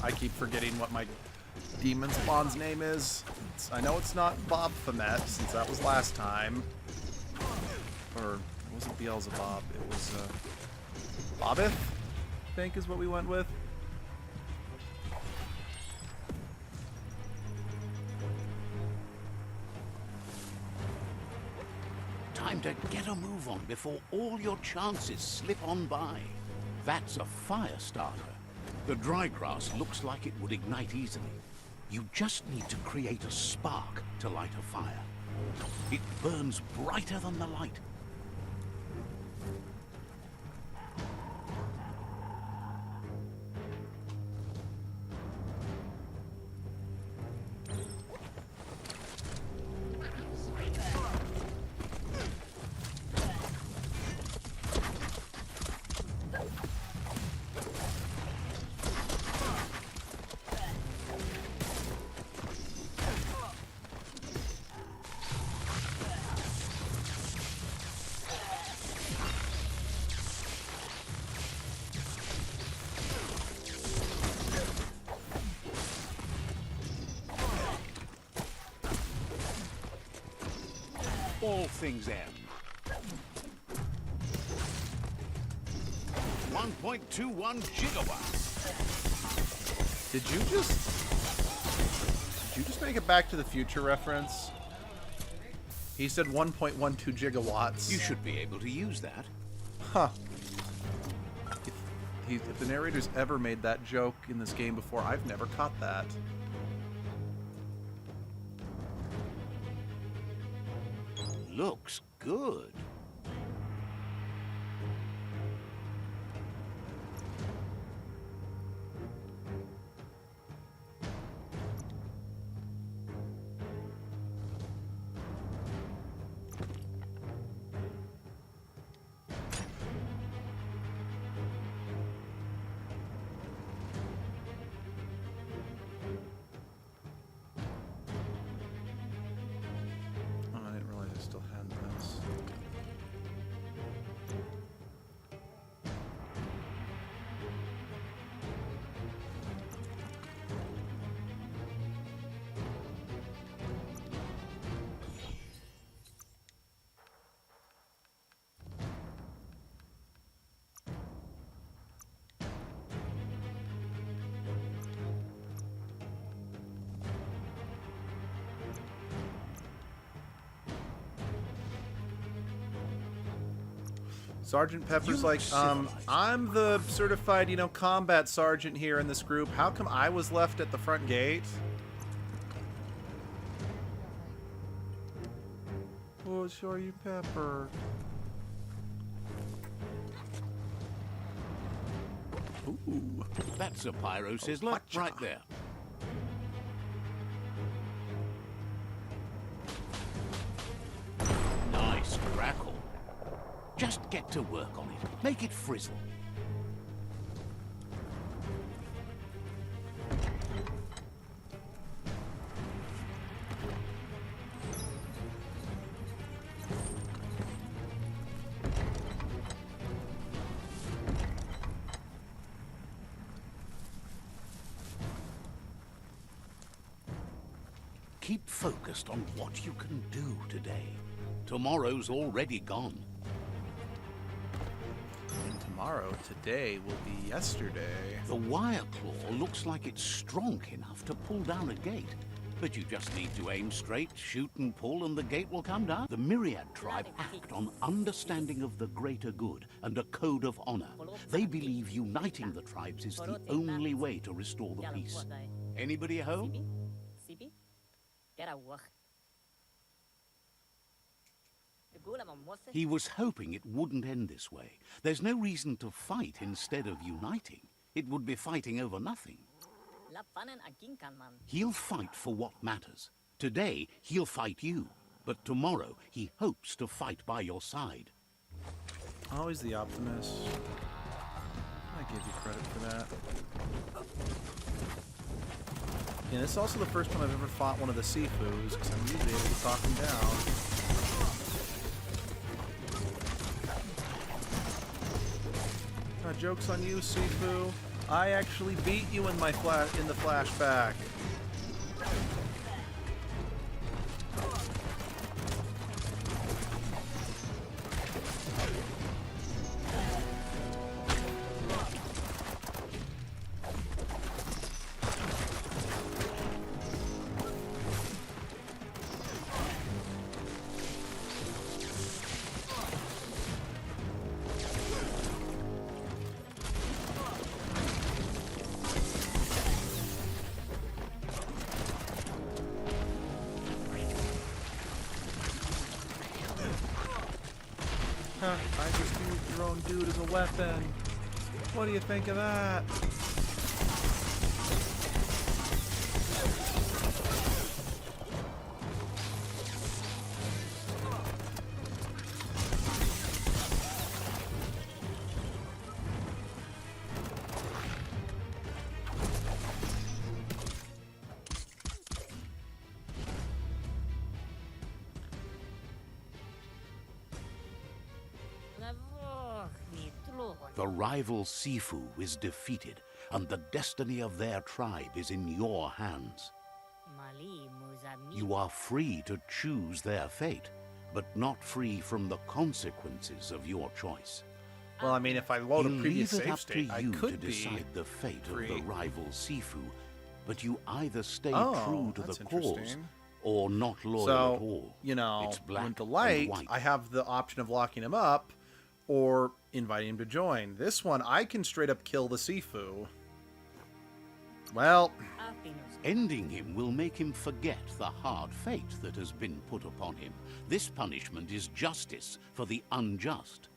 I keep forgetting what my demon spawn's name is. I know it's not Bob Fomet, since that was last time. Or, it wasn't Beelzebub, it was, Bobbeth, I think is what we went with. Time to get a move on before all your chances slip on by. That's a fire starter. The dry grass looks like it would ignite easily. You just need to create a spark to light a fire. It burns brighter than the light. All things end. 1.21 gigawatts. Did you just make a Back to the Future reference? He said 1.12 gigawatts. You should be able to use that. Huh. If the narrator's ever made that joke in this game before, I've never caught that. Looks good. Oh, I didn't realize I still had this. Sergeant Pepper's like, I'm the certified, combat sergeant here in this group. How come I was left at the front gate? Oh, Sergeant Pepper. Ooh. That's a pyro sizzler right there. Nice crackle. Just get to work on it. Make it frizzle. Keep focused on what you can do today. Tomorrow's already gone. And tomorrow, today, will be yesterday. The wire claw looks like it's strong enough to pull down a gate. But you just need to aim straight, shoot and pull, and the gate will come down. The Myriad tribe act on understanding of the greater good and a code of honor. They believe uniting the tribes is the only way to restore the peace. Anybody home? He was hoping it wouldn't end this way. There's no reason to fight instead of uniting. It would be fighting over nothing. He'll fight for what matters. Today, he'll fight you. But tomorrow, he hopes to fight by your side. Always the optimist. I give you credit for that. Yeah, this is also the first time I've ever fought one of the Sifus, because I'm usually able to talk them down. Joke's on you, Sifu. I actually beat you in the flashback. I just used your own dude as a weapon. What do you think of that? The rival Sifu is defeated, and the destiny of their tribe is in your hands. You are free to choose their fate, but not free from the consequences of your choice. Well, I mean, if I load a He'll previous leave it save up state, to I you could to be decide the fate of free. the rival Sifu, but you either stay Oh, true to that's the cause interesting. or not loyal at So, all. you know, It's black with the and light, white. I have the option of locking him up or inviting him to join. This one, I can straight up kill the Sifu. Well, Ending him will make him forget the hard fate that has been put upon him. This punishment is justice for the unjust.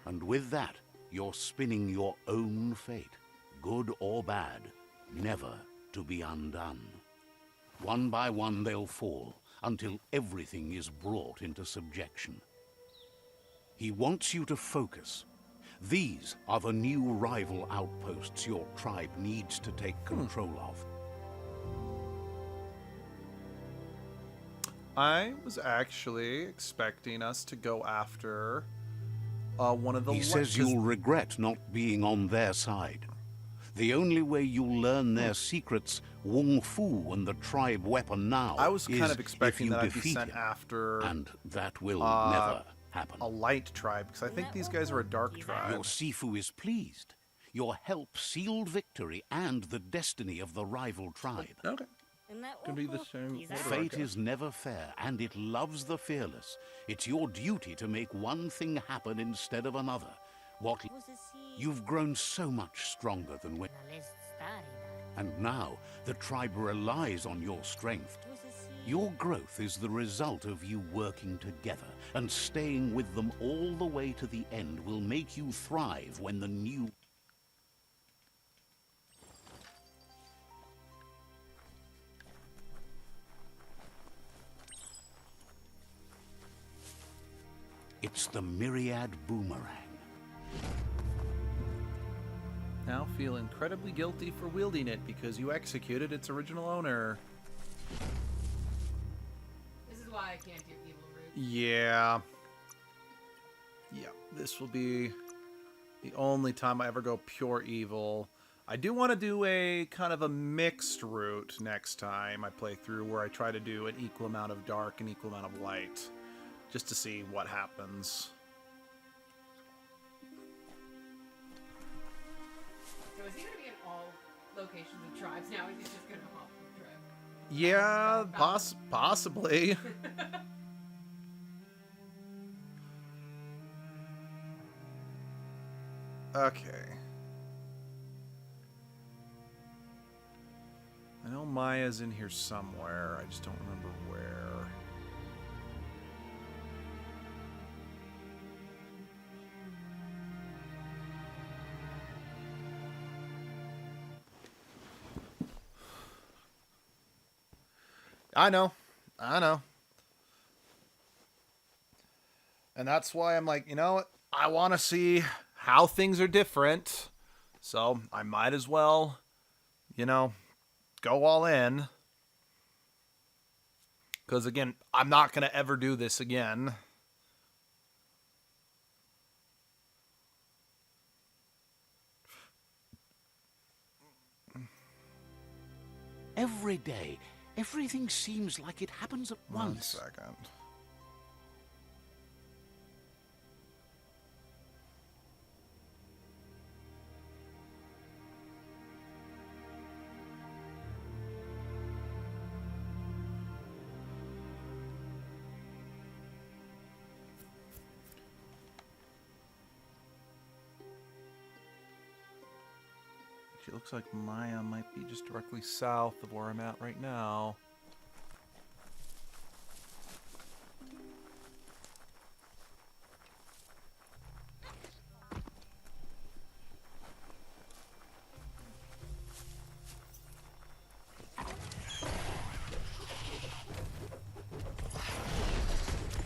And with that, you're spinning your own fate, good or bad, never to be undone. One by one they'll fall, until everything is brought into subjection. He wants you to focus. These are the new rival outposts your tribe needs to take control of. I was actually expecting us to go after one of the... He says you'll regret not being on their side. The only way you'll learn their secrets, Wung Fu and the tribe weapon now, I was kind is of expecting if you that I'd be defeat sent him. after And that will never happen. a light tribe, because I think these guys are a dark tribe. Your Sifu is pleased. Your help sealed victory and the destiny of the rival tribe. Okay. Can be the same. Fate is never fair, and it loves the fearless. It's your duty to make one thing happen instead of another. You've grown so much stronger than when... And now, the tribe relies on your strength. Your growth is the result of you working together, and staying with them all the way to the end will make you thrive when the new... It's the Myriad Boomerang. Now feel incredibly guilty for wielding it because you executed its original owner. This is why I can't do evil route. Yeah. Yeah, this will be the only time I ever go pure evil. I do want to do a kind of a mixed route next time I play through, where I try to do an equal amount of dark and equal amount of light, just to see what happens. So is he going to be in all locations of tribes now? Is he just going to hop from tribe? Yeah, possibly. Okay. I know Maya's in here somewhere. I just don't remember where. I know. And that's why I'm like, you know what? I want to see how things are different. So I might as well, go all in. Because again, I'm not going to ever do this again. Every day, everything seems like it happens at once. 1 second. It looks like Maya might be just directly south of where I'm at right now.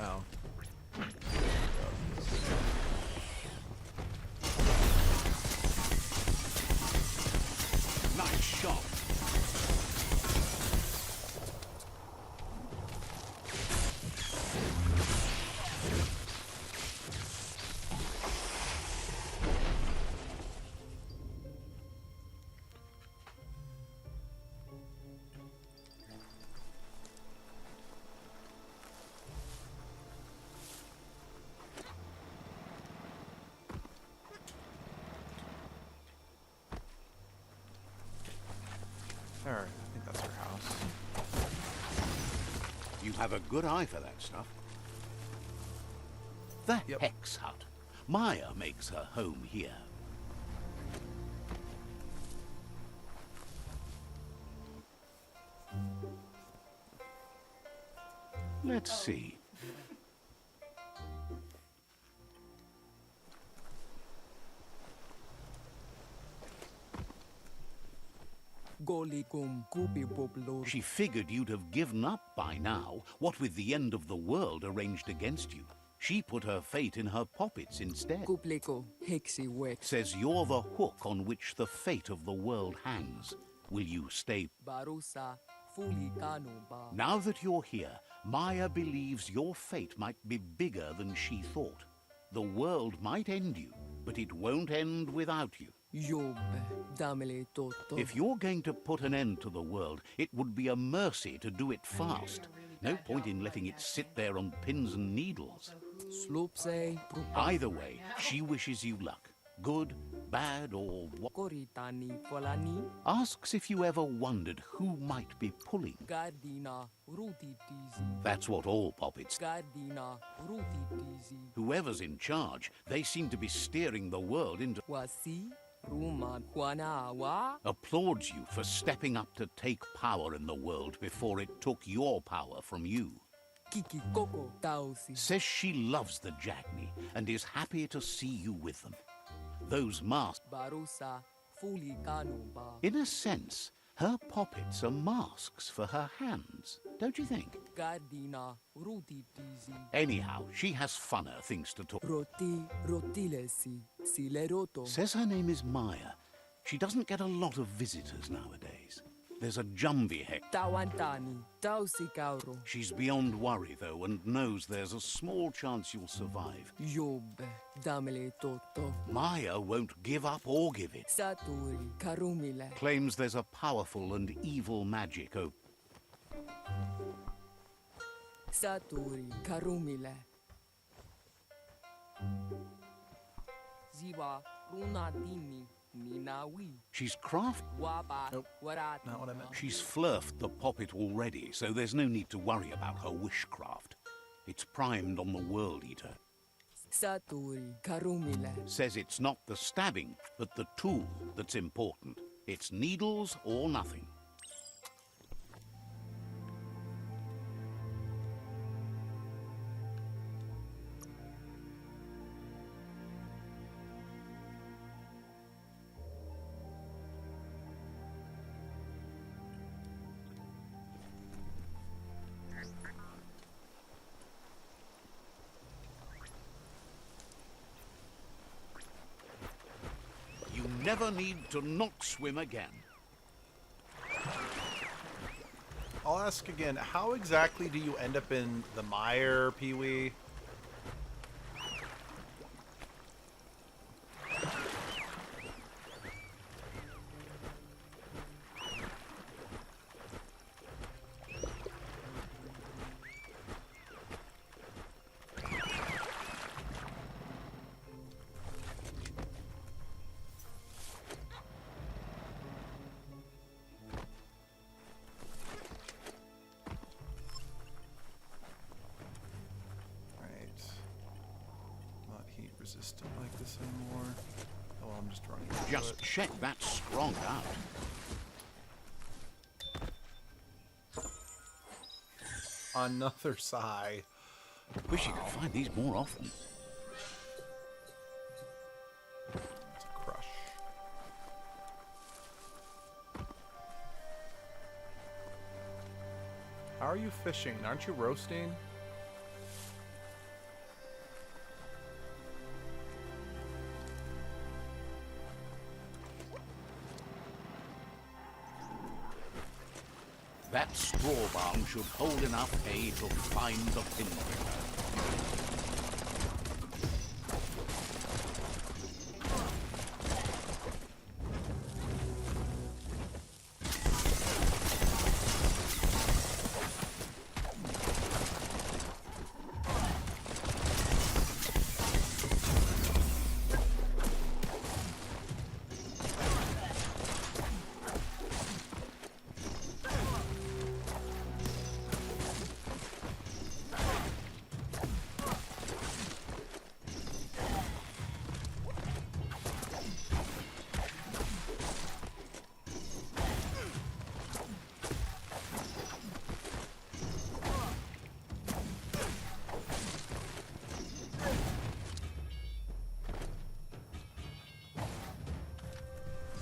Oh. Nice shot. There, I think that's her house. You have a good eye for that stuff. The Yep. Hex Hut. Maya makes her home here. Let's see. She figured you'd have given up by now, what with the end of the world arranged against you. She put her fate in her poppets instead. Says you're the hook on which the fate of the world hangs. Will you stay? Now that you're here, Maya believes your fate might be bigger than she thought. The world might end you, but it won't end without you. If you're going to put an end to the world, it would be a mercy to do it fast. No point in letting it sit there on pins and needles. Either way, she wishes you luck. Good, bad, or what. Asks if you ever wondered who might be pulling. That's what all poppets. Whoever's in charge, they seem to be steering the world into. Applauds you for stepping up to take power in the world before it took your power from you. Says she loves the Jagni and is happy to see you with them. Those masks. In a sense, her poppets are masks for her hands, don't you think? Anyhow, she has funner things to talk. Says her name is Maya. She doesn't get a lot of visitors nowadays. There's a Jumbi hex. She's beyond worry, though, and knows there's a small chance you'll survive. Maya won't give up or give it. Claims there's a powerful and evil magic open. She's craft. Nope, not what I meant. She's flirfed the poppet already, so there's no need to worry about her wishcraft. It's primed on the World Eater. Says it's not the stabbing, but the tool that's important. It's needles or nothing. You never need to not swim again. I'll ask again, how exactly do you end up in the mire, Pee-wee? Resistant like this anymore. Oh, I'm just running. Just check that strong out. Another sigh. Wish you could find these more often. It's a crush. How are you fishing? Aren't you roasting? That straw barn should hold enough hay to find the pinpricker.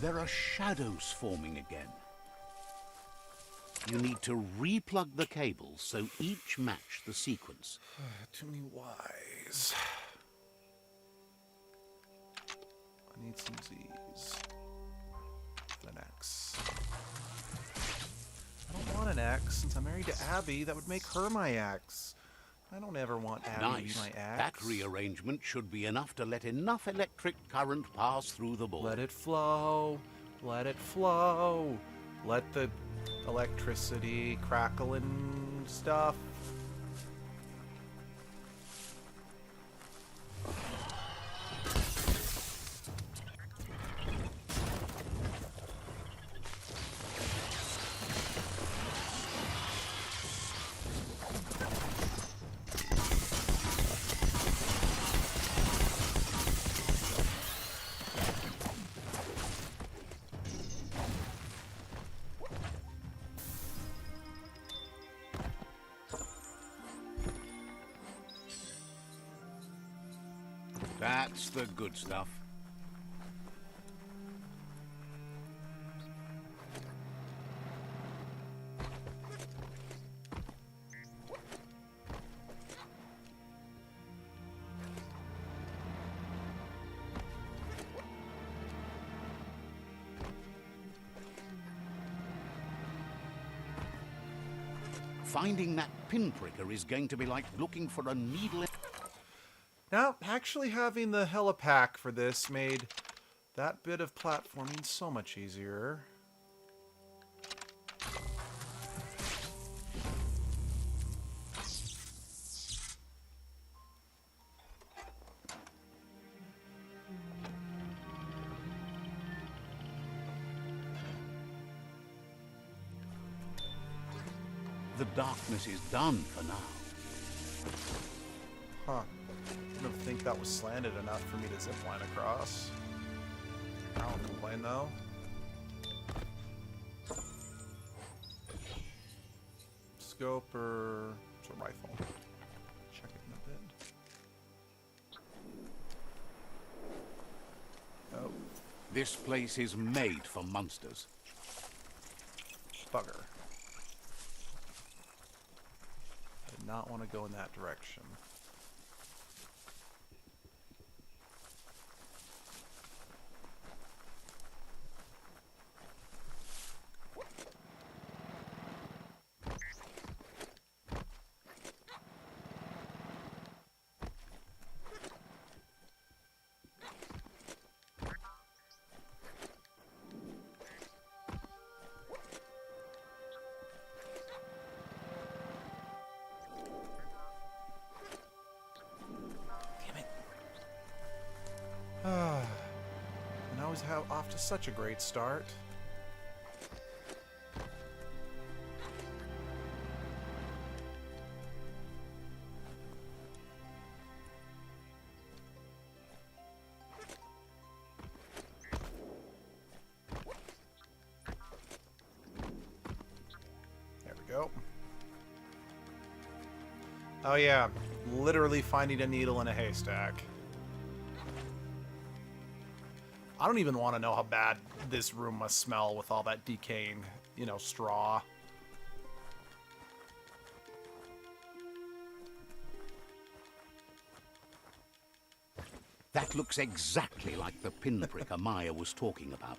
There are shadows forming again. You need to replug the cables so each match the sequence. Too many Ys. I need some Z's. And an X. I don't want an X. Since I'm married to Abby, that would make her my X. I don't ever want Abby to be Nice. my X. That rearrangement should be enough to let enough electric current pass through the board. Let it flow. Let it flow. Let the electricity crackle and stuff. That's the good stuff. Finding that pinpricker is going to be like looking for a needle in... Now, actually having the helipack for this made that bit of platforming so much easier. The darkness is done for now. Huh. I don't think that was slanted enough for me to zipline across. I don't complain though. Scope or it's a rifle. Check it in a bit. Oh, This place is made for monsters. bugger. I did not want to go in that direction. And I was off to such a great start. There we go. Oh yeah, literally finding a needle in a haystack. I don't even want to know how bad this room must smell with all that decaying, you know, straw. That looks exactly like the pinprick Amaya was talking about.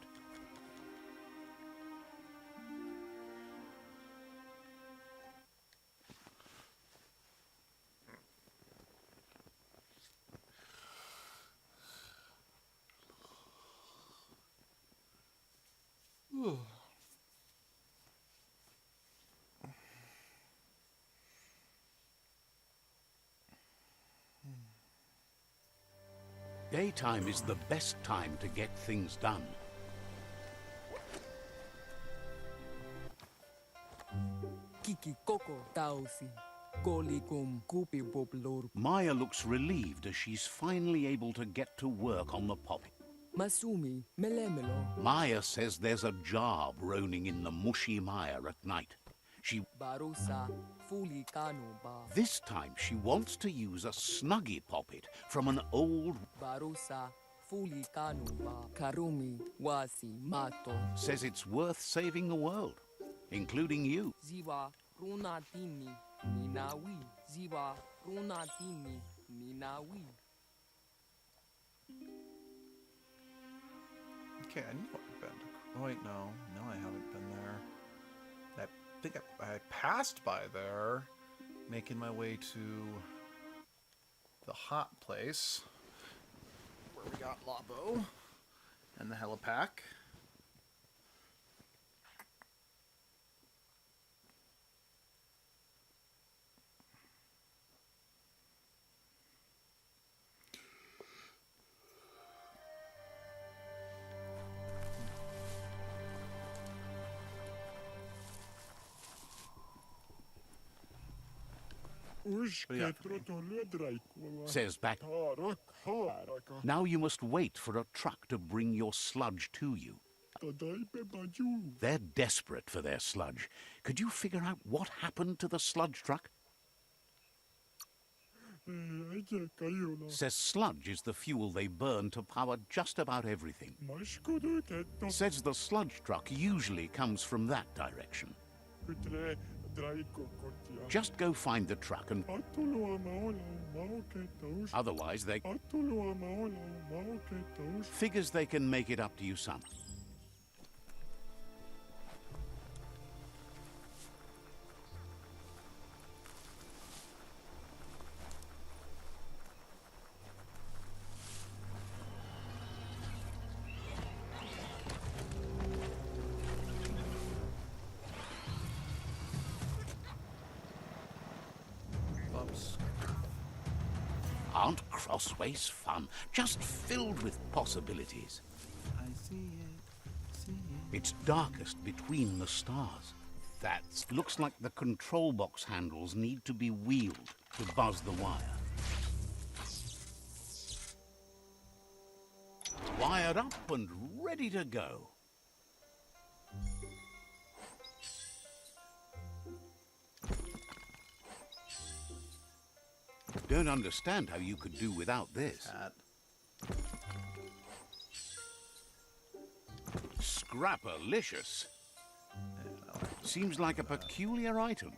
Daytime is the best time to get things done. Kiki Coco Tausi. Goli Gum Gupi Boblor. Maya looks relieved as she's finally able to get to work on the poppy. Masumi Melemelo. Maya says there's a jar groaning in the mushy mire at night. She... Barusa Fuli Kanu Ba. This time she wants to use a Snuggy Poppet from an old... Barusa fuli kanu ba karumi wasi mato. Says it's worth saving the world, including you. Ziwa runatini minawi. Ziwa runatini minawi. Okay, I know I've been to... Oh, wait, no. No, I haven't been there. I think I passed by there, making my way to the hot place, where we got Labo and the helipack. Says back. Now you must wait for a truck to bring your sludge to you. They're desperate for their sludge. Could you figure out what happened to the sludge truck? Says sludge is the fuel they burn to power just about everything. Says the sludge truck usually comes from that direction. Just go find the truck and... Otherwise they... Figures they can make it up to you somehow. Aren't crossways fun? Just filled with possibilities. I see it. See it. It's darkest between the stars. That looks like the control box handles need to be wheeled to buzz the wire. Wired up and ready to go. Don't understand how you could do without this. Scrapalicious. Seems like a peculiar item.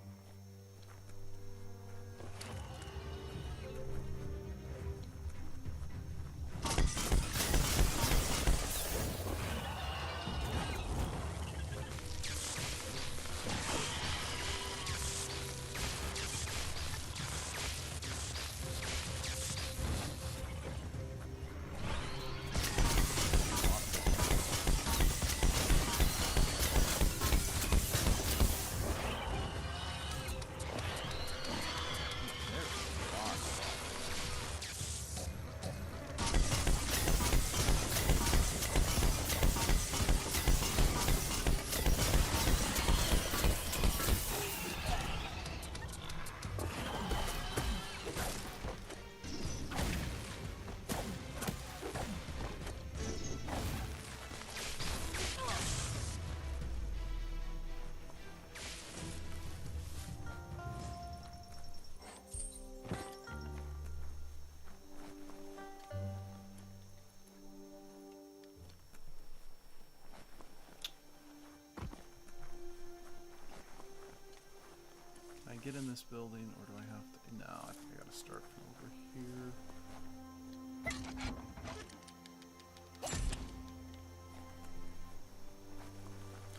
Get in this building, or do I have to? No, I think I gotta start from over here.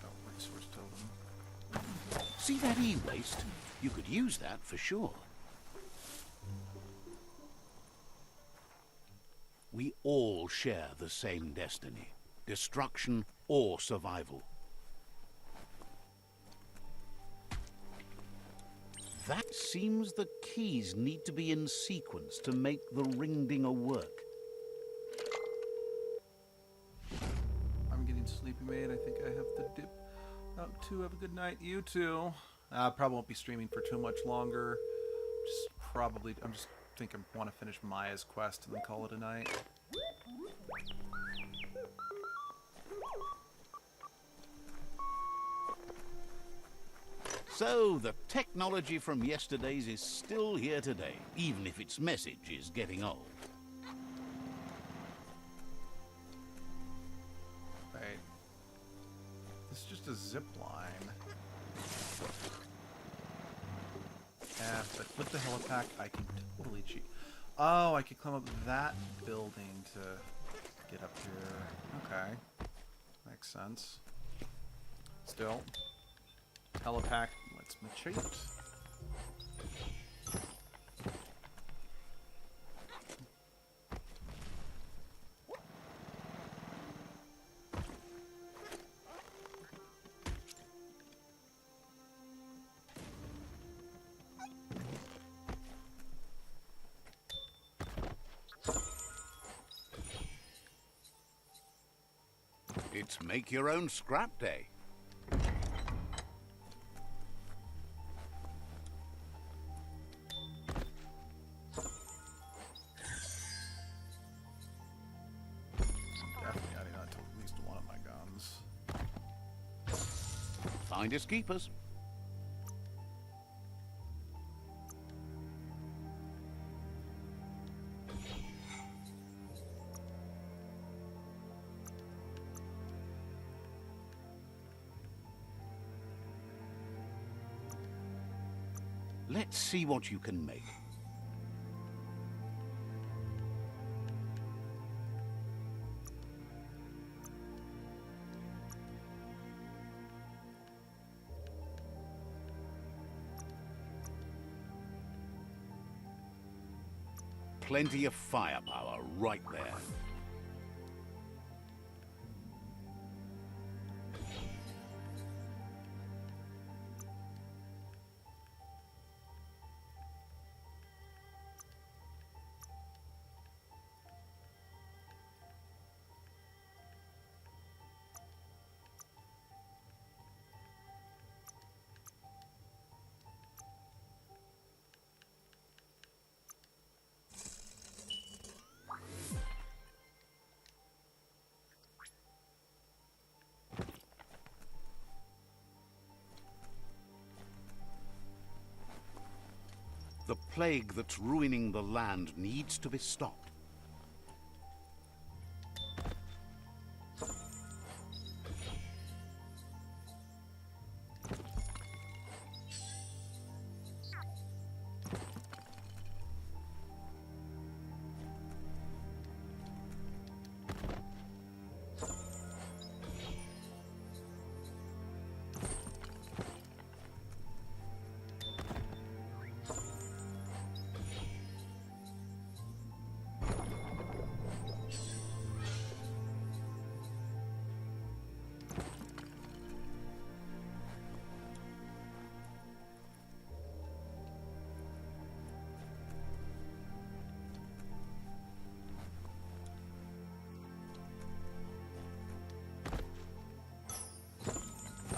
Oh, resource totem. See that e-waste? You could use that for sure. We all share the same destiny. Destruction or survival. That seems the keys need to be in sequence to make the ring-dinger work. I'm getting sleepy, mate. I think I have to dip out too. Have a good night, you too. Probably won't be streaming for too much longer. I'm just thinking I want to finish Maya's quest and then call it a night. So, the technology from yesterday's is still here today, even if its message is getting old. This is just a zip line. Yeah, but with the helipack, I can totally cheat. Oh, I could climb up that building to get up here. Okay. Makes sense. Still. Helipack lets me cheat. It's make your own scrap day. Definitely adding that to at least one of my guns. Finders keepers. Let's see what you can make. Plenty of firepower right there. The plague that's ruining the land needs to be stopped.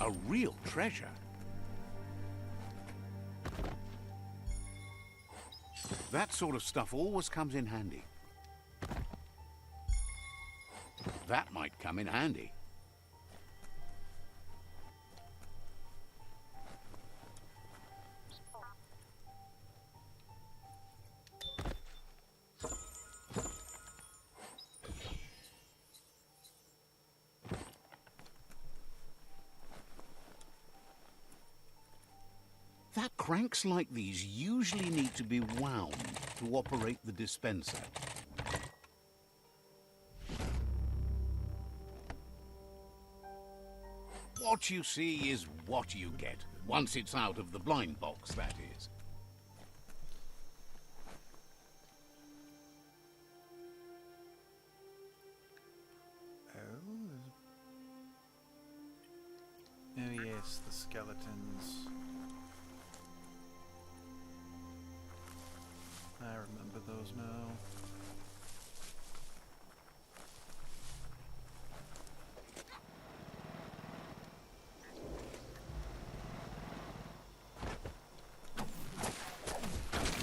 A real treasure. That sort of stuff always comes in handy. That might come in handy. Cranks like these usually need to be wound to operate the dispenser. What you see is what you get, once it's out of the blind box, that is. Oh yes, the skeletons. I remember those now.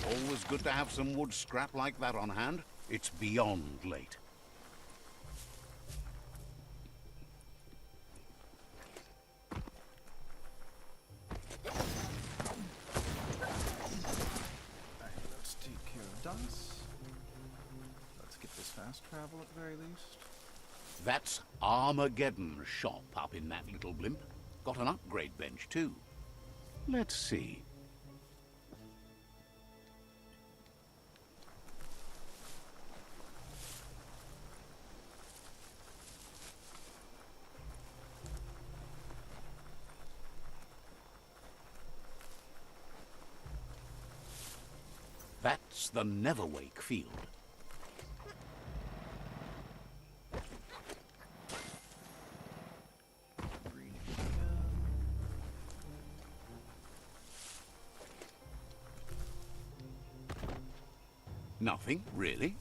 Always good to have some wood scrap like that on hand. It's beyond late. Let's take care of Dunce. Let's get this fast travel at the very least. That's Armageddon's shop up in that little blimp. Got an upgrade bench, too. Let's see. That's the Neverwake field. Nothing, really.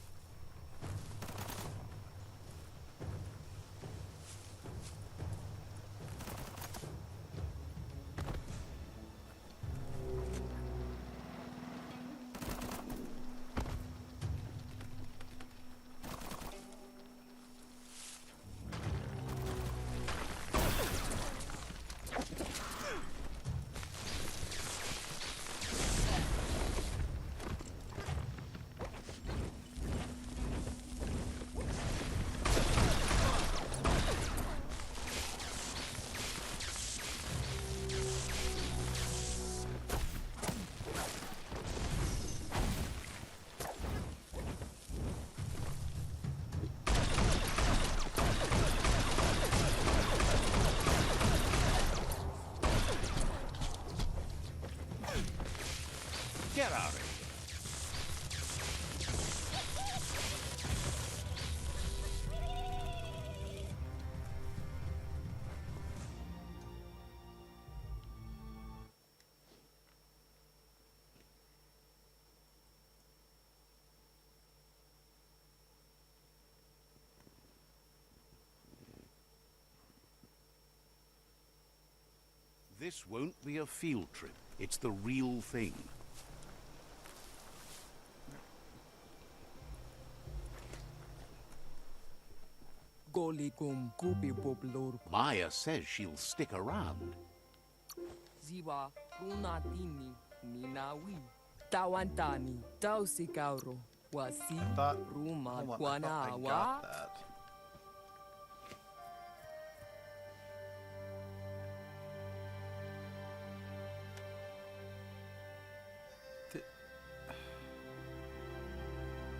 Get out of here. This won't be a field trip. It's the real thing. Golikum kupi poplor. Maya says she'll stick around. Ziwa runatini minawi. Tawantani tausikauro. Wasi Thought, ruma hold on, I kwana thought I wa. got that.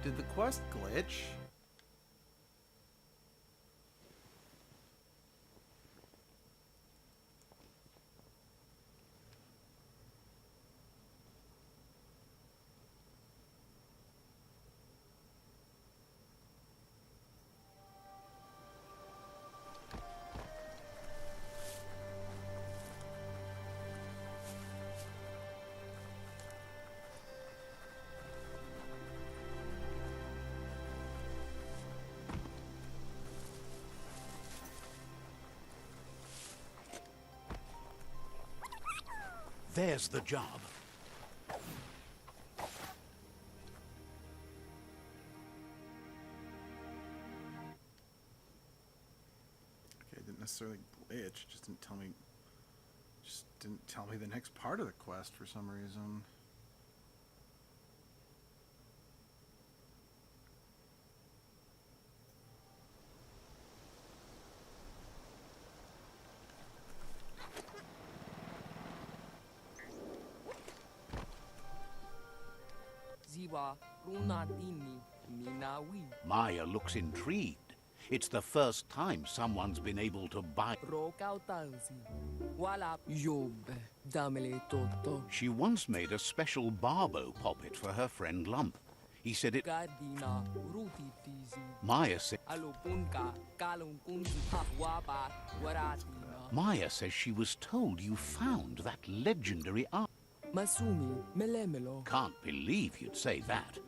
Did the quest glitch? There's the job. Okay, it didn't necessarily glitch. Just didn't tell me the next part of the quest for some reason. Ziwa runatini minawi. Maya looks intrigued. It's the first time someone's been able to buy. Rokautanzi. Wala yob damele toto. She once made a special Barbo poppet for her friend Lump. He said it. Gardina ruti tizi. Maya said. Alopunka kalung kunzi wapa waratina. Maya says she was told you found that legendary art. Masumi melemelo. Can't believe you'd say that.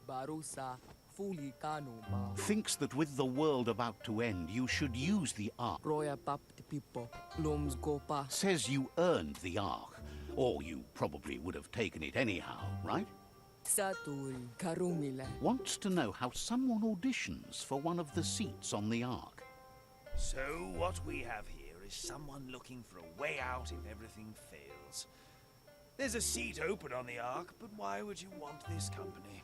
Barusa fuli kanoma. Thinks that with the world about to end, you should use the Ark. Roya pap de pipo. Loms gopa. Says you earned the Ark. Or you probably would have taken it anyhow, right? Saturi karumile. Wants to know how someone auditions for one of the seats on the Ark. So what we have here is someone looking for a way out if everything fails. There's a seat open on the Ark, but why would you want this company?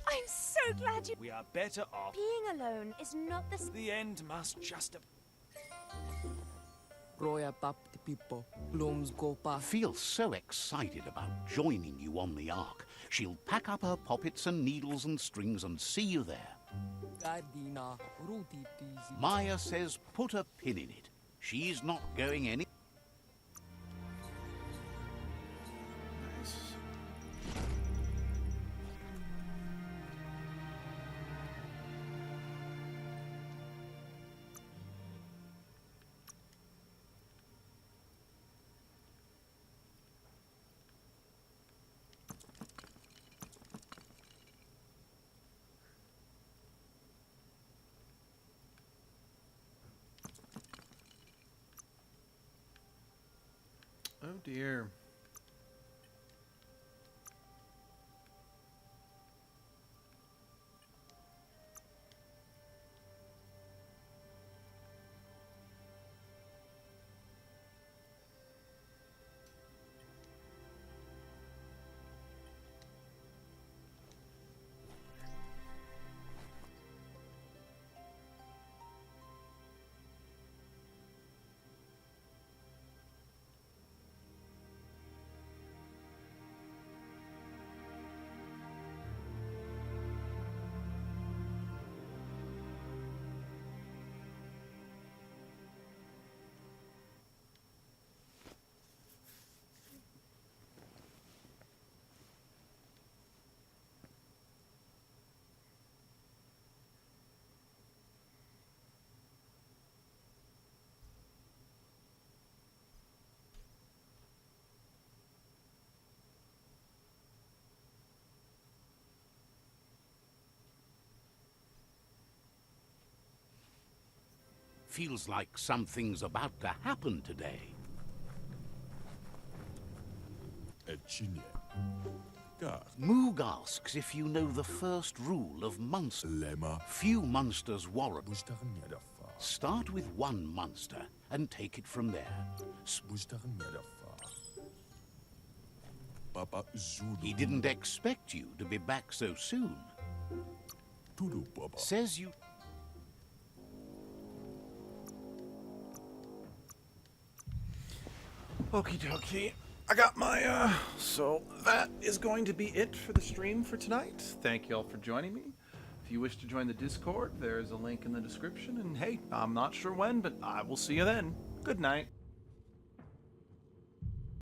I I'm so glad you... We are better off. Being alone is not the... The end must just... Roya tapti pipo. Blooms go past. Feels so excited about joining you on the Ark. She'll pack up her poppets and needles and strings and see you there. Gardina. Ruti tizi. Maya says put a pin in it. She's not going any... Nice. Oh dear. Feels like something's about to happen today. Ecinie. Gar. Moog asks if you know the first rule of monsters. Lema. Few monsters warrant. Bustachen Medafa. Start with one monster and take it from there. Bustachen Medafa. Papa Zulu. He didn't expect you to be back so soon. Tulu Baba. Says you... Okie dokie. I got my, so that is going to be it for the stream for tonight. Thank you all for joining me. If you wish to join the Discord, there's a link in the description. And hey, I'm not sure when, but I will see you then. Good night.